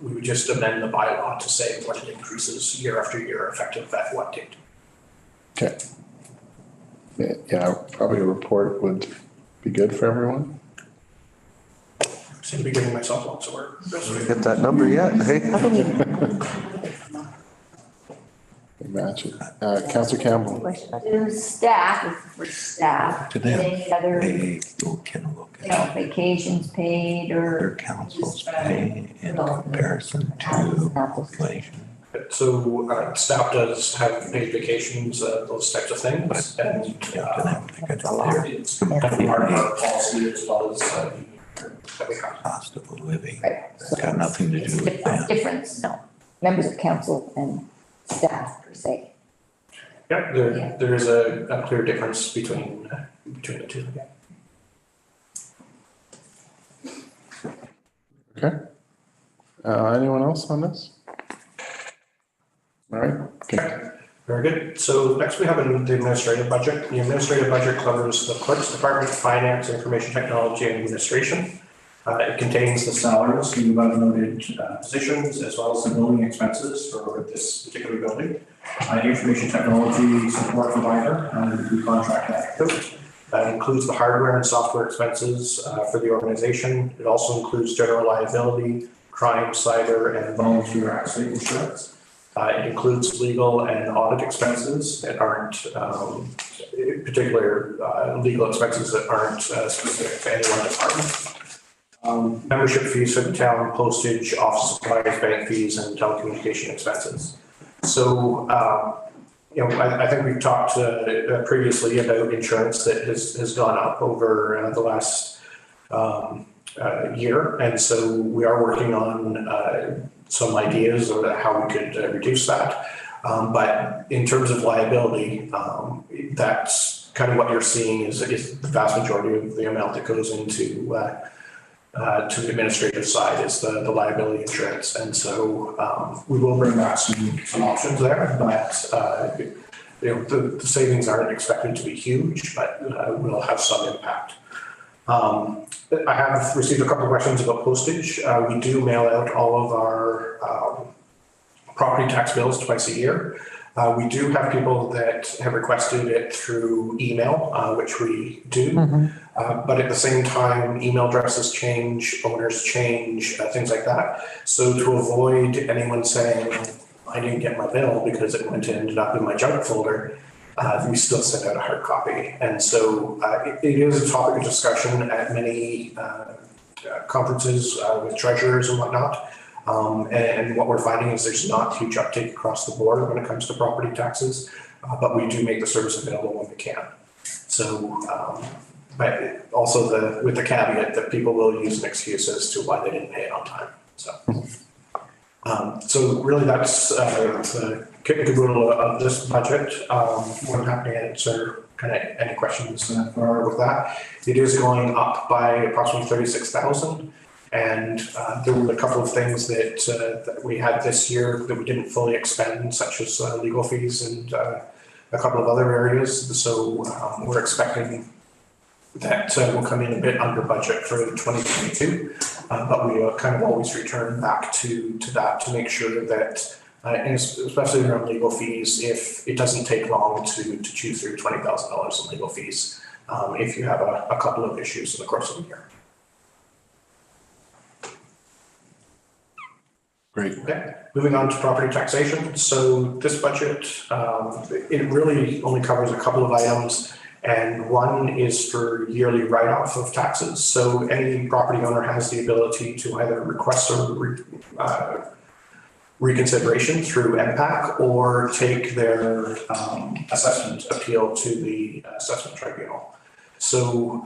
we would just amend the bylaw to say what it increases year after year effective at what date. Okay. Yeah, probably a report would be good for everyone. Seem to be giving myself lots of work. Get that number yet? Hey. Match it. Councillor Campbell. Do staff, for staff, To them, any other, they can look you know, at vacations paid their or? council's pay in comparison to inflation. So staff does have paid vacations, those types of things. And it's kind of part of our policy as well as that we have. Cost of living. Right. It's got nothing to do with that. Difference, no, members of council and staff per se. Yeah, there is a clear difference between the two. Okay. Anyone else on this? All right. Okay. Very good. So next we have the administrative budget. The administrative budget covers the clerk's department, finance, information technology, and administration. It contains the salaries, the above noted positions, as well as the building expenses for this particular building. Information technology support provider, we contract that out. That includes the hardware and software expenses for the organization. It also includes general liability, crime, cyber, and volunteer accident insurance. It includes legal and audit expenses that aren't, in particular, legal expenses that aren't specific to any one department. Membership fees for the town, postage, office supplies, bank fees, and telecommunication expenses. So, I think we've talked previously about insurance that has gone up over the last year. And so we are working on some ideas of how we could reduce that. But in terms of liability, that's kind of what you're seeing is the vast majority of the amount that goes into to the administrative side is the liability insurance. And so we will bring back some options there, but the savings aren't expected to be huge, but will have some impact. I have received a couple of questions about postage. We do mail out all of our property tax bills twice a year. We do have people that have requested it through email, which we do. But at the same time, email addresses change, owners change, things like that. So to avoid anyone saying, I didn't get my bill because it ended up in my junk folder, we still send out a hard copy. And so it is a topic of discussion at many conferences with treasurers and whatnot. And what we're finding is there's not huge uptake across the board when it comes to property taxes, but we do make the service available when we can. So, but also with the caveat that people will use an excuse as to why they didn't pay it on time. So really that's the kit and caboodle of this budget. We're happy to answer kind of any questions with that. It is going up by approximately 36,000. And there were a couple of things that we had this year that we didn't fully expend, such as legal fees and a couple of other areas. So we're expecting that will come in a bit under budget for 2022, but we kind of always return back to that to make sure that, and especially around legal fees, if it doesn't take long to chew through $20,000 in legal fees, if you have a couple of issues in the course of the year. Great. Okay, moving on to property taxation. So this budget, it really only covers a couple of items. And one is for yearly write-off of taxes. So any property owner has the ability to either request a reconsideration through MPAC or take their assessment appeal to the assessment tribunal. So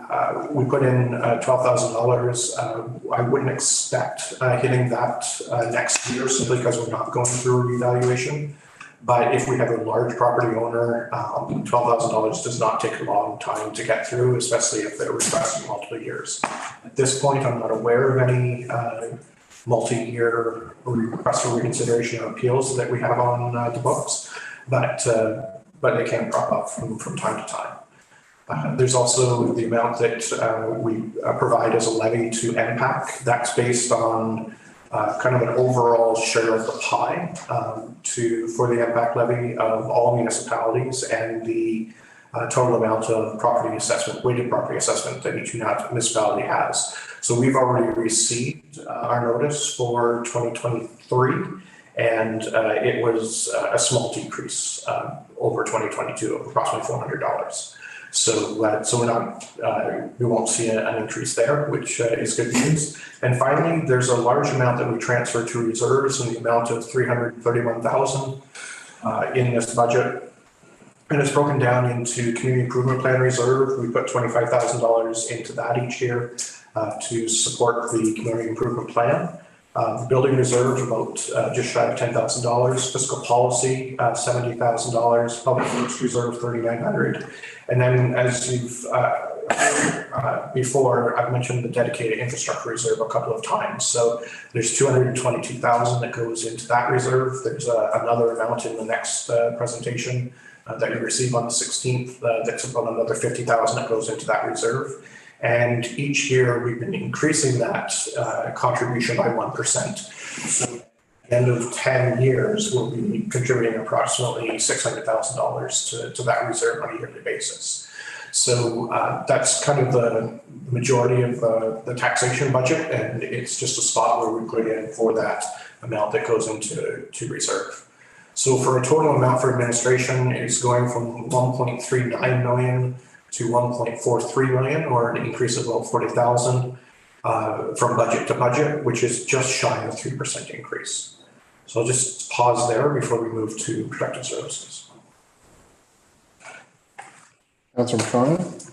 we put in $12,000. I wouldn't expect hitting that next year simply because we're not going through a revaluation. But if we have a large property owner, $12,000 does not take a long time to get through, especially if they're requesting multiple years. At this point, I'm not aware of any multi-year request for reconsideration or appeals that we have on the books, but they can crop up from time to time. There's also the amount that we provide as a levy to MPAC. That's based on kind of an overall share of the pie for the MPAC levy of all municipalities and the total amount of property assessment, weighted property assessment that each municipality has. So we've already received our notice for 2023, and it was a small decrease over 2022 of approximately $400. So we're not, we won't see an increase there, which is good news. And finally, there's a large amount that we transfer to reserves in the amount of $331,000 in this budget. And it's broken down into community improvement plan reserve. We put $25,000 into that each year to support the community improvement plan. Building reserve about just shy of $10,000, fiscal policy $70,000, public works reserve $3,900, and then as you've before I've mentioned the dedicated infrastructure reserve a couple of times. So there's $222,000 that goes into that reserve. There's another amount in the next presentation that you receive on the 16th. That's about another $50,000 that goes into that reserve. And each year we've been increasing that contribution by 1%. So at the end of 10 years, we'll be contributing approximately $600,000 to that reserve on a yearly basis. So that's kind of the majority of the taxation budget, and it's just a spot where we put in for that amount that goes into reserve. So for a total amount for administration, it's going from 1.39 million to 1.43 million, or an increase of about 40,000 from budget to budget, which is just shy of 3% increase. So I'll just pause there before we move to protective services. Councilor McConnell?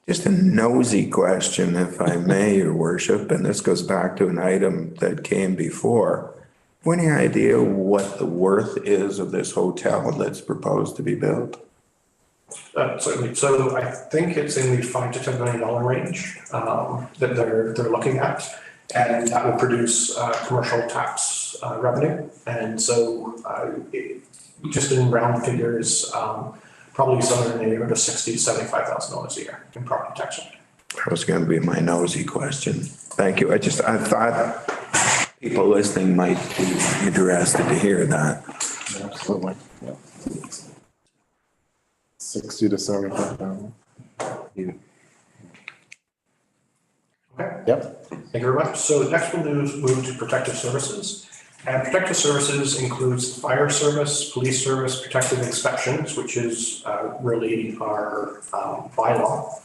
Just a nosy question, if I may, Your Worship, and this goes back to an item that came before. Any idea what the worth is of this hotel that's proposed to be built? Certainly. So I think it's in the $5 to $10 million range that they're looking at, and that will produce commercial tax revenue. And so just in round figures, probably somewhere in the neighborhood of $60,000 to $75,000 a year in property tax. That was going to be my nosy question. Thank you. I thought people listening might be interested to hear that. Absolutely. Yeah. 60 to 75,000. Okay. Yep. Thank you very much. So next we'll move to protective services. And protective services includes fire service, police service, protective inspections, which is really our bylaw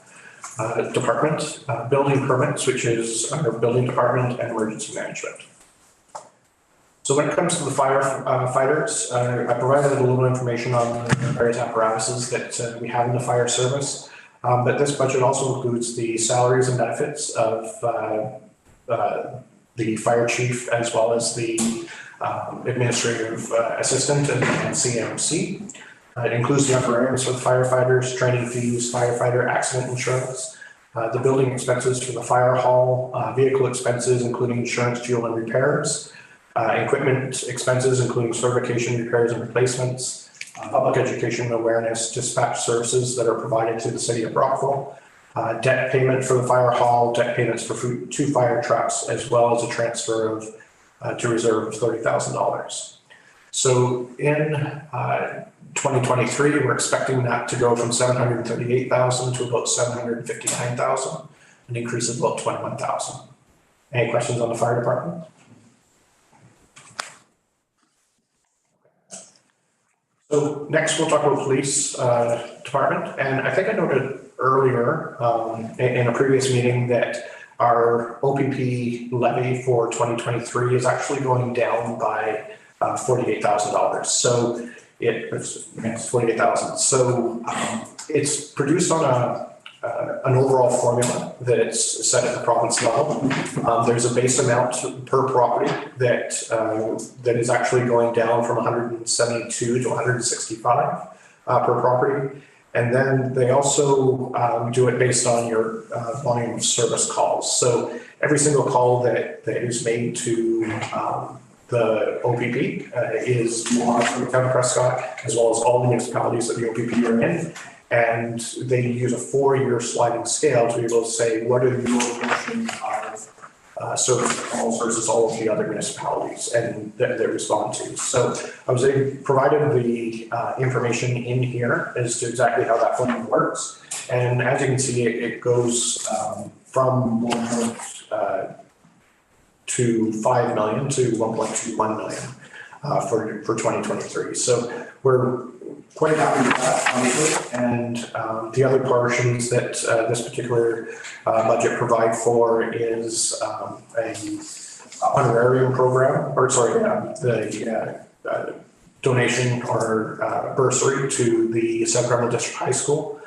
department, building permits, which is our building department, and emergency management. So when it comes to the firefighters, I provided a little information on the various apparatuses that we have in the fire service. But this budget also includes the salaries and benefits of the fire chief, as well as the administrative assistant and CMC. It includes the honorariums for the firefighters, training fees, firefighter accident insurance, the building expenses for the fire hall, vehicle expenses, including insurance, fuel, and repairs, equipment expenses, including certification, repairs, and replacements, public education and awareness, dispatch services that are provided to the city of Brockville, debt payment for the fire hall, debt payments for 2 fire trucks, as well as a transfer of to reserve of $30,000. So in 2023, we're expecting that to go from $738,000 to about $759,000, an increase of about $21,000. Any questions on the fire department? So next we'll talk about police department, and I think I noted earlier in a previous meeting that our OPP levy for 2023 is actually going down by $48,000. So it's $48,000. So it's produced on an overall formula that's set at the province level. There's a base amount per property that is actually going down from 172 to 165 per property. And then they also do it based on your volume of service calls. So every single call that is made to the OPP is monitored from the town of Prescott, as well as all the municipalities that the OPP are in. And they use a 4-year sliding scale to be able to say, what are your portion of service calls versus all of the other municipalities and that they respond to. So I was provided the information in here as to exactly how that funding works. And as you can see, it goes from 1.25 million to 1.21 million for 2023. So we're quite happy with that, obviously. And the other portions that this particular budget provide for is a honorarium program, or sorry, the donation or bursary to the South Carolina District High School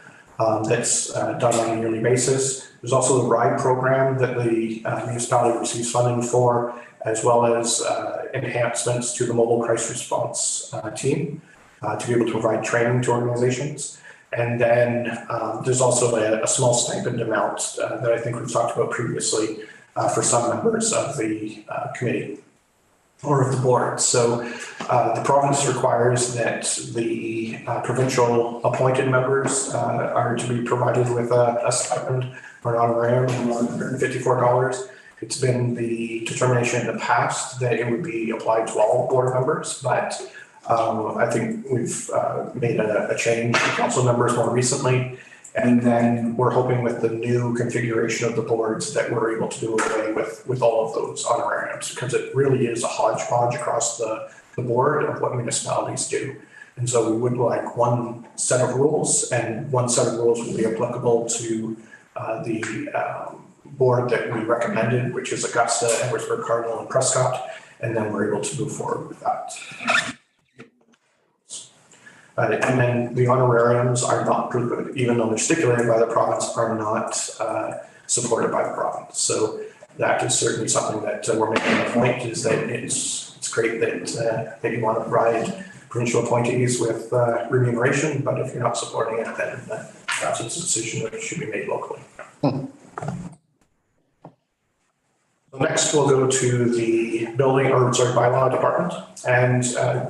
that's done on a yearly basis. There's also the RIDE program that the municipality receives funding for, as well as enhancements to the mobile crisis response team. To be able to provide training to organizations. And then there's also a small stipend amount that I think we've talked about previously for some members of the committee or of the board. So the province requires that the provincial appointed members are to be provided with a stipend or an honorarium of $154. It's been the determination in the past that it would be applied to all board members, but I think we've made a change to council members more recently, and then we're hoping with the new configuration of the boards that we're able to do away with all of those honorariums, because it really is a hodgepodge across the board of what municipalities do. And so we would like one set of rules, and one set of rules will be applicable to the board that we recommended, which is Augusta, Edwardsburg, Cardinal, and Prescott, and then we're able to move forward with that. And then the honorariums are not, even though they're stipulated by the province, are not supported by the province. So that is certainly something that we're making a point, is that it's great that you want to provide provincial appointees with remuneration, but if you're not supporting it, then perhaps it's a decision that should be made locally. Next, we'll go to the bylaw department. And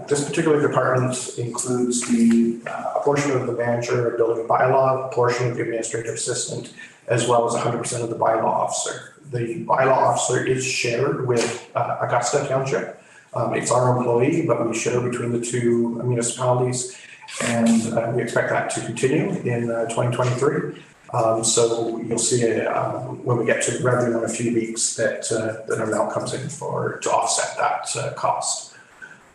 this particular department includes a portion of the manager of building bylaw, a portion of the administrative assistant, as well as 100% of the bylaw officer. The bylaw officer is shared with Augusta Township. It's our employee, but we share between the two municipalities. And we expect that to continue in 2023. So you'll see when we get to revenue in a few weeks that an amount comes in to offset that cost.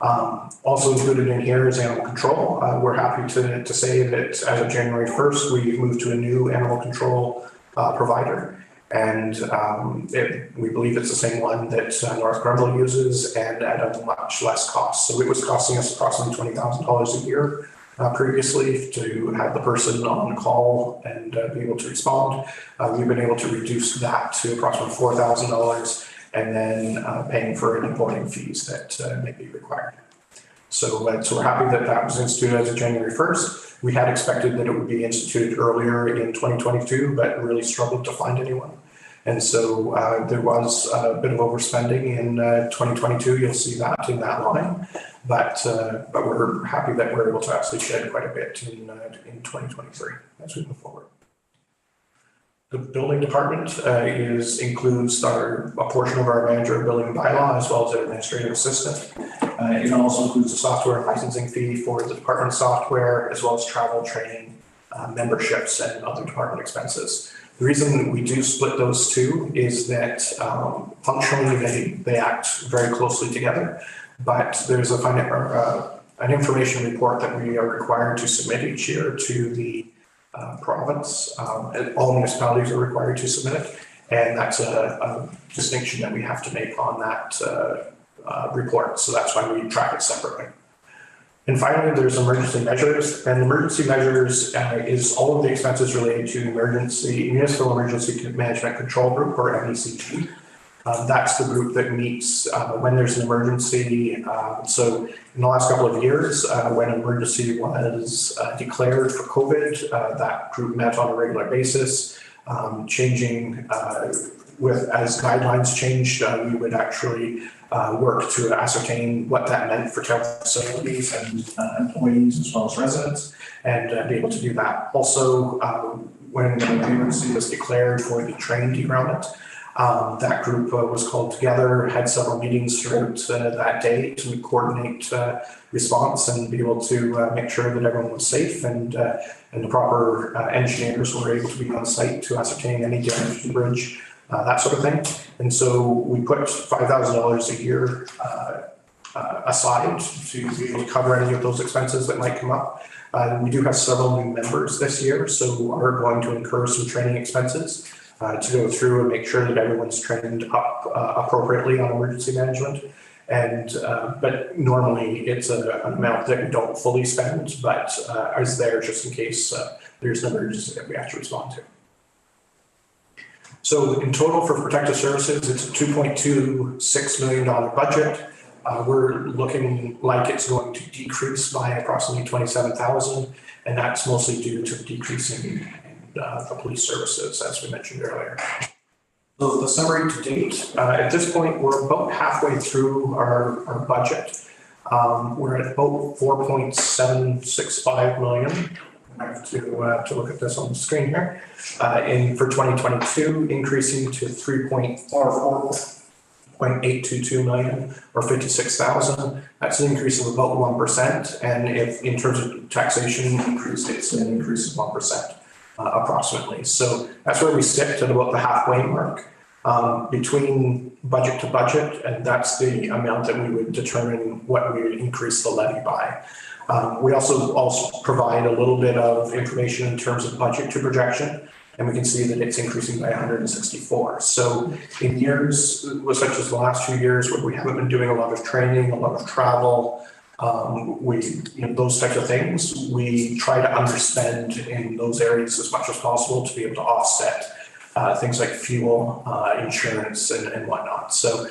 Also included in here is animal control. We're happy to say that as of January 1st, we moved to a new animal control provider. And we believe it's the same one that North Grenville uses and at a much less cost. So it was costing us approximately $20,000 a year previously to have the person on call and be able to respond. We've been able to reduce that to approximately $4,000 and then paying for any boarding fees that may be required. So we're happy that that was instituted as of January 1st. We had expected that it would be instituted earlier in 2022, but really struggled to find anyone. And so there was a bit of overspending in 2022. You'll see that in that line, but we're happy that we're able to actually shed quite a bit in 2023 as we move forward. The building department includes a portion of our manager of building bylaw as well as an administrative assistant. It also includes the software and licensing fee for the department software as well as travel, training, memberships, and other department expenses. The reason we do split those two is that functionally they act very closely together, but there's an information report that we are required to submit each year to the province, and all municipalities are required to submit it, and that's a distinction that we have to make on that report, so that's why we track it separately. And finally, there's emergency measures, and emergency measures is all of the expenses related to Municipal Emergency Management Control Group, or MECG. That's the group that meets when there's an emergency. So in the last couple of years, when an emergency was declared for COVID, that group met on a regular basis, changing as guidelines changed, we would actually work to ascertain what that meant for town facilities and employees as well as residents, and be able to do that. Also, when the emergency was declared for the train derailment, that group was called together, had several meetings throughout that day to coordinate response and be able to make sure that everyone was safe, and the proper engineers were able to be on site to ascertain any damage to the bridge, that sort of thing. And so we put $5,000 a year aside to be able to cover any of those expenses that might come up. We do have several new members this year, so we're going to incur some training expenses to go through and make sure that everyone's trained up appropriately on emergency management. And but normally it's an amount that we don't fully spend, but is there just in case there's an emergency that we have to respond to. So in total for protective services, it's a $2.26 million budget. We're looking like it's going to decrease by approximately 27,000, and that's mostly due to the decrease in the police services, as we mentioned earlier. So the summary to date, at this point, we're about halfway through our budget. We're at about 4.765 million. I have to look at this on the screen here. For 2022, increasing to 4.822 million, or 56,000. That's an increase of about 1%. And if in terms of taxation increase, it's an increase of 1%. Approximately. So that's where we sit at about the halfway mark between budget to budget, and that's the amount that we would determine what we would increase the levy by. We also provide a little bit of information in terms of budget to projection, and we can see that it's increasing by 164. So in years such as the last few years where we haven't been doing a lot of training, a lot of travel, those types of things, we try to underspend in those areas as much as possible to be able to offset things like fuel, insurance, and whatnot. So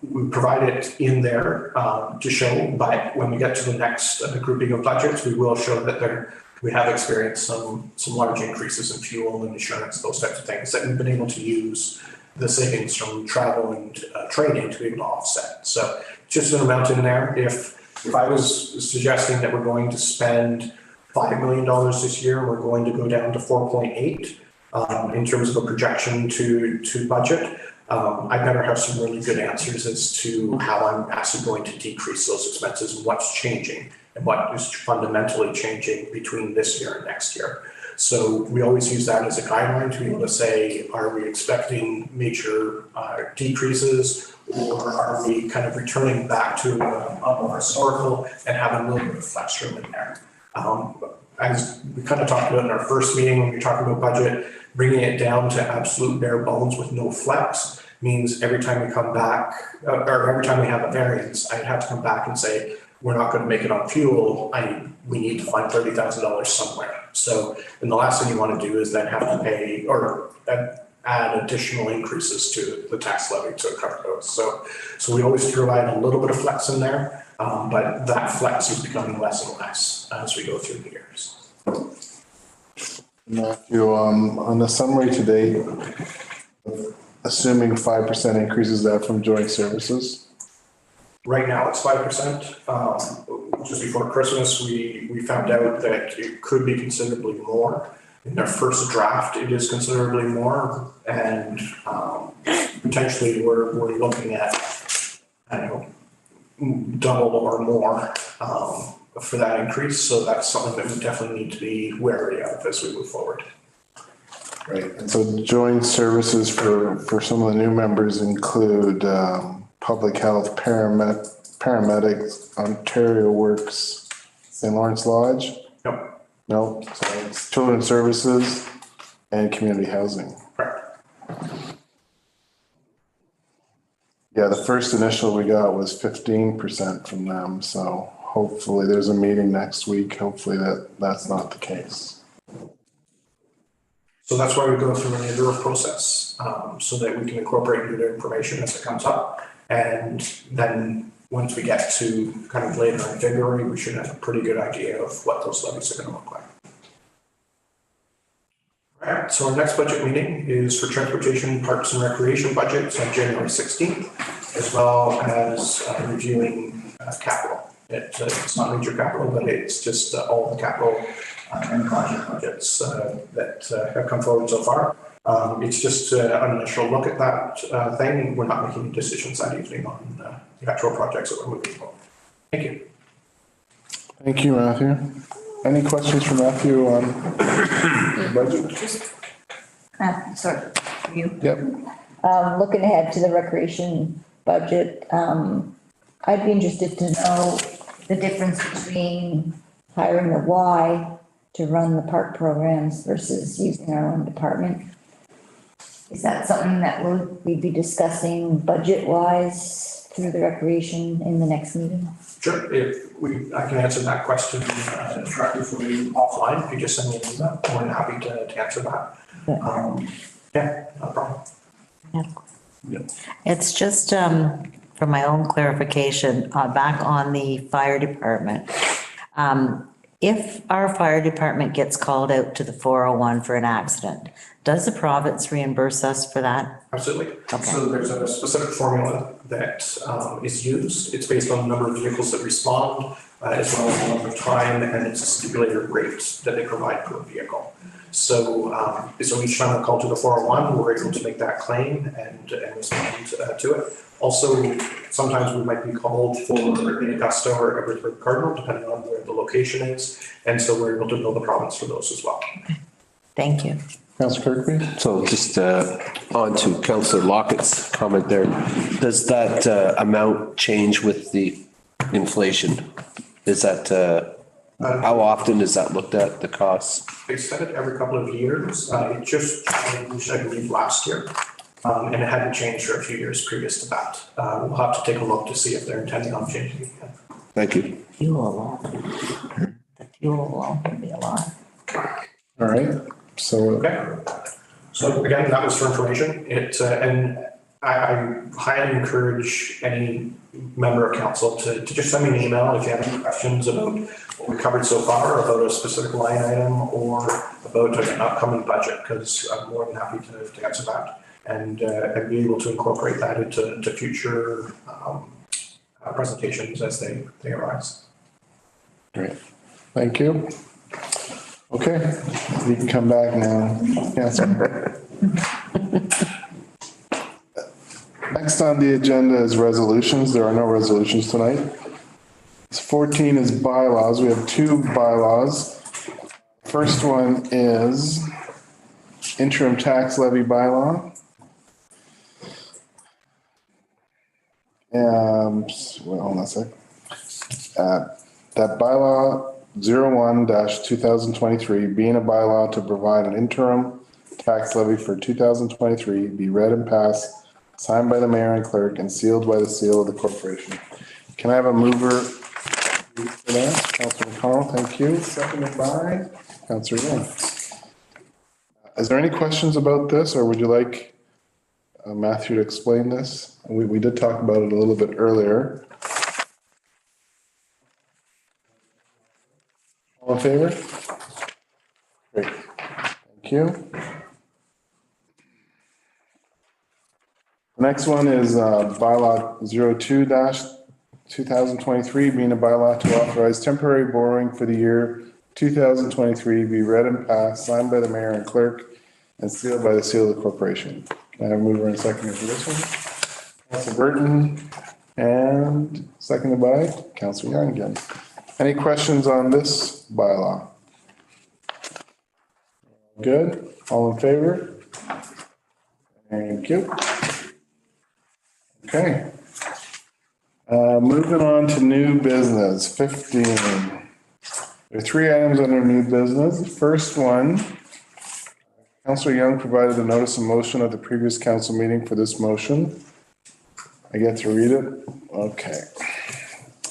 we provide it in there to show, but when we get to the next grouping of budgets, we will show that we have experienced some large increases in fuel and insurance, those types of things that we've been able to use the savings from travel and training to be able to offset. So just an amount in there. If I was suggesting that we're going to spend $5 million this year, we're going to go down to 4.8 in terms of a projection to budget. I better have some really good answers as to how I'm actually going to decrease those expenses and what's changing and what is fundamentally changing between this year and next year. So we always use that as a guideline to be able to say, are we expecting major decreases, or are we kind of returning back to a more historical and having a little bit of flex room in there? As we kind of talked about in our first meeting when we were talking about budget, bringing it down to absolute bare bones with no flex means every time we come back, or every time we have a variance, I'd have to come back and say, we're not going to make it on fuel. We need to find $30,000 somewhere. So, and the last thing you want to do is then have to pay or add additional increases to the tax levy to cover those. So we always provide a little bit of flex in there, but that flex is becoming less and less as we go through the years. Matthew, on the summary today, assuming 5% increases that from joint services? Right now it's 5%. Just before Christmas, we found out that it could be considerably more. In their first draft, it is considerably more, and potentially we're looking at, I don't know, double or more for that increase. So that's something that we definitely need to be wary of as we move forward. Right. And so joint services for some of the new members include public health, paramedics, Ontario Works, St. Lawrence Lodge? No, so it's children's services and community housing. Correct. Yeah, the first initial we got was 15% from them, so hopefully there's a meeting next week. Hopefully that's not the case. So that's why we go through an interim process, so that we can incorporate new information as it comes up. And then once we get to kind of later in February, we should have a pretty good idea of what those levies are going to look like. All right, so our next budget meeting is for transportation, parks and recreation budgets on January 16th, as well as reviewing capital. It's not major capital, but it's just all the capital and project budgets that have come forward so far. It's just an initial look at that thing. We're not making decisions that evening on the actual projects that we're moving forward. Thank you. Thank you, Matthew. Any questions for Matthew on the budget? Sorry, for you. Yep. Looking ahead to the recreation budget, I'd be interested to know the difference between hiring the Y to run the park programs versus using our own department. Is that something that we'd be discussing budget-wise through the recreation in the next meeting? Sure. I can answer that question directly for you offline. If you just send me an email, I'm more than happy to answer that. Yeah, no problem. Yeah. It's just for my own clarification, back on the fire department. If our fire department gets called out to the 401 for an accident, does the province reimburse us for that? Absolutely. Okay. So there's a specific formula that is used. It's based on the number of vehicles that respond, as well as the number of time, and it's a stipulated rate that they provide per vehicle. So each time we call to the 401, we're able to make that claim and respond to it. Also, sometimes we might be called for in Augusta or Everett Cardinal, depending on where the location is. And so we're able to bill the province for those as well. Thank you. Councillor Kirkby? So just on to Councillor Lockett's comment there. Does that amount change with the inflation? Is that, how often is that looked at, the costs? They set it every couple of years. It just changed, I believe, last year. And it hadn't changed for a few years previous to that. We'll have to take a look to see if they're intending on changing it again. Thank you. Fuel alone. The fuel alone would be a lot. All right. So. Okay. So again, that was for information. And I highly encourage any member of council to just send me an email if you have any questions about what we covered so far, about a specific line item, or about an upcoming budget, because I'm more than happy to answer that. And be able to incorporate that into future presentations as they arise. Great. Thank you. Okay, we can come back now. Councilor. Next on the agenda is resolutions. There are no resolutions tonight. 14 is bylaws. We have two bylaws. First one is interim tax levy bylaw. Hold on a sec. That bylaw 01-2023 being a bylaw to provide an interim tax levy for 2023 be read and passed, signed by the mayor and clerk and sealed by the seal of the corporation. Can I have a mover for that? Councilor McConnell, thank you. Seconded by Councilor Young. Is there any questions about this, or would you like Matthew to explain this? We did talk about it a little bit earlier. All in favor? Great. Thank you. The next one is bylaw 02-2023 being a bylaw to authorize temporary borrowing for the year 2023 be read and passed, signed by the mayor and clerk and sealed by the seal of the corporation. Can I have a mover and seconder for this one? Councilor Burton, and seconded by Councilor Young again. Any questions on this bylaw? Good. All in favor? Thank you. Okay. Moving on to new business, 15. There are 3 items under new business. The first one, Councilor Young provided a notice of motion at the previous council meeting for this motion. I get to read it? Okay.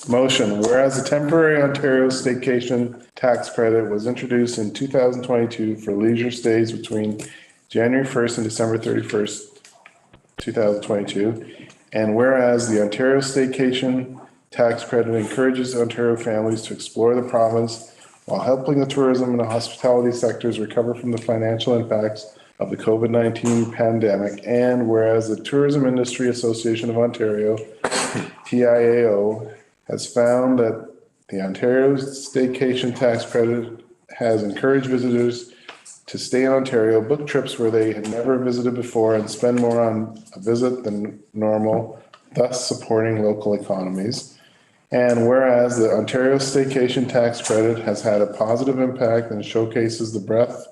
Motion, whereas the temporary Ontario staycation tax credit was introduced in 2022 for leisure stays between January 1st and December 31st, 2022, and whereas the Ontario staycation tax credit encourages Ontario families to explore the province while helping the tourism and the hospitality sectors recover from the financial impacts of the COVID-19 pandemic, and whereas the Tourism Industry Association of Ontario, TIAO, has found that the Ontario staycation tax credit has encouraged visitors to stay in Ontario, book trips where they had never visited before, and spend more on a visit than normal, thus supporting local economies. And whereas the Ontario staycation tax credit has had a positive impact and showcases the breadth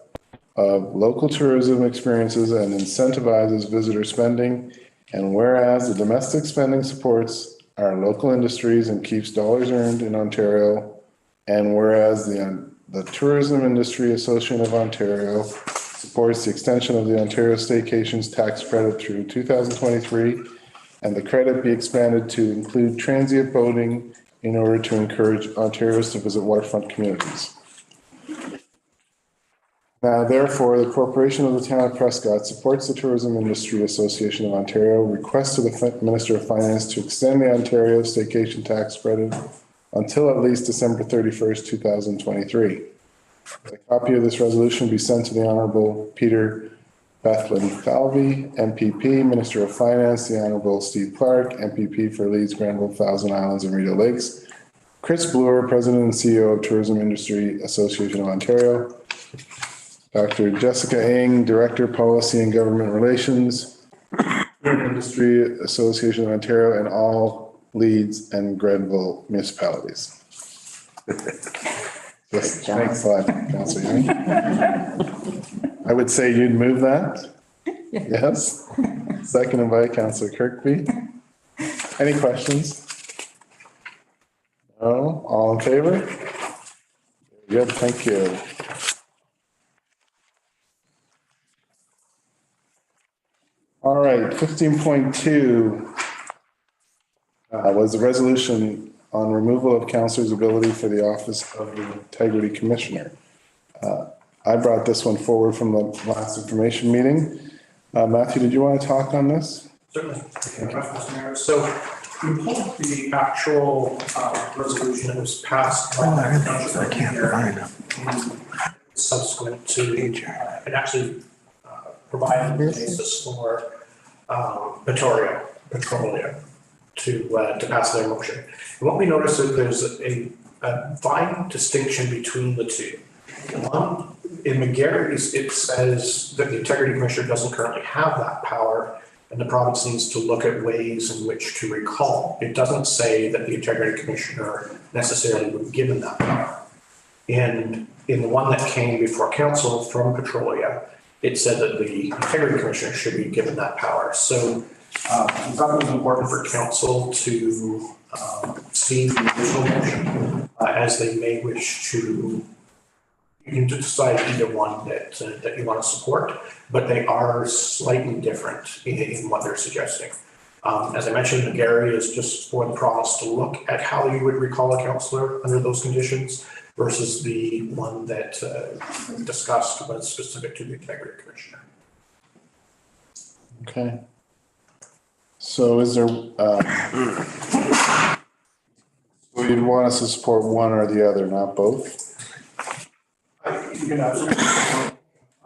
of local tourism experiences and incentivizes visitor spending, and whereas the domestic spending supports our local industries and keeps dollars earned in Ontario, and whereas the Tourism Industry Association of Ontario supports the extension of the Ontario Staycations tax credit through 2023, and the credit be expanded to include transient boating in order to encourage Ontarians to visit waterfront communities. Now, therefore, the Corporation of the Town of Prescott supports the Tourism Industry Association of Ontario, requests to the Minister of Finance to extend the Ontario staycation tax credit until at least December 31st, 2023. A copy of this resolution be sent to the Honourable Peter Bethlin Falvey, MPP, Minister of Finance, the Honourable Steve Clark, MPP for Leeds, Granville, Thousand Islands and Rideau Lakes, Chris Bloor, President and CEO of Tourism Industry Association of Ontario, Dr. Jessica Ng, Director, Policy and Government Relations, Industry Association of Ontario, and all Leeds and Grenville municipalities. Yes, thanks a lot, Councilor Young. I would say you'd move that. Yes. Seconded by Councilor Kirkby. Any questions? No? All in favor? Good, thank you. All right, 15.2 was the resolution on removal of councillor's ability for the office of the Integrity Commissioner. I brought this one forward from the last information meeting. Matthew, did you want to talk on this? Certainly. So you pulled the actual resolution that was passed. I can't find it. Subsequent to it actually provided the basis for Petroleum to pass their motion. And what we notice is there's a fine distinction between the two. One, in McGarry's, it says that the Integrity Commissioner doesn't currently have that power, and the province needs to look at ways in which to recall. It doesn't say that the Integrity Commissioner necessarily would be given that power. In in the one that came before council from Petrolia, it said that the integrity commissioner should be given that power. So I thought it was important for council to see the original motion as they may wish to. You can decide either one that you want to support, but they are slightly different in what they're suggesting. As I mentioned, Gary is just for the province to look at how you would recall a councillor under those conditions versus the one that we discussed was specific to the integrity commissioner. Okay. So is there, you'd want us to support one or the other, not both? You can absolutely,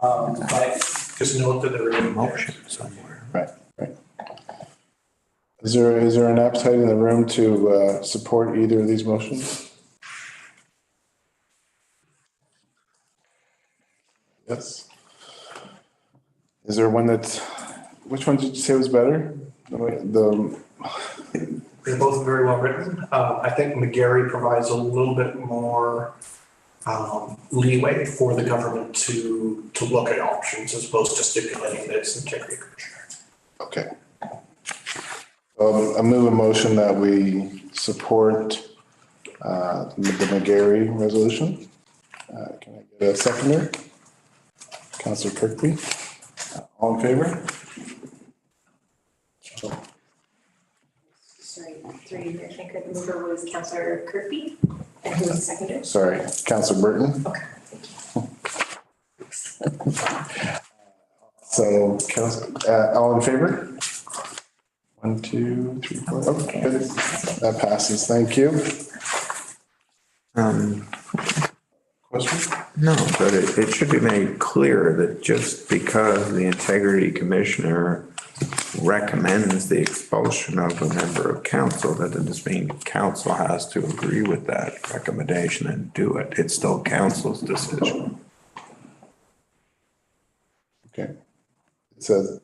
but just note that there is a motion somewhere. Right. Is there an appetite in the room to support either of these motions? Yes. Is there one which one did you say was better? They're both very well written. I think McGarry provides a little bit more leeway for the government to look at options as opposed to stipulating that it's integrity commissioner. Okay. I move a motion that we support the McGarry resolution. Can I get a seconder? Councillor Kirkby. All in favor? Sorry, through you, Mayor Schenker, the mover was Councillor Kirkby, and who was the seconder? Sorry, Councillor Burton. Okay. So, all in favor? 1, 2, 3, 4. Okay, good. That passes. Thank you. Question? No, but it should be made clear that just because the integrity commissioner recommends the expulsion of a member of council, that doesn't mean council has to agree with that recommendation and do it. It's still council's decision. Okay. It says,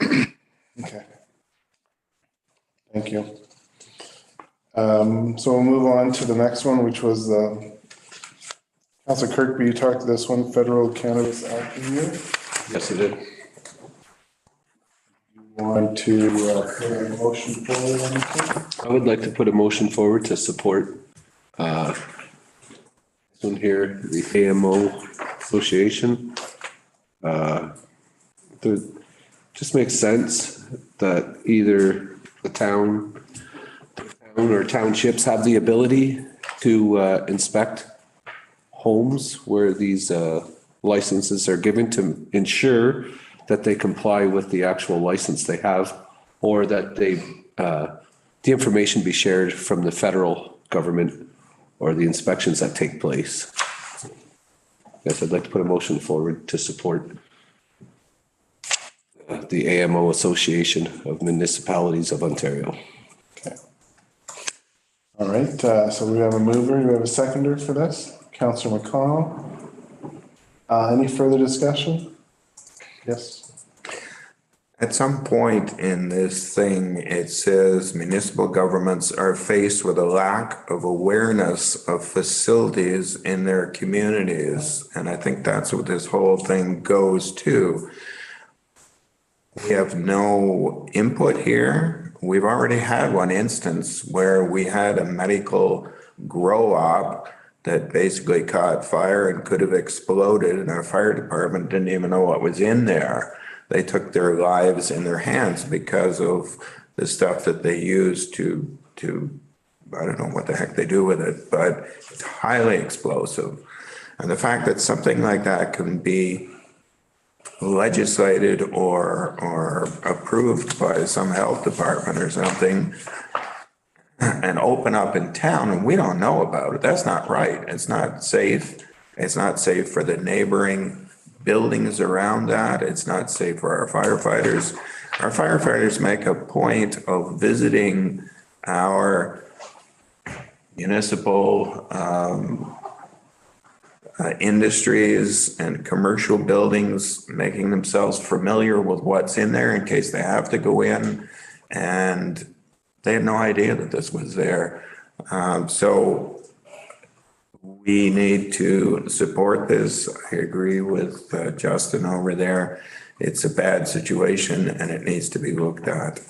okay. Thank you. So we'll move on to the next one, which was Councilor Kirkby, you talked to this one, Federal Cannabis Action Year. Yes, I did. You want to put a motion forward on this one? I would like to put a motion forward to support this one here, the AMO Association. It just makes sense that either the town or townships have the ability to inspect homes where these licenses are given to ensure that they comply with the actual license they have, or that the information be shared from the federal government or the inspections that take place. Yes, I'd like to put a motion forward to support the AMO Association of Municipalities of Ontario. Okay. All right, so we have a mover, we have a seconder for this. Councillor McConnell. Any further discussion? Yes. At some point in this thing, it says municipal governments are faced with a lack of awareness of facilities in their communities. And I think that's what this whole thing goes to. We have no input here. We've already had one instance where we had a medical grow-op that basically caught fire and could have exploded, and our fire department didn't even know what was in there. They took their lives in their hands because of the stuff that they use to I don't know what the heck they do with it, but it's highly explosive. And the fact that something like that can be legislated or approved by some health department or something and open up in town and we don't know about it, that's not right. It's not safe. It's not safe for the neighboring buildings around that. It's not safe for our firefighters. Our firefighters make a point of visiting our municipal industries and commercial buildings, making themselves familiar with what's in there in case they have to go in. And they had no idea that this was there. So we need to support this. I agree with Justin over there. It's a bad situation and it needs to be looked at.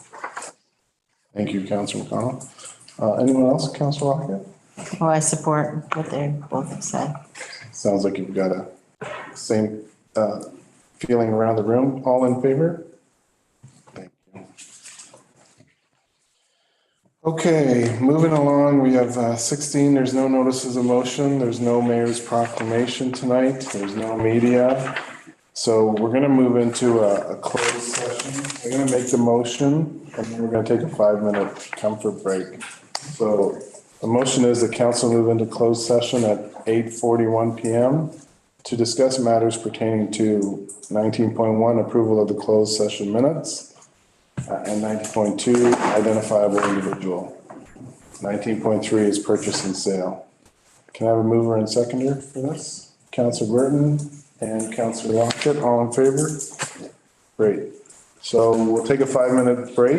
Thank you, Councilor McConnell. Anyone else, Councilor Rocket? Well, I support what they both have said. Sounds like you've got a same feeling around the room. All in favor? Thank you. Okay, moving along, we have 16, there's no notices of motion, there's no mayor's proclamation tonight, there's no media. So we're gonna move into a closed session. We're gonna make the motion, and then we're gonna take a 5-minute comfort break. So the motion is the council move into closed session at 8:41 PM to discuss matters pertaining to 19.1, approval of the closed session minutes, and 19.2, identifiable individual. 19.3 is purchase and sale. Can I have a mover and seconder for this? Councilor Burton and Councilor Lockett, all in favor? Great. So we'll take a 5-minute break.